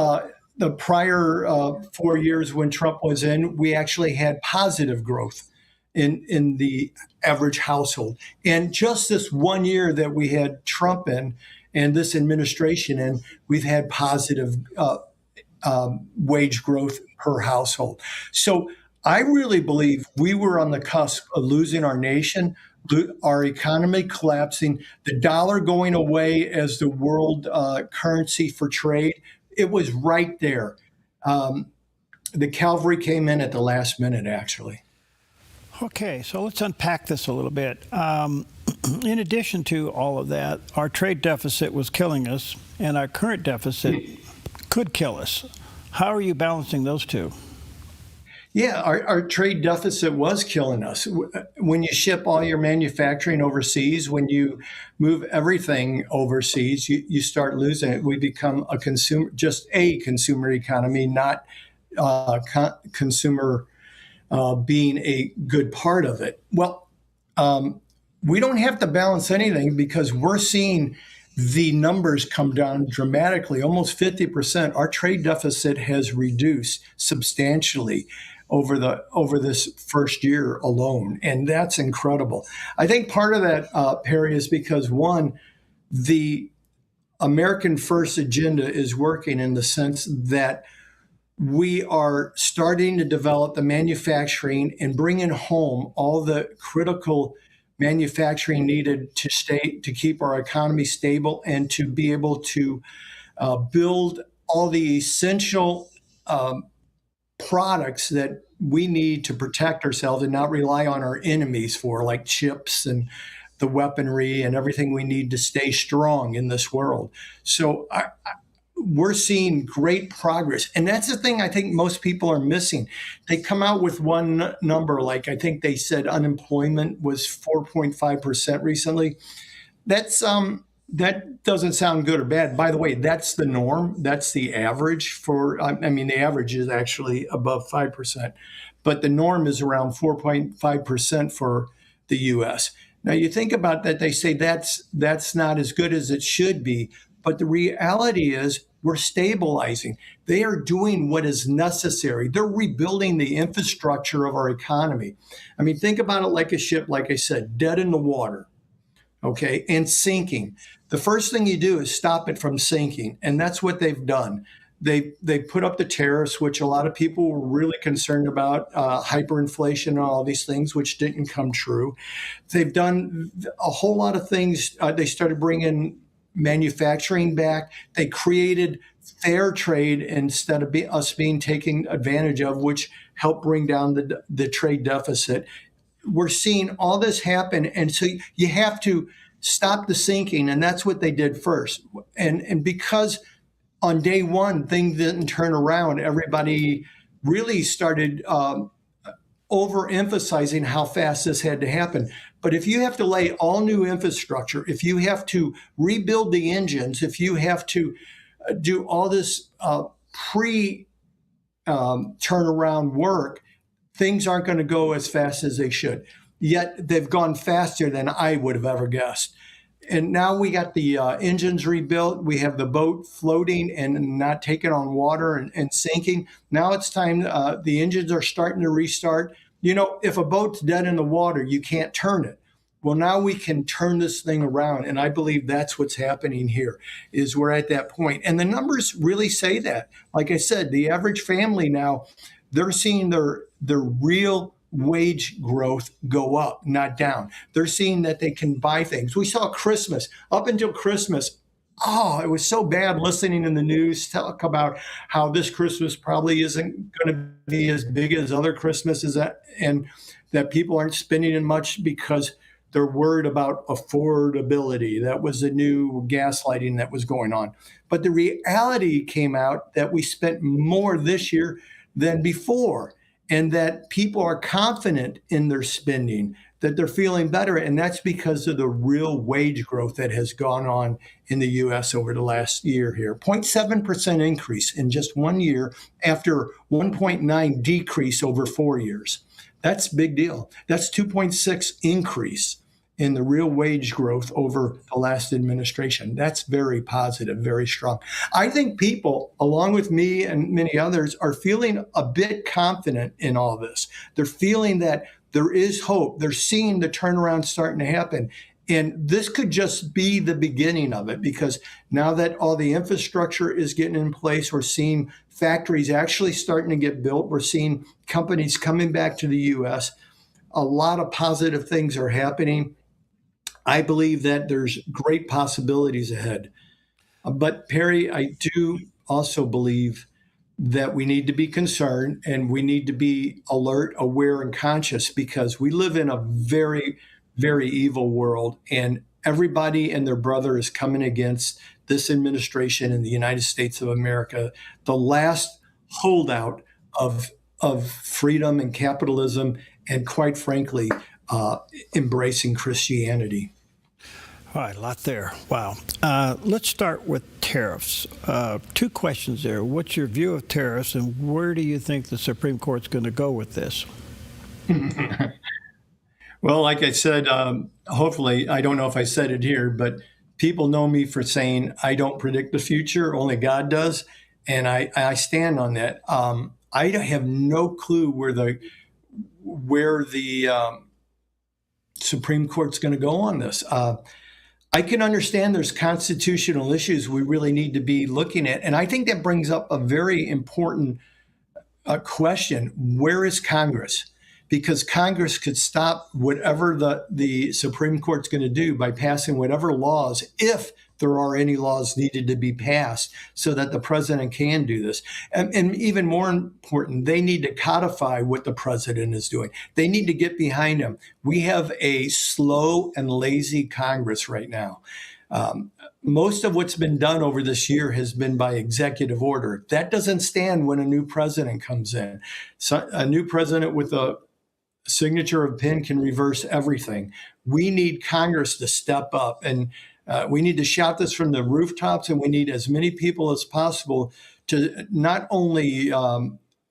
4 years when Trump was in, we actually had positive growth in the average household. And just this 1 year that we had Trump in and this administration in, we've had positive wage growth per household. So I really believe we were on the cusp of losing our nation, our economy collapsing, the dollar going away as the world currency for trade. It was right there. The cavalry came in at the last minute, actually. Okay, so let's unpack this a little bit. In addition to all of that, our trade deficit was killing us, and our current deficit could kill us. How are you balancing those two? Yeah, our trade deficit was killing us. When you ship all your manufacturing overseas, when you move everything overseas, you start losing it. We become just a consumer economy, not consumer being a good part of it. Well, we don't have to balance anything because we're seeing the numbers come down dramatically, almost 50%. Our trade deficit has reduced substantially over this first year alone, and that's incredible. I think part of that, Perry, is because one, the American First agenda is working in the sense that we are starting to develop the manufacturing and bringing home all the critical manufacturing needed to keep our economy stable and to be able to build all the essential products that we need to protect ourselves and not rely on our enemies for, like chips and the weaponry and everything we need to stay strong in this world. So we're seeing great progress. And that's the thing I think most people are missing. They come out with one number, like I think they said unemployment was 4.5% recently. That doesn't sound good or bad. By the way, that's the norm. That's the average the average is actually above 5%, but the norm is around 4.5% for the US. Now you think about that, they say that's not as good as it should be, but the reality is we're stabilizing. They are doing what is necessary. They're rebuilding the infrastructure of our economy. I mean, think about it like a ship, like I said, dead in the water, okay, and sinking. The first thing you do is stop it from sinking, and that's what they've done. They put up the tariffs, which a lot of people were really concerned about, hyperinflation and all these things, which didn't come true. They've done a whole lot of things. They started bringing manufacturing back. They created fair trade instead of us being taken advantage of, which helped bring down the trade deficit. We're seeing all this happen, and so you have to stop the sinking, and that's what they did first. And because on day one, things didn't turn around. Everybody really started overemphasizing how fast this had to happen. But if you have to lay all new infrastructure, if you have to rebuild the engines, if you have to do all this turnaround work, things aren't going to go as fast as they should. Yet they've gone faster than I would have ever guessed. And now we got the engines rebuilt. We have the boat floating and not taking on water and sinking. Now it's time. The engines are starting to restart. You know, if a boat's dead in the water, you can't turn it. Well, now we can turn this thing around. And I believe that's what's happening here, is we're at that point. And the numbers really say that. Like I said, the average family now, they're seeing their real wage growth go up, not down. They're seeing that they can buy things. We saw Christmas. Up until Christmas, it was so bad listening in the news talk about how this Christmas probably isn't going to be as big as other Christmases, and that people aren't spending as much because they're worried about affordability. That was the new gaslighting that was going on. But the reality came out that we spent more this year than before, and that people are confident in their spending, that they're feeling better. And that's because of the real wage growth that has gone on in the U.S. over the last year here. 0.7% increase in just 1 year after 1.9 decrease over 4 years. That's a big deal. That's 2.6 increase in the real wage growth over the last administration. That's very positive, very strong. I think people, along with me and many others, are feeling a bit confident in all this. They're feeling that there is hope. They're seeing the turnaround starting to happen. And this could just be the beginning of it, because now that all the infrastructure is getting in place, we're seeing factories actually starting to get built. We're seeing companies coming back to the U.S. A lot of positive things are happening. I believe that there's great possibilities ahead. But Perry, I do also believe that we need to be concerned and we need to be alert, aware, and conscious, because we live in a very, very evil world, and everybody and their brother is coming against this administration in the United States of America, the last holdout of freedom and capitalism, and quite frankly, embracing Christianity. All right, a lot there. Wow. Let's start with tariffs. 2 questions there. What's your view of tariffs, and where do you think the Supreme Court's going to go with this? Well, like I said, hopefully, I don't know if I said it here, but people know me for saying I don't predict the future, only God does. And I stand on that. I have no clue where the Supreme Court's going to go on this. I can understand there's constitutional issues we really need to be looking at. And I think that brings up a very important question. Where is Congress? Because Congress could stop whatever the Supreme Court's going to do by passing whatever laws, if there are any laws needed to be passed, so that the president can do this. And even more important, they need to codify what the president is doing. They need to get behind him. We have a slow and lazy Congress right now. Most of what's been done over this year has been by executive order. That doesn't stand when a new president comes in. So a new president with a signature of pen can reverse everything. We need Congress to step up, and we need to shout this from the rooftops, and we need as many people as possible to not only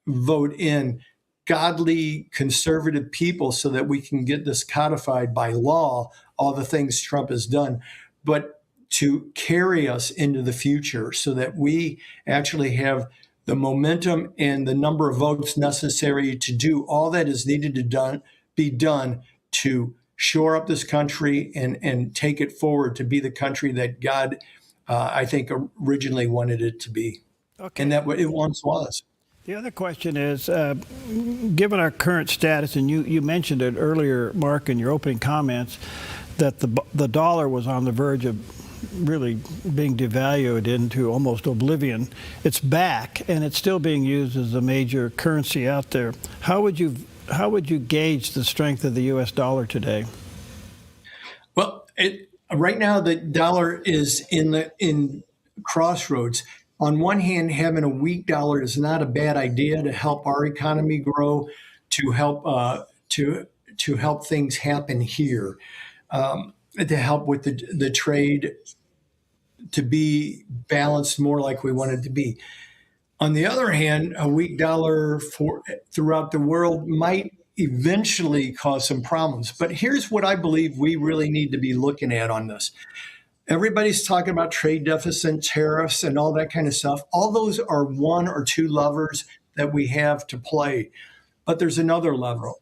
vote in godly, conservative people so that we can get this codified by law, all the things Trump has done, but to carry us into the future so that we actually have the momentum and the number of votes necessary to do all that is needed to be done to shore up this country and take it forward to be the country that God, I think, originally wanted it to be. and that it once was. The other question is, given our current status, and you mentioned it earlier, Mark, in your opening comments, that the dollar was on the verge of really being devalued into almost oblivion. It's back, and it's still being used as a major currency out there. How would you gauge the strength of the U.S. dollar today? Well, right now the dollar is in crossroads. On one hand, having a weak dollar is not a bad idea to help our economy grow, to help things happen here, to help with the trade to be balanced more like we want it to be. On the other hand, a weak dollar throughout the world might eventually cause some problems. But here's what I believe we really need to be looking at on this. Everybody's talking about trade deficit, tariffs, and all that kind of stuff. All those are one or two levers that we have to play. But there's another lever,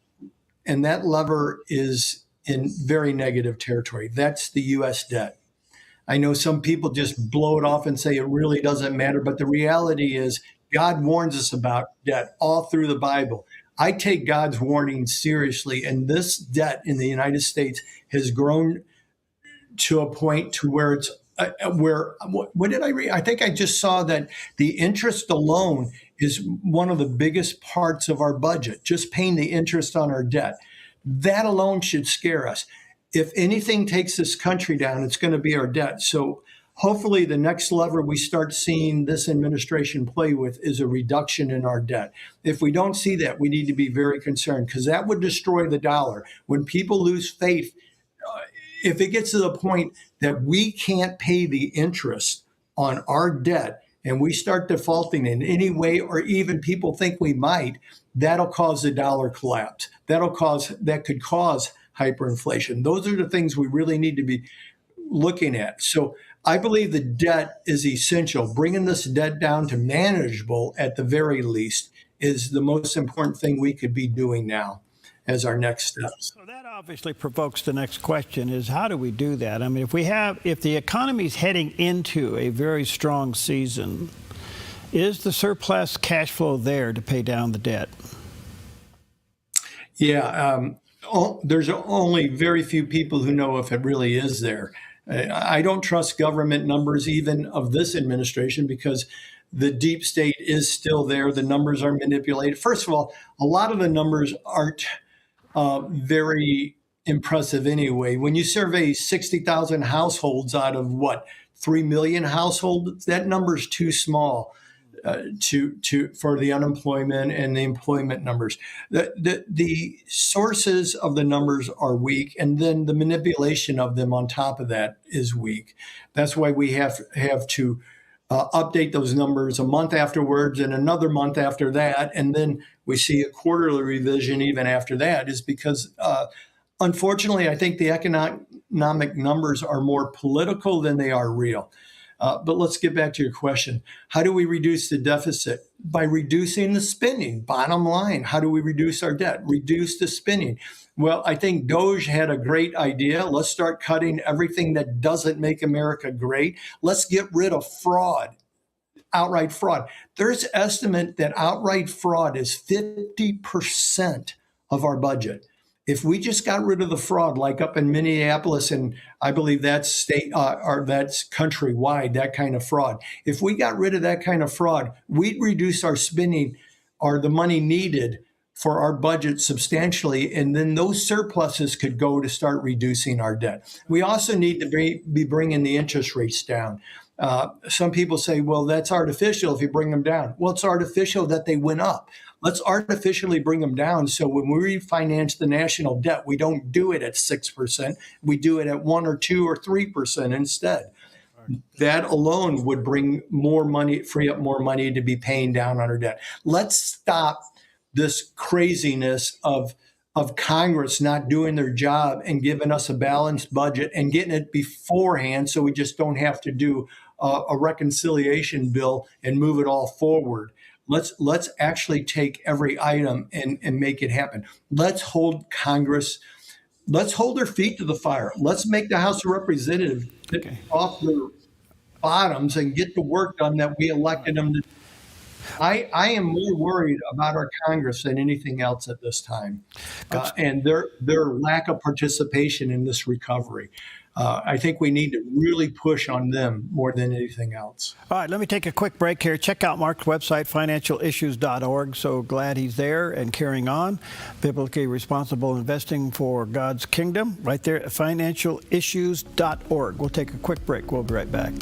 and that lever is in very negative territory. That's the U.S. debt. I know some people just blow it off and say it really doesn't matter, but the reality is God warns us about debt all through the Bible. I take God's warning seriously, and this debt in the United States has grown to a point to where it's what did I read? I think I just saw that the interest alone is one of the biggest parts of our budget, just paying the interest on our debt. That alone should scare us. If anything takes this country down, it's going to be our debt. So hopefully the next lever we start seeing this administration play with is a reduction in our debt. If we don't see that, we need to be very concerned, because that would destroy the dollar. When people lose faith, if it gets to the point that we can't pay the interest on our debt and we start defaulting in any way, or even people think we might, that'll cause the dollar collapse. That could cause hyperinflation. Those are the things we really need to be looking at. So I believe the debt is essential. Bringing this debt down to manageable at the very least is the most important thing we could be doing now as our next steps. So that obviously provokes the next question is, how do we do that? I mean, if the economy is heading into a very strong season, is the surplus cash flow there to pay down the debt? Yeah, there's only very few people who know if it really is there. I don't trust government numbers even of this administration, because the deep state is still there. The numbers are manipulated. First of all, a lot of the numbers aren't very impressive anyway. When you survey 60,000 households out of 3 million households, that number is too small for the unemployment and the employment numbers. The sources of the numbers are weak, and then the manipulation of them on top of that is weak. That's why we have to update those numbers a month afterwards and another month after that, and then we see a quarterly revision even after that, is because unfortunately I think the economic numbers are more political than they are real. But let's get back to your question. How do we reduce the deficit? By reducing the spending. Bottom line, how do we reduce our debt? Reduce the spending. Well, I think DOGE had a great idea. Let's start cutting everything that doesn't make America great. Let's get rid of fraud, outright fraud. There's estimate that outright fraud is 50% of our budget. If we just got rid of the fraud, like up in Minneapolis, and I believe that's state or that's countrywide, that kind of fraud. If we got rid of that kind of fraud, we'd reduce our spending or the money needed for our budget substantially, and then those surpluses could go to start reducing our debt. We also need to be bringing the interest rates down. Some people say, well, that's artificial if you bring them down. Well, it's artificial that they went up. Let's artificially bring them down. So when we refinance the national debt, we don't do it at 6%. We do it at 1 or 2 or 3% instead. That alone would bring more money, free up more money to be paying down on our debt. Let's stop this craziness of Congress not doing their job and giving us a balanced budget and getting it beforehand, so we just don't have to do a reconciliation bill and move it all forward. Let's actually take every item and make it happen. Let's hold Congress, let's hold their feet to the fire. Let's make the House of Representatives get off their bottoms and get the work done that we elected them I am more worried about our Congress than anything else at this time, and their lack of participation in this recovery. I think we need to really push on them more than anything else. All right, let me take a quick break here. Check out Mark's website, financialissues.org. So glad he's there and carrying on. Biblically responsible investing for God's kingdom, right there at financialissues.org. We'll take a quick break. We'll be right back.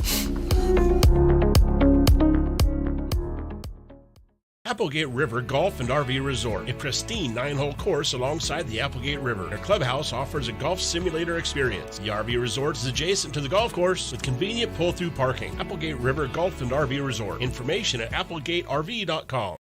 Applegate River Golf and RV Resort, a pristine 9-hole course alongside the Applegate River. Their clubhouse offers a golf simulator experience. The RV Resort is adjacent to the golf course with convenient pull-through parking. Applegate River Golf and RV Resort. Information at applegaterv.com.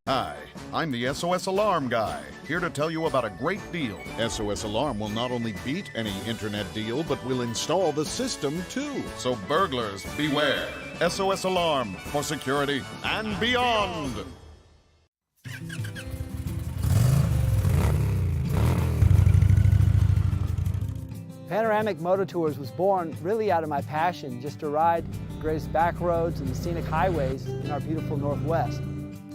Hi, I'm the SOS Alarm guy, here to tell you about a great deal. SOS Alarm will not only beat any internet deal, but will install the system too. So burglars, beware. SOS Alarm for security and beyond. Panoramic Moto Tours was born really out of my passion just to ride the greatest back roads and the scenic highways in our beautiful Northwest.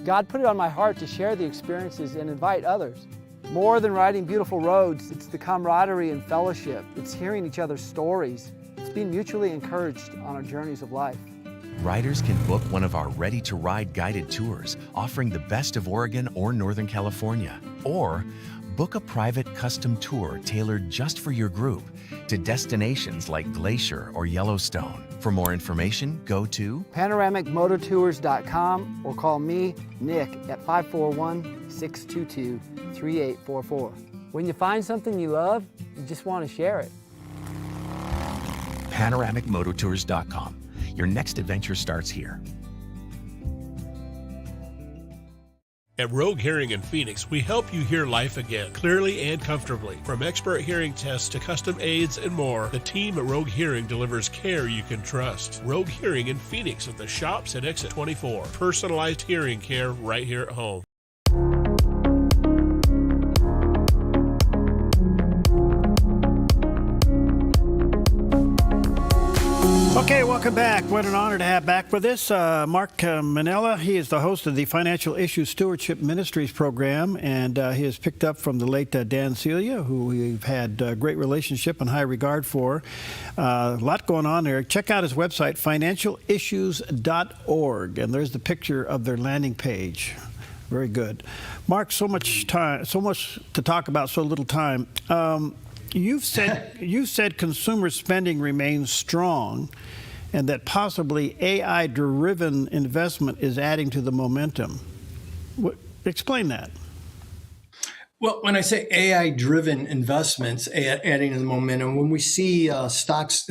God put it on my heart to share the experiences and invite others. More than riding beautiful roads, it's the camaraderie and fellowship. It's hearing each other's stories. It's being mutually encouraged on our journeys of life. Riders can book one of our ready-to-ride guided tours offering the best of Oregon or Northern California. Or book a private custom tour tailored just for your group to destinations like Glacier or Yellowstone. For more information, go to panoramicmototours.com or call me, Nick, at 541-622-3844. When you find something you love, you just want to share it. panoramicmototours.com. Your next adventure starts here. At Rogue Hearing in Phoenix, we help you hear life again, clearly and comfortably. From expert hearing tests to custom aids and more, the team at Rogue Hearing delivers care you can trust. Rogue Hearing in Phoenix at the shops at Exit 24. Personalized hearing care right here at home. Okay, welcome back. What an honor to have back with us Mark Manella. He is the host of the Financial Issues Stewardship Ministries program, and he has picked up from the late Dan Celia, who we've had a great relationship and high regard for. A lot going on there. Check out his website, financialissues.org, and there's the picture of their landing page. Very good. Mark, so much time, so much to talk about, so little time. You've said consumer spending remains strong, and that possibly AI-driven investment is adding to the momentum. Explain that. Well, when I say AI-driven investments adding to the momentum, when we see stocks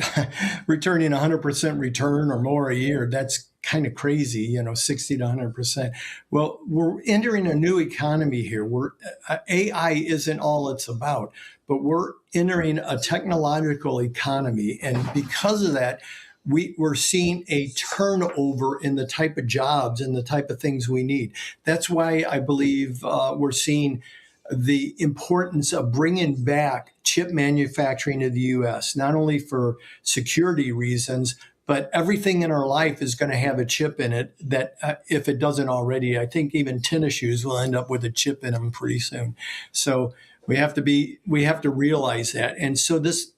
returning 100% return or more a year, that's kind of crazy, 60 to 100%. Well, we're entering a new economy here where AI isn't all it's about, but we're entering a technological economy. And because of that, we're seeing a turnover in the type of jobs and the type of things we need. That's why I believe we're seeing the importance of bringing back chip manufacturing to the U.S., not only for security reasons, but everything in our life is going to have a chip in it that if it doesn't already, I think even tennis shoes will end up with a chip in them pretty soon. So we have to realize that. And so this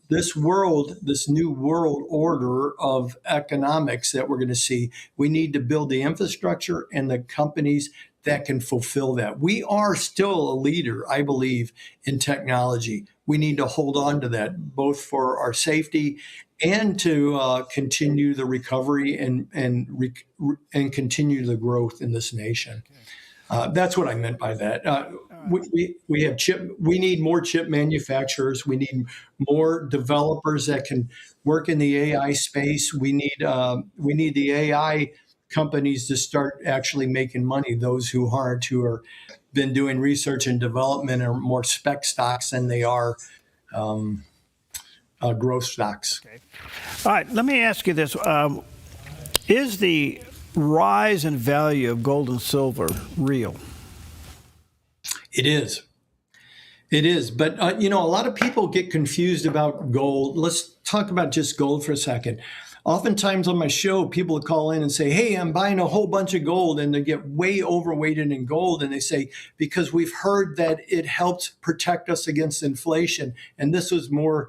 new world order of economics that we're going to see, we need to build the infrastructure and the companies that can fulfill that. We are still a leader, I believe, in technology. We need to hold on to that, both for our safety and to continue the recovery and continue the growth in this nation. That's what I meant by that. We have chip. We need more chip manufacturers. We need more developers that can work in the AI space. We need the AI companies to start actually making money. Those who aren't, who are been doing research and development, are more spec stocks than they are growth stocks. Okay. All right. Let me ask you this: is the rise in value of gold and silver real? It is. It is. But, a lot of people get confused about gold. Let's talk about just gold for a second. Oftentimes on my show, people call in and say, hey, I'm buying a whole bunch of gold, and they get way overweighted in gold. And they say, because we've heard that it helps protect us against inflation. And this was more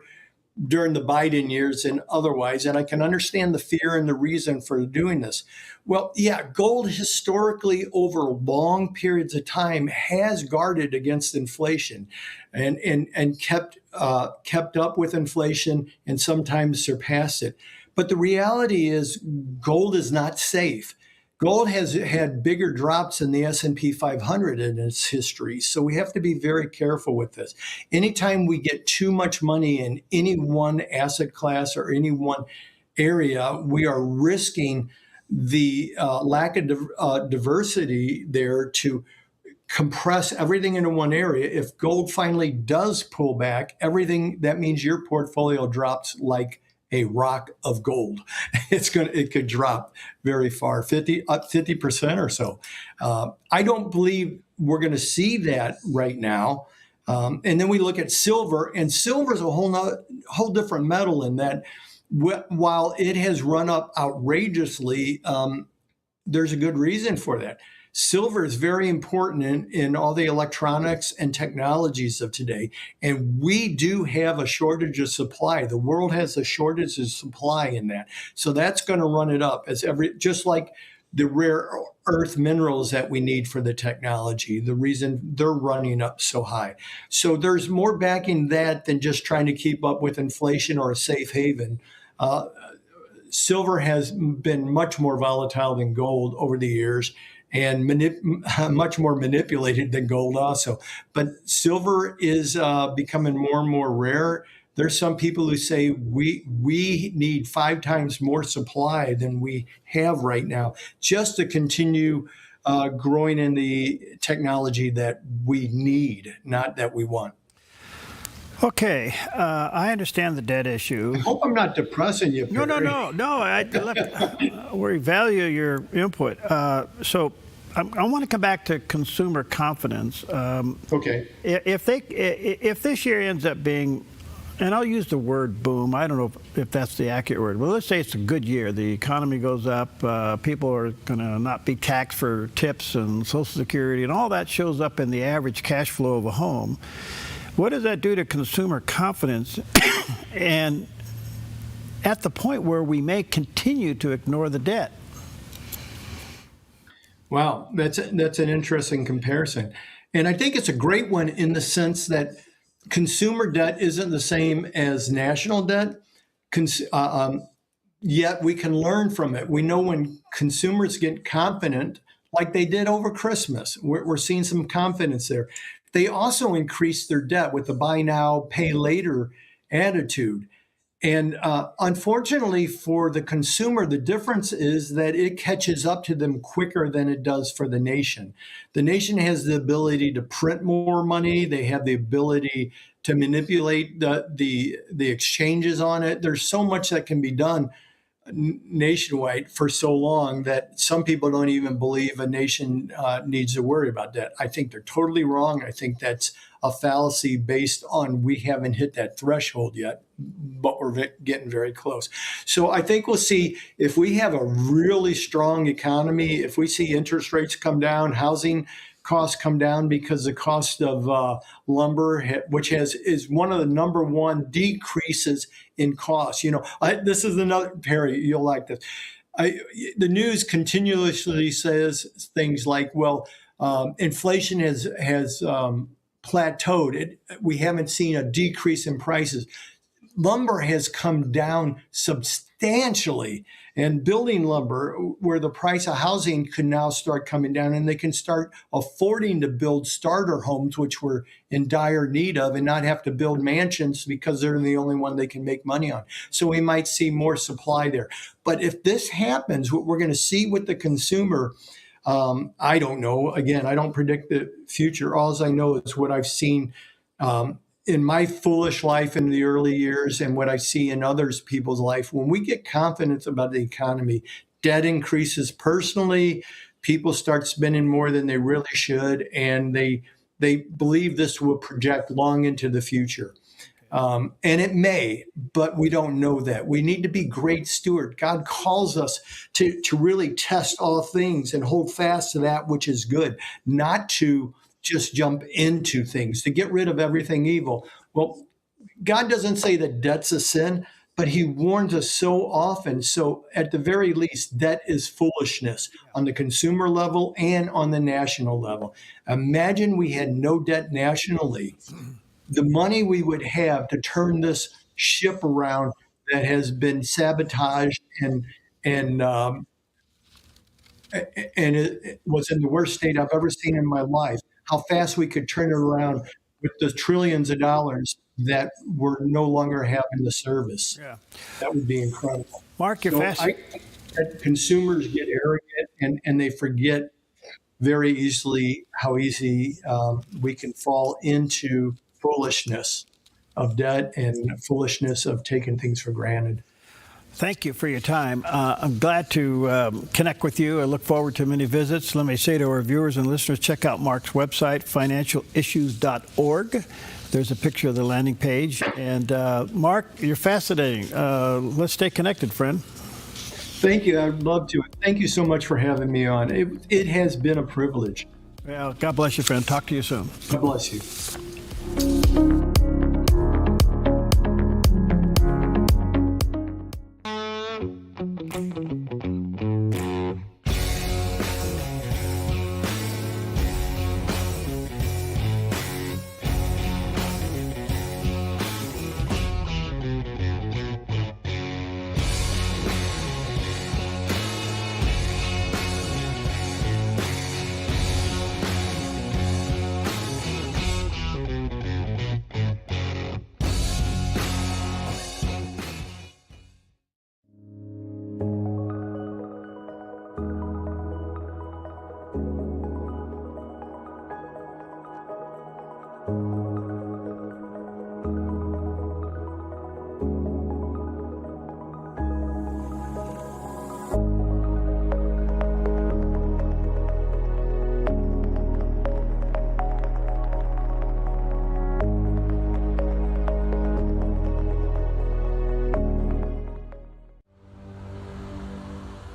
during the Biden years and otherwise. And I can understand the fear and the reason for doing this. Well, yeah, gold historically over long periods of time has guarded against inflation and kept up with inflation and sometimes surpassed it. But the reality is gold is not safe. Gold has had bigger drops in the S&P 500 in its history, so we have to be very careful with this. Anytime we get too much money in any one asset class or any one area, we are risking the lack of diversity there to compress everything into one area. If gold finally does pull back, that means your portfolio drops like a rock of gold. It could drop very far, 50% or so. I don't believe we're going to see that right now. And then we look at silver, and silver is a whole different metal in that while it has run up outrageously, there's a good reason for that. Silver is very important in all the electronics and technologies of today. And we do have a shortage of supply. The world has a shortage of supply in that. So that's going to run it up just like the rare earth minerals that we need for the technology, the reason they're running up so high. So there's more backing that than just trying to keep up with inflation or a safe haven. Silver has been much more volatile than gold over the years, and much more manipulated than gold also. But silver is becoming more and more rare. There's some people who say we need 5 times more supply than we have right now just to continue growing in the technology that we need, not that we want. Okay, I understand the debt issue. I hope I'm not depressing you, Perry. No. We value your input. So I want to come back to consumer confidence. Okay. If this year ends up being, and I'll use the word boom, I don't know if that's the accurate word, but let's say it's a good year. The economy goes up, people are going to not be taxed for tips and Social Security, and all that shows up in the average cash flow of a home. What does that do to consumer confidence and at the point where we may continue to ignore the debt? Wow, that's an interesting comparison. And I think it's a great one in the sense that consumer debt isn't the same as national debt, yet we can learn from it. We know when consumers get confident, like they did over Christmas, we're seeing some confidence there. They also increase their debt with the buy now, pay later attitude. And unfortunately for the consumer, the difference is that it catches up to them quicker than it does for the nation. The nation has the ability to print more money. They have the ability to manipulate the exchanges on it. There's so much that can be done nationwide for so long that some people don't even believe a nation needs to worry about that. I think they're totally wrong. I think that's a fallacy based on we haven't hit that threshold yet, but we're getting very close. So I think we'll see if we have a really strong economy, if we see interest rates come down, housing costs come down because the cost of lumber, which is one of the number one decreases in costs. This is another, Perry, you'll like this. The news continuously says things like, well, inflation has plateaued. We haven't seen a decrease in prices. Lumber has come down substantially, and building lumber, where the price of housing could now start coming down, and they can start affording to build starter homes, which we're in dire need of, and not have to build mansions because they're the only one they can make money on. So we might see more supply there. But if this happens, what we're going to see with the consumer, I don't know. Again, I don't predict the future. All I know is what I've seen in my foolish life in the early years and what I see in others people's life. When we get confidence about the economy, debt increases personally, people start spending more than they really should, and they believe this will project long into the future. And it may, but we don't know that. We need to be great steward. God calls us to really test all things and hold fast to that which is good, not to just jump into things, to get rid of everything evil. Well, God doesn't say that debt's a sin, but he warns us so often. So at the very least, debt is foolishness on the consumer level and on the national level. Imagine we had no debt nationally. The money we would have to turn this ship around that has been sabotaged and it was in the worst state I've ever seen in my life. How fast we could turn it around with the trillions of dollars that we're no longer having the service. Yeah. That would be incredible. Mark, you're fast. Consumers get arrogant and they forget very easily how easy we can fall into foolishness of debt and foolishness of taking things for granted. Thank you for your time. I'm glad to connect with you. I look forward to many visits. Let me say to our viewers and listeners, check out Mark's website, financialissues.org. There's a picture of the landing page. And Mark, you're fascinating. Let's stay connected, friend. Thank you. I'd love to. Thank you so much for having me on. It has been a privilege. Well, God bless you, friend. Talk to you soon. God bless you.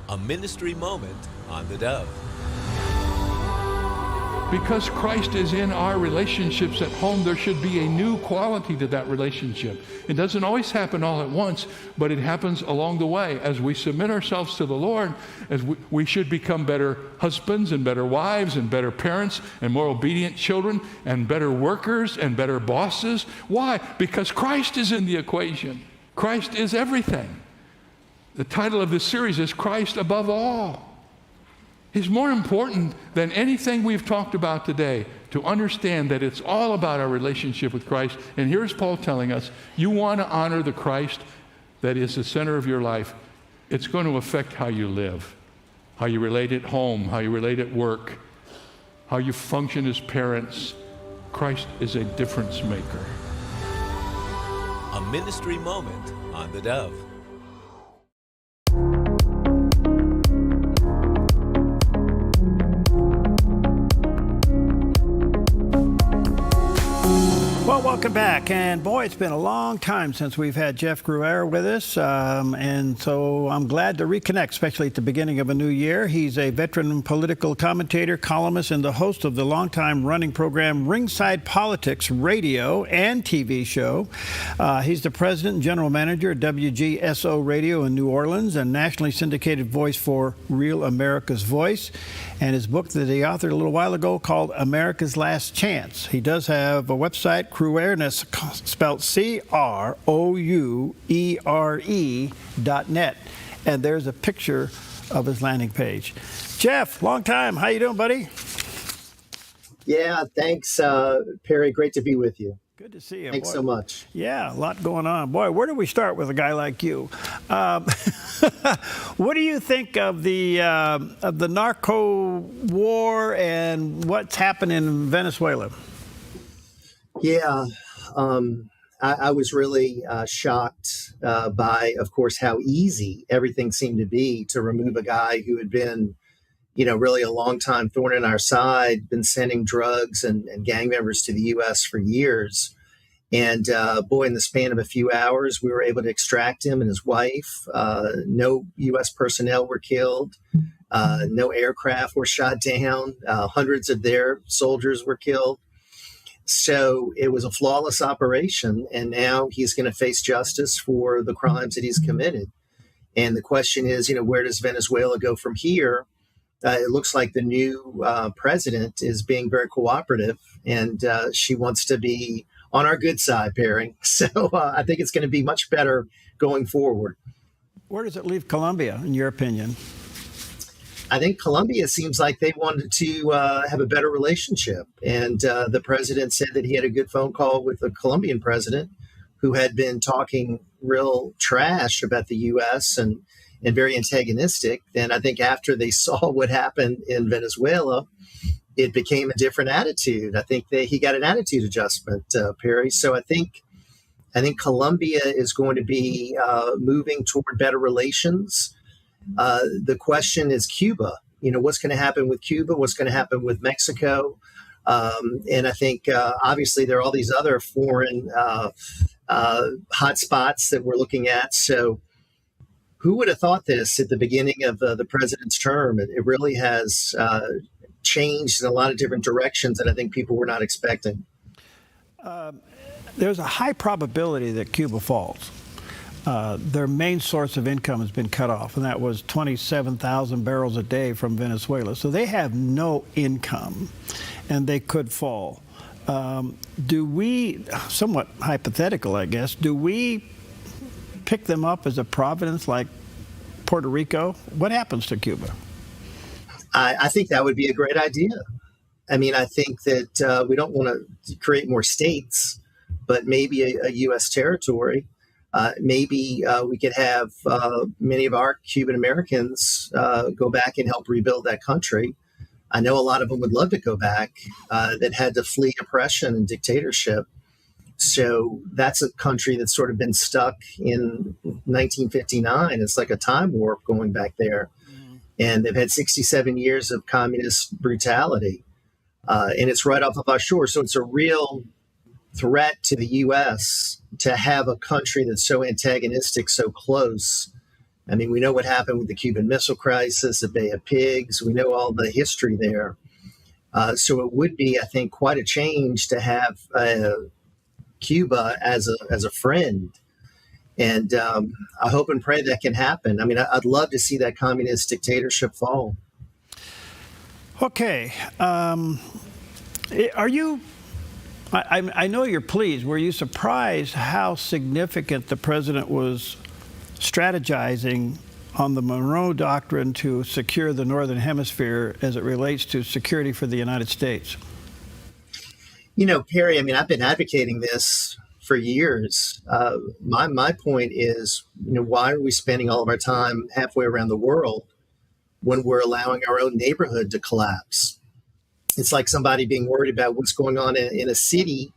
A ministry moment on the Dove. Because Christ is in our relationships at home, there should be a new quality to that relationship. It doesn't always happen all at once, but it happens along the way. As we submit ourselves to the Lord, as we should become better husbands and better wives and better parents and more obedient children and better workers and better bosses. Why? Because Christ is in the equation. Christ is everything. The title of this series is Christ Above All. He's more important than anything we've talked about today, to understand that it's all about our relationship with Christ. And here's Paul telling us, you want to honor the Christ that is the center of your life. It's going to affect how you live, how you relate at home, how you relate at work, how you function as parents. Christ is a difference maker. A ministry moment on the Dove. Well, welcome back. And boy, it's been a long time since we've had Jeff Gruer with us. And so I'm glad to reconnect, especially at the beginning of a new year. He's a veteran political commentator, columnist, and the host of the longtime running program Ringside Politics radio and TV show. He's the president and general manager of WGSO Radio in New Orleans, and nationally syndicated voice for Real America's Voice. And his book that he authored a little while ago called America's Last Chance. He does have a website, Cruere, and it's spelled CROUERE.net. And there's a picture of his landing page. Jeff, long time. How you doing, buddy? Yeah, thanks, Perry. Great to be with you. Good to see you. Thanks boy. so much. Yeah, a lot going on. Boy, where do we start with a guy like you? What do you think of the narco war and what's happened in Venezuela? Yeah, I was really shocked by, of course, how easy everything seemed to be to remove a guy who had been, really a long time thorn in our side, been sending drugs and gang members to the U.S. for years. And boy, in the span of a few hours, we were able to extract him and his wife. No U.S. personnel were killed. No aircraft were shot down. Hundreds of their soldiers were killed. So it was a flawless operation. And now he's going to face justice for the crimes that he's committed. And the question is, where does Venezuela go from here? It looks like the new president is being very cooperative, and she wants to be on our good side, Perry. So I think it's going to be much better going forward. Where does it leave Colombia, in your opinion? I think Colombia seems like they wanted to have a better relationship. And the president said that he had a good phone call with the Colombian president, who had been talking real trash about the U.S. and very antagonistic. And I think after they saw what happened in Venezuela, it became a different attitude. I think that he got an attitude adjustment, Perry. So I think Colombia is going to be moving toward better relations. The question is Cuba. What's going to happen with Cuba? What's going to happen with Mexico? And I think obviously there are all these other foreign hotspots that we're looking at. So who would have thought this at the beginning of the president's term? It really has changed in a lot of different directions that I think people were not expecting. There's a high probability that Cuba falls. Their main source of income has been cut off, and that was 27,000 barrels a day from Venezuela. So they have no income, and they could fall. Do we, somewhat hypothetical, I guess, do we pick them up as a providence like Puerto Rico? What happens to Cuba? I think that would be a great idea. I mean, I think that we don't want to create more states, but maybe a U.S. territory. Maybe we could have many of our Cuban Americans go back and help rebuild that country. I know a lot of them would love to go back that had to flee oppression and dictatorship. So that's a country that's sort of been stuck in 1959. It's like a time warp going back there. And they've had 67 years of communist brutality. And it's right off of our shore. So it's a real threat to the U.S. to have a country that's so antagonistic, so close. I mean, we know what happened with the Cuban Missile Crisis, the Bay of Pigs. We know all the history there. So it would be, I think, quite a change to have Cuba as a friend. And I hope and pray that can happen. I mean, I'd love to see that communist dictatorship fall. Okay. Are you... I know you're pleased. Were you surprised how significant the president was strategizing on the Monroe Doctrine to secure the Northern Hemisphere as it relates to security for the United States? Perry, I mean, I've been advocating this for years. My point is, why are we spending all of our time halfway around the world when we're allowing our own neighborhood to collapse? It's like somebody being worried about what's going on in a city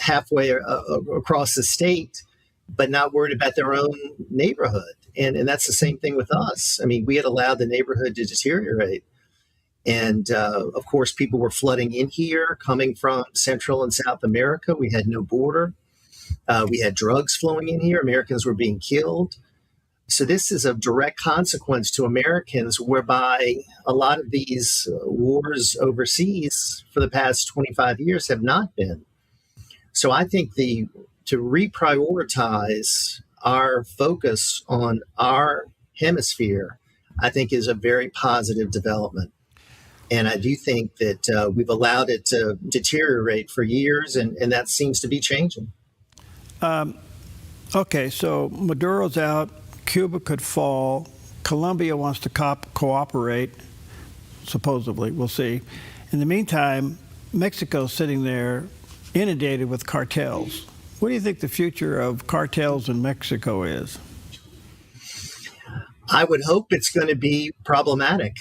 halfway across the state, but not worried about their own neighborhood. And that's the same thing with us. I mean, we had allowed the neighborhood to deteriorate. And of course, people were flooding in here, coming from Central and South America. We had no border. We had drugs flowing in here. Americans were being killed. So this is a direct consequence to Americans, whereby a lot of these wars overseas for the past 25 years have not been. So I think to reprioritize our focus on our hemisphere, I think is a very positive development. And I do think that we've allowed it to deteriorate for years, and that seems to be changing. Okay, so Maduro's out. Cuba could fall. Colombia wants to cooperate, supposedly. We'll see. In the meantime, Mexico's sitting there inundated with cartels. What do you think the future of cartels in Mexico is? I would hope it's going to be problematic.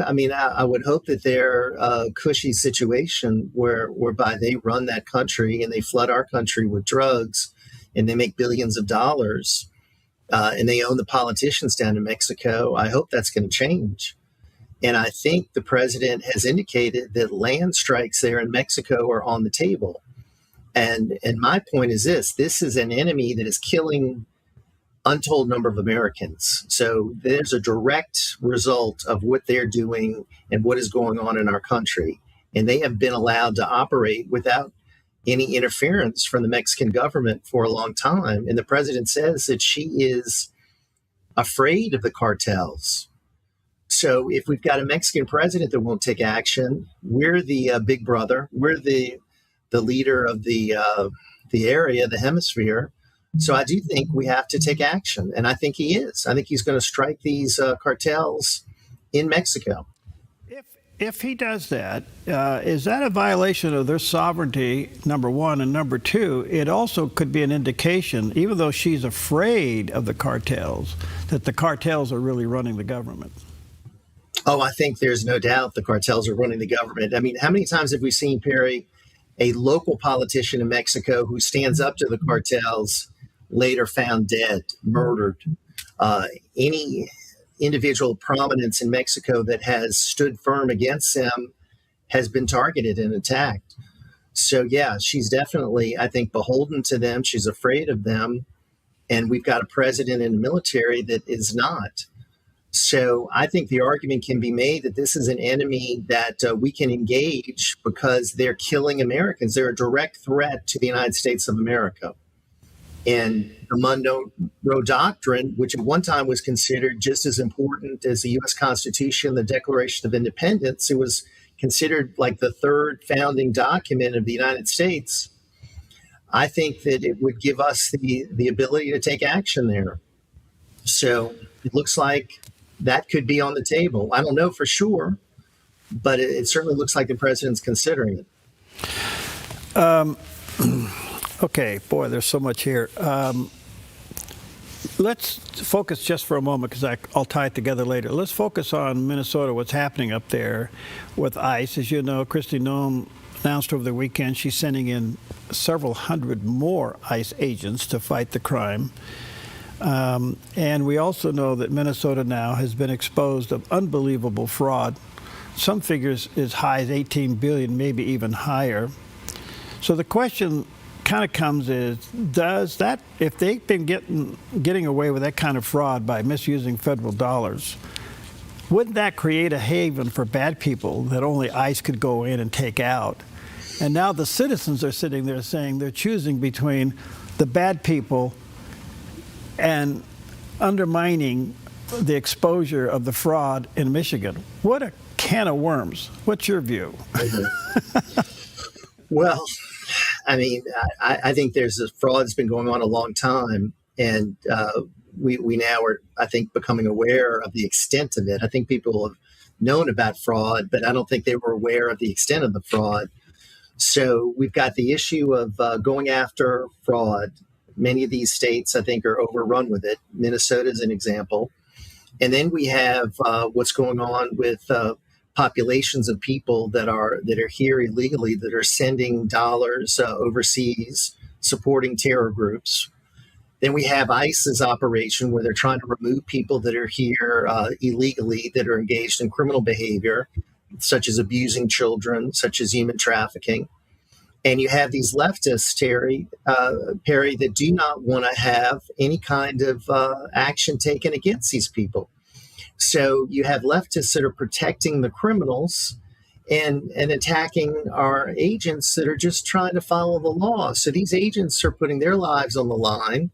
I mean, I would hope that they're a cushy situation whereby they run that country and they flood our country with drugs and they make billions of dollars and they own the politicians down in Mexico. I hope that's going to change. And I think the president has indicated that land strikes there in Mexico are on the table. And my point is this is an enemy that is killing untold number of Americans. So there's a direct result of what they're doing and what is going on in our country. And they have been allowed to operate without any interference from the Mexican government for a long time. And the president says that she is afraid of the cartels. So if we've got a Mexican president that won't take action, we're the big brother. We're the leader of the area, the hemisphere. So I do think we have to take action, and I think he is. I think he's going to strike these cartels in Mexico. If he does that, is that a violation of their sovereignty, number one? And number two, it also could be an indication, even though she's afraid of the cartels, that the cartels are really running the government. Oh, I think there's no doubt the cartels are running the government. I mean, how many times have we seen, Perry, a local politician in Mexico who stands up to the cartels later found dead, murdered? Any individual of prominence in Mexico that has stood firm against them has been targeted and attacked. So, yeah, she's definitely, I think, beholden to them. She's afraid of them. And we've got a president in the military that is not. So I think the argument can be made that this is an enemy that we can engage because they're killing Americans. They're a direct threat to the United States of America. And the Monroe Doctrine, which at one time was considered just as important as the U.S. Constitution, the Declaration of Independence, it was considered like the third founding document of the United States. I think that it would give us the ability to take action there. So it looks like that could be on the table. I don't know for sure, but it certainly looks like the president's considering it. Okay, boy, there's so much here. Let's focus just for a moment, because I'll tie it together later. Let's focus on Minnesota, what's happening up there with ICE. As you know, Kristi Noem announced over the weekend she's sending in several hundred more ICE agents to fight the crime. And we also know that Minnesota now has been exposed of unbelievable fraud. Some figures as high as 18 billion, maybe even higher. So the question kind of comes is, does that, if they've been getting away with that kind of fraud by misusing federal dollars, wouldn't that create a haven for bad people that only ICE could go in and take out? And now the citizens are sitting there saying they're choosing between the bad people and undermining the exposure of the fraud in Michigan. What a can of worms. What's your view? Well, I mean, I think there's this fraud that's been going on a long time, and we now are, I think, becoming aware of the extent of it. I think people have known about fraud, but I don't think they were aware of the extent of the fraud. So we've got the issue of going after fraud. Many of these states, I think, are overrun with it. Minnesota is an example. And then we have what's going on with populations of people that are here illegally, that are sending dollars overseas, supporting terror groups. Then we have ICE's operation where they're trying to remove people that are here illegally, that are engaged in criminal behavior, such as abusing children, such as human trafficking. And you have these leftists, Perry, that do not want to have any kind of action taken against these people. So you have leftists that are protecting the criminals and attacking our agents that are just trying to follow the law. So these agents are putting their lives on the line,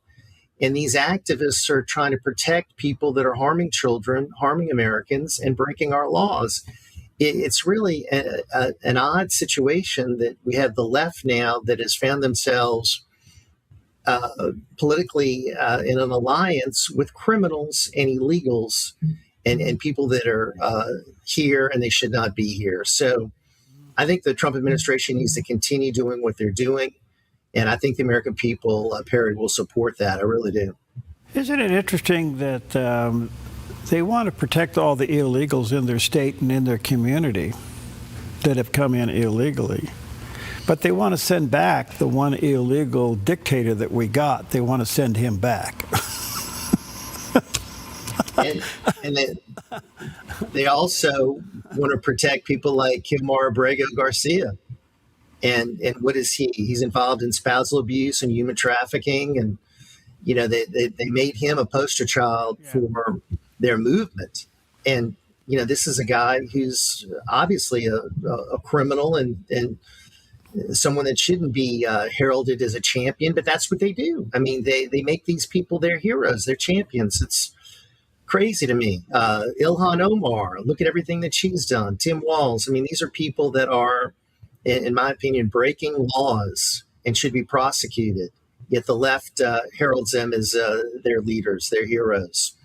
and these activists are trying to protect people that are harming children, harming Americans, and breaking our laws. It's really an odd situation that we have the left now that has found themselves politically in an alliance with criminals and illegals and people that are here and they should not be here. So I think the Trump administration needs to continue doing what they're doing. And I think the American people, Perry, will support that. I really do. Isn't it interesting that they want to protect all the illegals in their state and in their community that have come in illegally. But they want to send back the one illegal dictator that we got. They want to send him back. and they also want to protect people like Kilmar Abrego Garcia. And what is he? He's involved in spousal abuse and human trafficking. And, you know, they made him a poster child for their movement. And, you know, this is a guy who's obviously a criminal and someone that shouldn't be heralded as a champion, but that's what they do. I mean, they make these people their heroes, their champions. It's crazy to me. Ilhan Omar, look at everything that she's done. Tim Walz. I mean, these are people that are, in my opinion, breaking laws and should be prosecuted. Yet the left heralds them as their leaders, their heroes.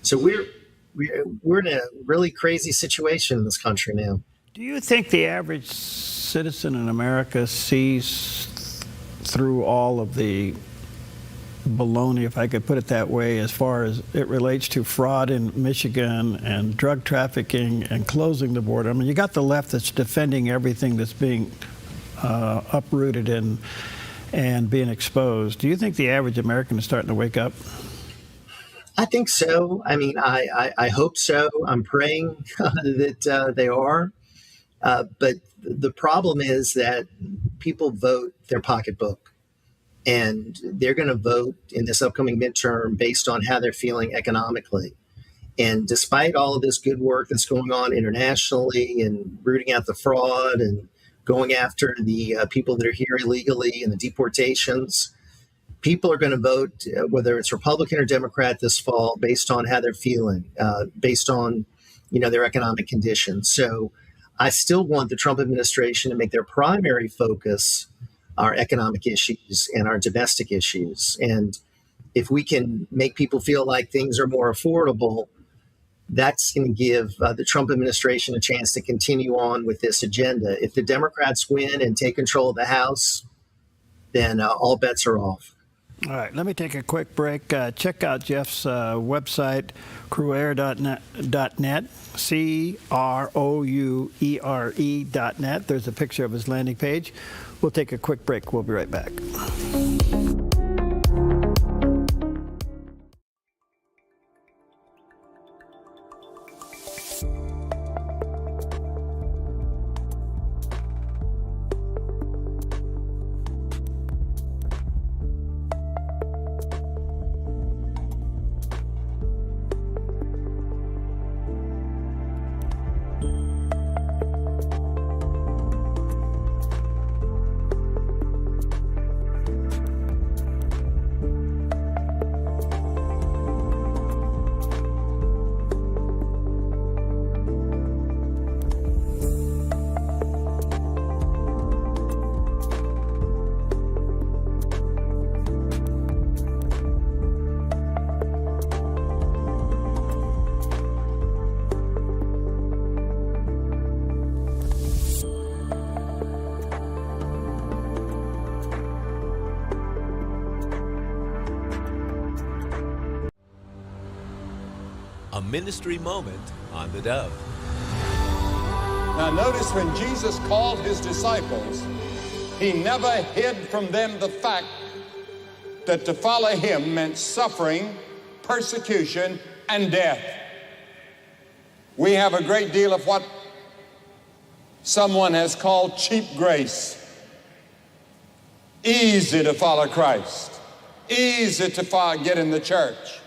So we're in a really crazy situation in this country now. Do you think the average citizen in America sees through all of the baloney, if I could put it that way, as far as it relates to fraud in Michigan and drug trafficking and closing the border? I mean, you got the left that's defending everything that's being uprooted and being exposed. Do you think the average American is starting to wake up? I think so. I mean, I hope so. I'm praying that they are. But the problem is that people vote their pocketbook, and they're going to vote in this upcoming midterm based on how they're feeling economically. And despite all of this good work that's going on internationally and rooting out the fraud and going after the people that are here illegally and the deportations, people are going to vote, whether it's Republican or Democrat this fall, based on how they're feeling, based on, you know, their economic conditions. So I still want the Trump administration to make their primary focus our economic issues and our domestic issues. And if we can make people feel like things are more affordable, that's going to give the Trump administration a chance to continue on with this agenda. If the Democrats win and take control of the House, then all bets are off. All right, let me take a quick break. Check out Jeff's website, cruere.net, CROUERE.net. There's a picture of his landing page. We'll take a quick break. We'll be right back. A ministry moment on the Dove. Now notice when Jesus called his disciples, he never hid from them the fact that to follow him meant suffering, persecution, and death. We have a great deal of what someone has called cheap grace. Easy to follow Christ. Easy to get in the church.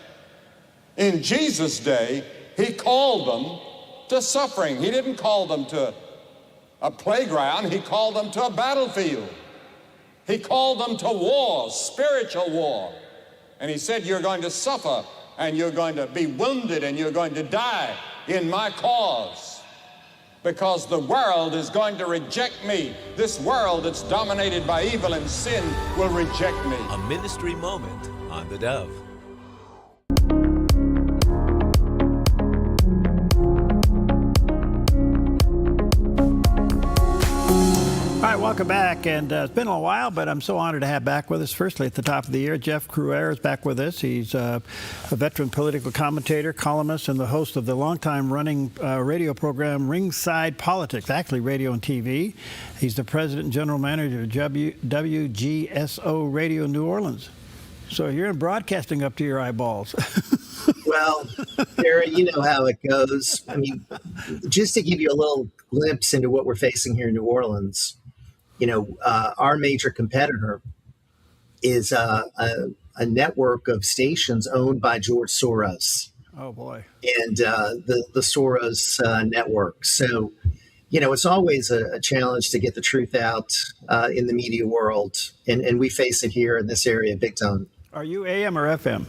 In Jesus' day, he called them to suffering. He didn't call them to a playground. He called them to a battlefield. He called them to war, spiritual war. And he said, you're going to suffer, and you're going to be wounded, and you're going to die in my cause, because the world is going to reject me. This world that's dominated by evil and sin will reject me. A ministry moment on the Dove. welcome back. And it's been a while, but I'm so honored to have back with us. Firstly, at the top of the year, Jeff Cruer is back with us. He's a veteran political commentator, columnist, and the host of the longtime running radio program Ringside Politics, actually radio and TV. He's the president and general manager of WGSO Radio New Orleans. So you're in broadcasting up to your eyeballs. Well, Barry, you know how it goes. I mean, just to give you a little glimpse into what we're facing here in New Orleans, our major competitor is a network of stations owned by George Soros. Oh, boy. And the Soros network. So, it's always a challenge to get the truth out in the media world. And we face it here in this area big time. Are you AM or FM?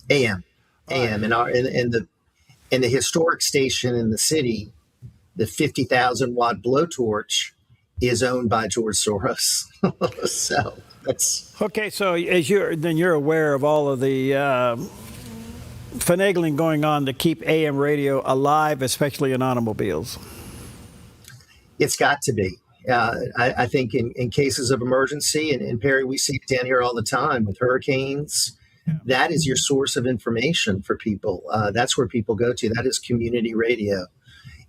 AM. AM. And the historic station in the city, the 50,000 watt blowtorch, is owned by George Soros. So that's okay. So as you're aware of all of the finagling going on to keep AM radio alive, especially in automobiles. It's got to be. I think in cases of emergency, and Perry, we see it down here all the time with hurricanes. That is your source of information for people. That's where people go to. That is community radio.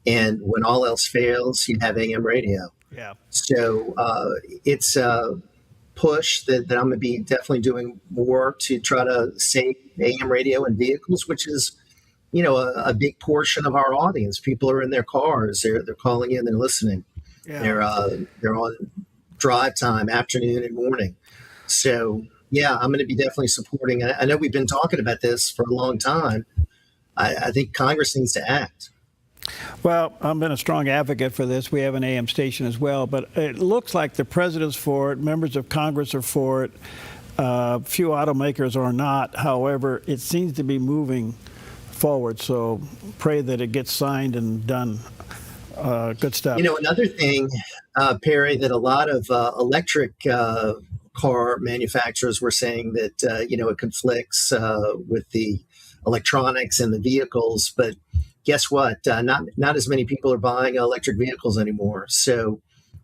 And when all else fails, you have AM radio. Yeah. So it's a push that I'm going to be definitely doing more to try to save AM radio in vehicles, which is, a big portion of our audience. People are in their cars. They're calling in. They're listening. Yeah. They're on drive time, afternoon and morning. So, yeah, I'm going to be definitely supporting. I know we've been talking about this for a long time. I think Congress needs to act. Well, I've been a strong advocate for this. We have an AM station as well, but it looks like the president's for it, members of Congress are for it, few automakers are not. However, it seems to be moving forward, so pray that it gets signed and done. Good stuff. Another thing, Perry, that a lot of electric car manufacturers were saying that, it conflicts with the electronics and the vehicles, but guess what? Not as many people are buying electric vehicles anymore. So,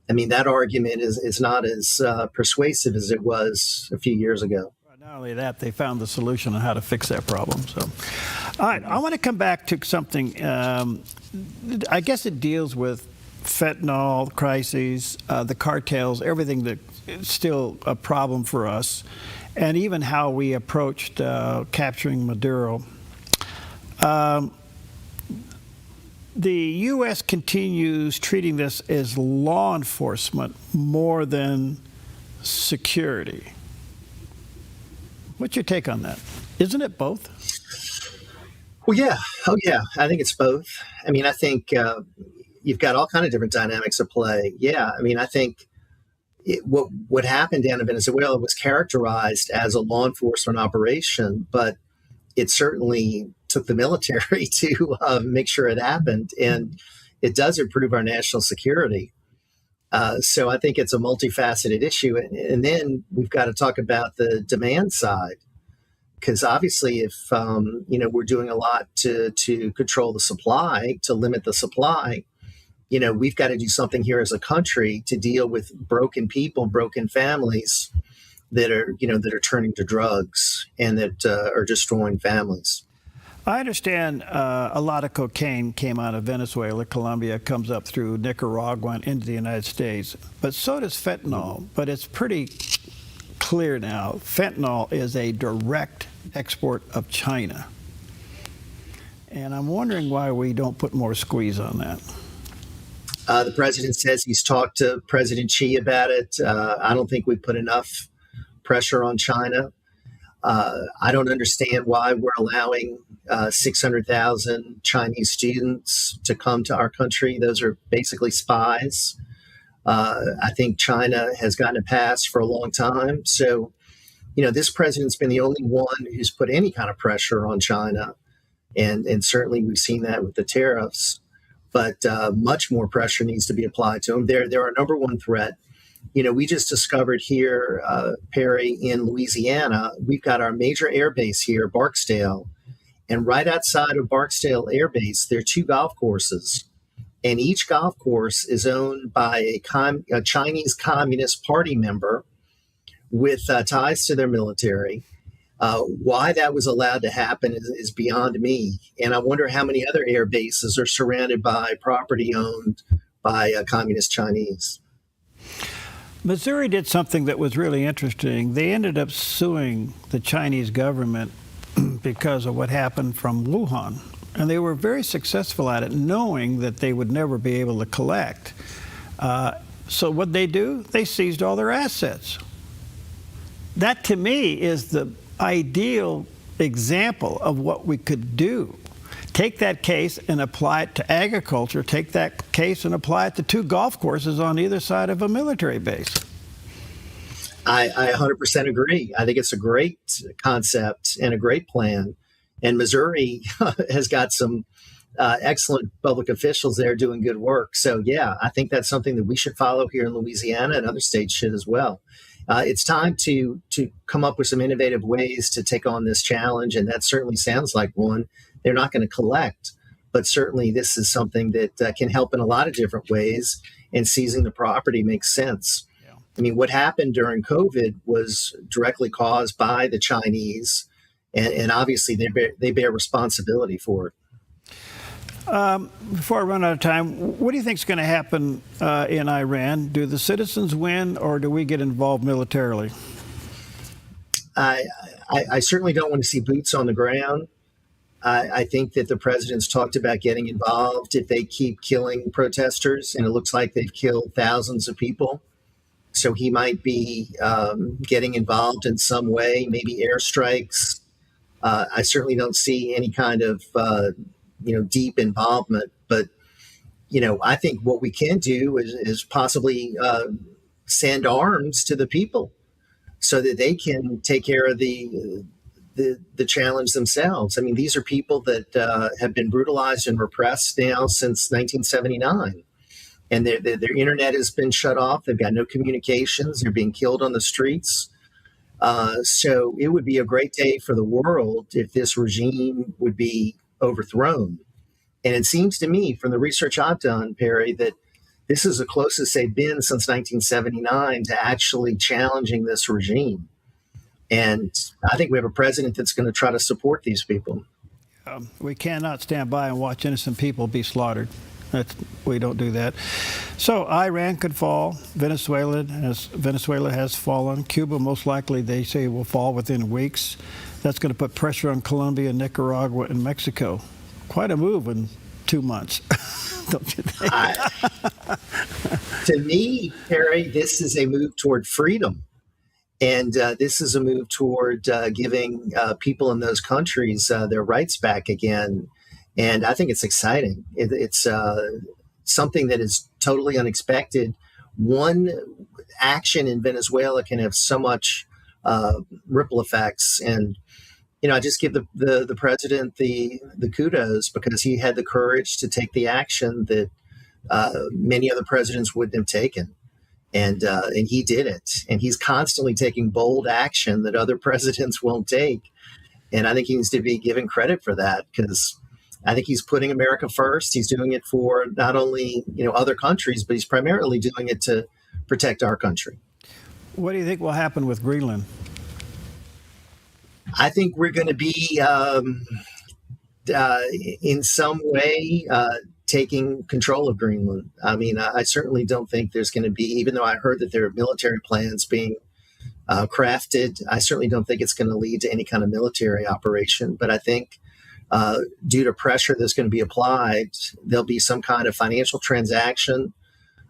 that argument is not as persuasive as it was a few years ago. Not only that, they found the solution on how to fix that problem. So, all right, I want to come back to something. I guess it deals with fentanyl crises, the cartels, everything that is still a problem for us, and even how we approached capturing Maduro. The U.S. continues treating this as law enforcement more than security. What's your take on that? Isn't it both? Well, yeah. Oh, yeah. I think it's both. I think you've got all kind of different dynamics at play. Yeah. I think what happened down in Venezuela was characterized as a law enforcement operation, but it certainly took the military to make sure it happened, and it does improve our national security. So I think it's a multifaceted issue. And then we've got to talk about the demand side, because obviously if, we're doing a lot to control the supply, to limit the supply, we've got to do something here as a country to deal with broken people, broken families that are turning to drugs and that are destroying families. I understand a lot of cocaine came out of Venezuela, Colombia, comes up through Nicaragua and into the United States. But so does fentanyl. But it's pretty clear now, fentanyl is a direct export of China. And I'm wondering why we don't put more squeeze on that. The president says he's talked to President Xi about it. I don't think we put enough pressure on China. I don't understand why we're allowing 600,000 Chinese students to come to our country. Those are basically spies. I think China has gotten a pass for a long time. So, this president's been the only one who's put any kind of pressure on China. And certainly we've seen that with the tariffs. But much more pressure needs to be applied to them. They're our number one threat. We just discovered here, Perry, in Louisiana, we've got our major air base here, Barksdale. And right outside of Barksdale Air Base, there are 2 golf courses. And each golf course is owned by a Chinese Communist Party member with ties to their military. Why that was allowed to happen is beyond me. And I wonder how many other air bases are surrounded by property owned by communist Chinese. Missouri did something that was really interesting. They ended up suing the Chinese government because of what happened from Wuhan. And they were very successful at it, knowing that they would never be able to collect. So what they do, they seized all their assets. That, to me, is the ideal example of what we could do. Take that case and apply it to agriculture. Take that case and apply it to 2 golf courses on either side of a military base. I 100% agree. I think it's a great concept and a great plan. And Missouri has got some excellent public officials there doing good work. So, yeah, I think that's something that we should follow here in Louisiana, and other states should as well. It's time to come up with some innovative ways to take on this challenge, and that certainly sounds like one. They're not going to collect, but certainly this is something that can help in a lot of different ways, and seizing the property makes sense. Yeah. I mean, what happened during COVID was directly caused by the Chinese, and obviously they bear responsibility for it. Before I run out of time, what do you think is going to happen in Iran? Do the citizens win, or do we get involved militarily? I certainly don't want to see boots on the ground. I think that the president's talked about getting involved if they keep killing protesters, and it looks like they've killed thousands of people. So he might be getting involved in some way, maybe airstrikes. I certainly don't see any kind of deep involvement, but I think what we can do is possibly send arms to the people so that they can take care of the challenge themselves. I mean, these are people that have been brutalized and repressed now since 1979, and their internet has been shut off. They've got no communications. They're being killed on the streets. So it would be a great day for the world if this regime would be overthrown. And it seems to me, from the research I've done, Perry, that this is the closest they've been since 1979 to actually challenging this regime. And I think we have a president that's going to try to support these people. We cannot stand by and watch innocent people be slaughtered. We don't do that. So Iran could fall. Venezuela has fallen. Cuba, most likely, they say, will fall within weeks. That's going to put pressure on Colombia, Nicaragua, and Mexico. Quite a move in 2 months, don't you think? To me, Perry, this is a move toward freedom. And this is a move toward giving people in those countries their rights back again. And I think it's exciting. It's something that is totally unexpected. One action in Venezuela can have so much ripple effects. And, I just give the president the kudos, because he had the courage to take the action that many other presidents wouldn't have taken. And he did it. And he's constantly taking bold action that other presidents won't take. And I think he needs to be given credit for that, because I think he's putting America first. He's doing it for not only other countries, but he's primarily doing it to protect our country. What do you think will happen with Greenland? I think we're going to be in some way taking control of Greenland. I mean, I certainly don't think there's going to be, even though I heard that there are military plans being crafted, I certainly don't think it's going to lead to any kind of military operation. But I think due to pressure that's going to be applied, there'll be some kind of financial transaction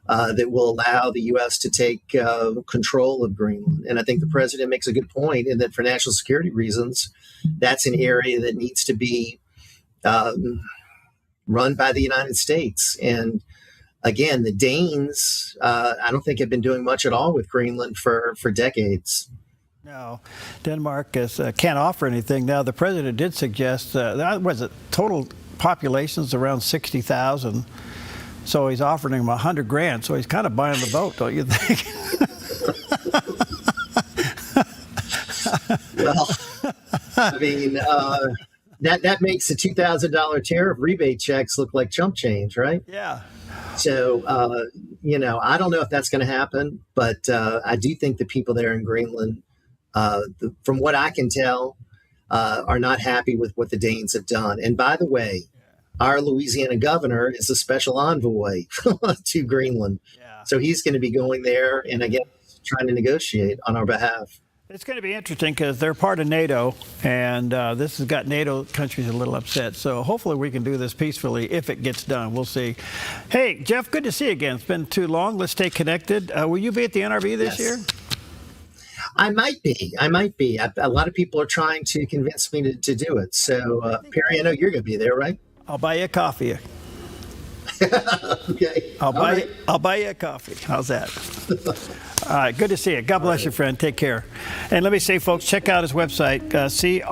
that will allow the U.S. to take control of Greenland. And I think the president makes a good point in that for national security reasons, that's an area that needs to be run by the United States. And again, the Danes, I don't think have been doing much at all with Greenland for decades. No, Denmark can't offer anything. Now, the president did suggest, total population's around 60,000. So he's offering him $100,000. So he's kind of buying the boat, don't you think? Well, I mean, that makes the $2,000 tariff rebate checks look like chump change, right? Yeah. So, I don't know if that's going to happen, but I do think the people there in Greenland, from what I can tell, are not happy with what the Danes have done. And by the way, our Louisiana governor is a special envoy to Greenland. So he's going to be going there and, again, trying to negotiate on our behalf. It's going to be interesting because they're part of NATO, and this has got NATO countries a little upset. So hopefully we can do this peacefully if it gets done. We'll see. Hey, Jeff, good to see you again. It's been too long. Let's stay connected. Will you be at the NRB this year? I might be. A lot of people are trying to convince me to do it. So, Perry, I know you're going to be there, right? I'll buy you a coffee. Okay. I'll buy you a coffee. How's that? All right. Good to see you. God bless you, friend. Take care. And let me say, folks, check out his website, CROUERE.net.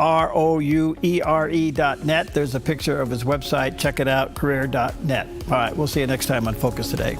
There's a picture of his website. Check it out, career.net. All right. We'll see you next time on Focus Today.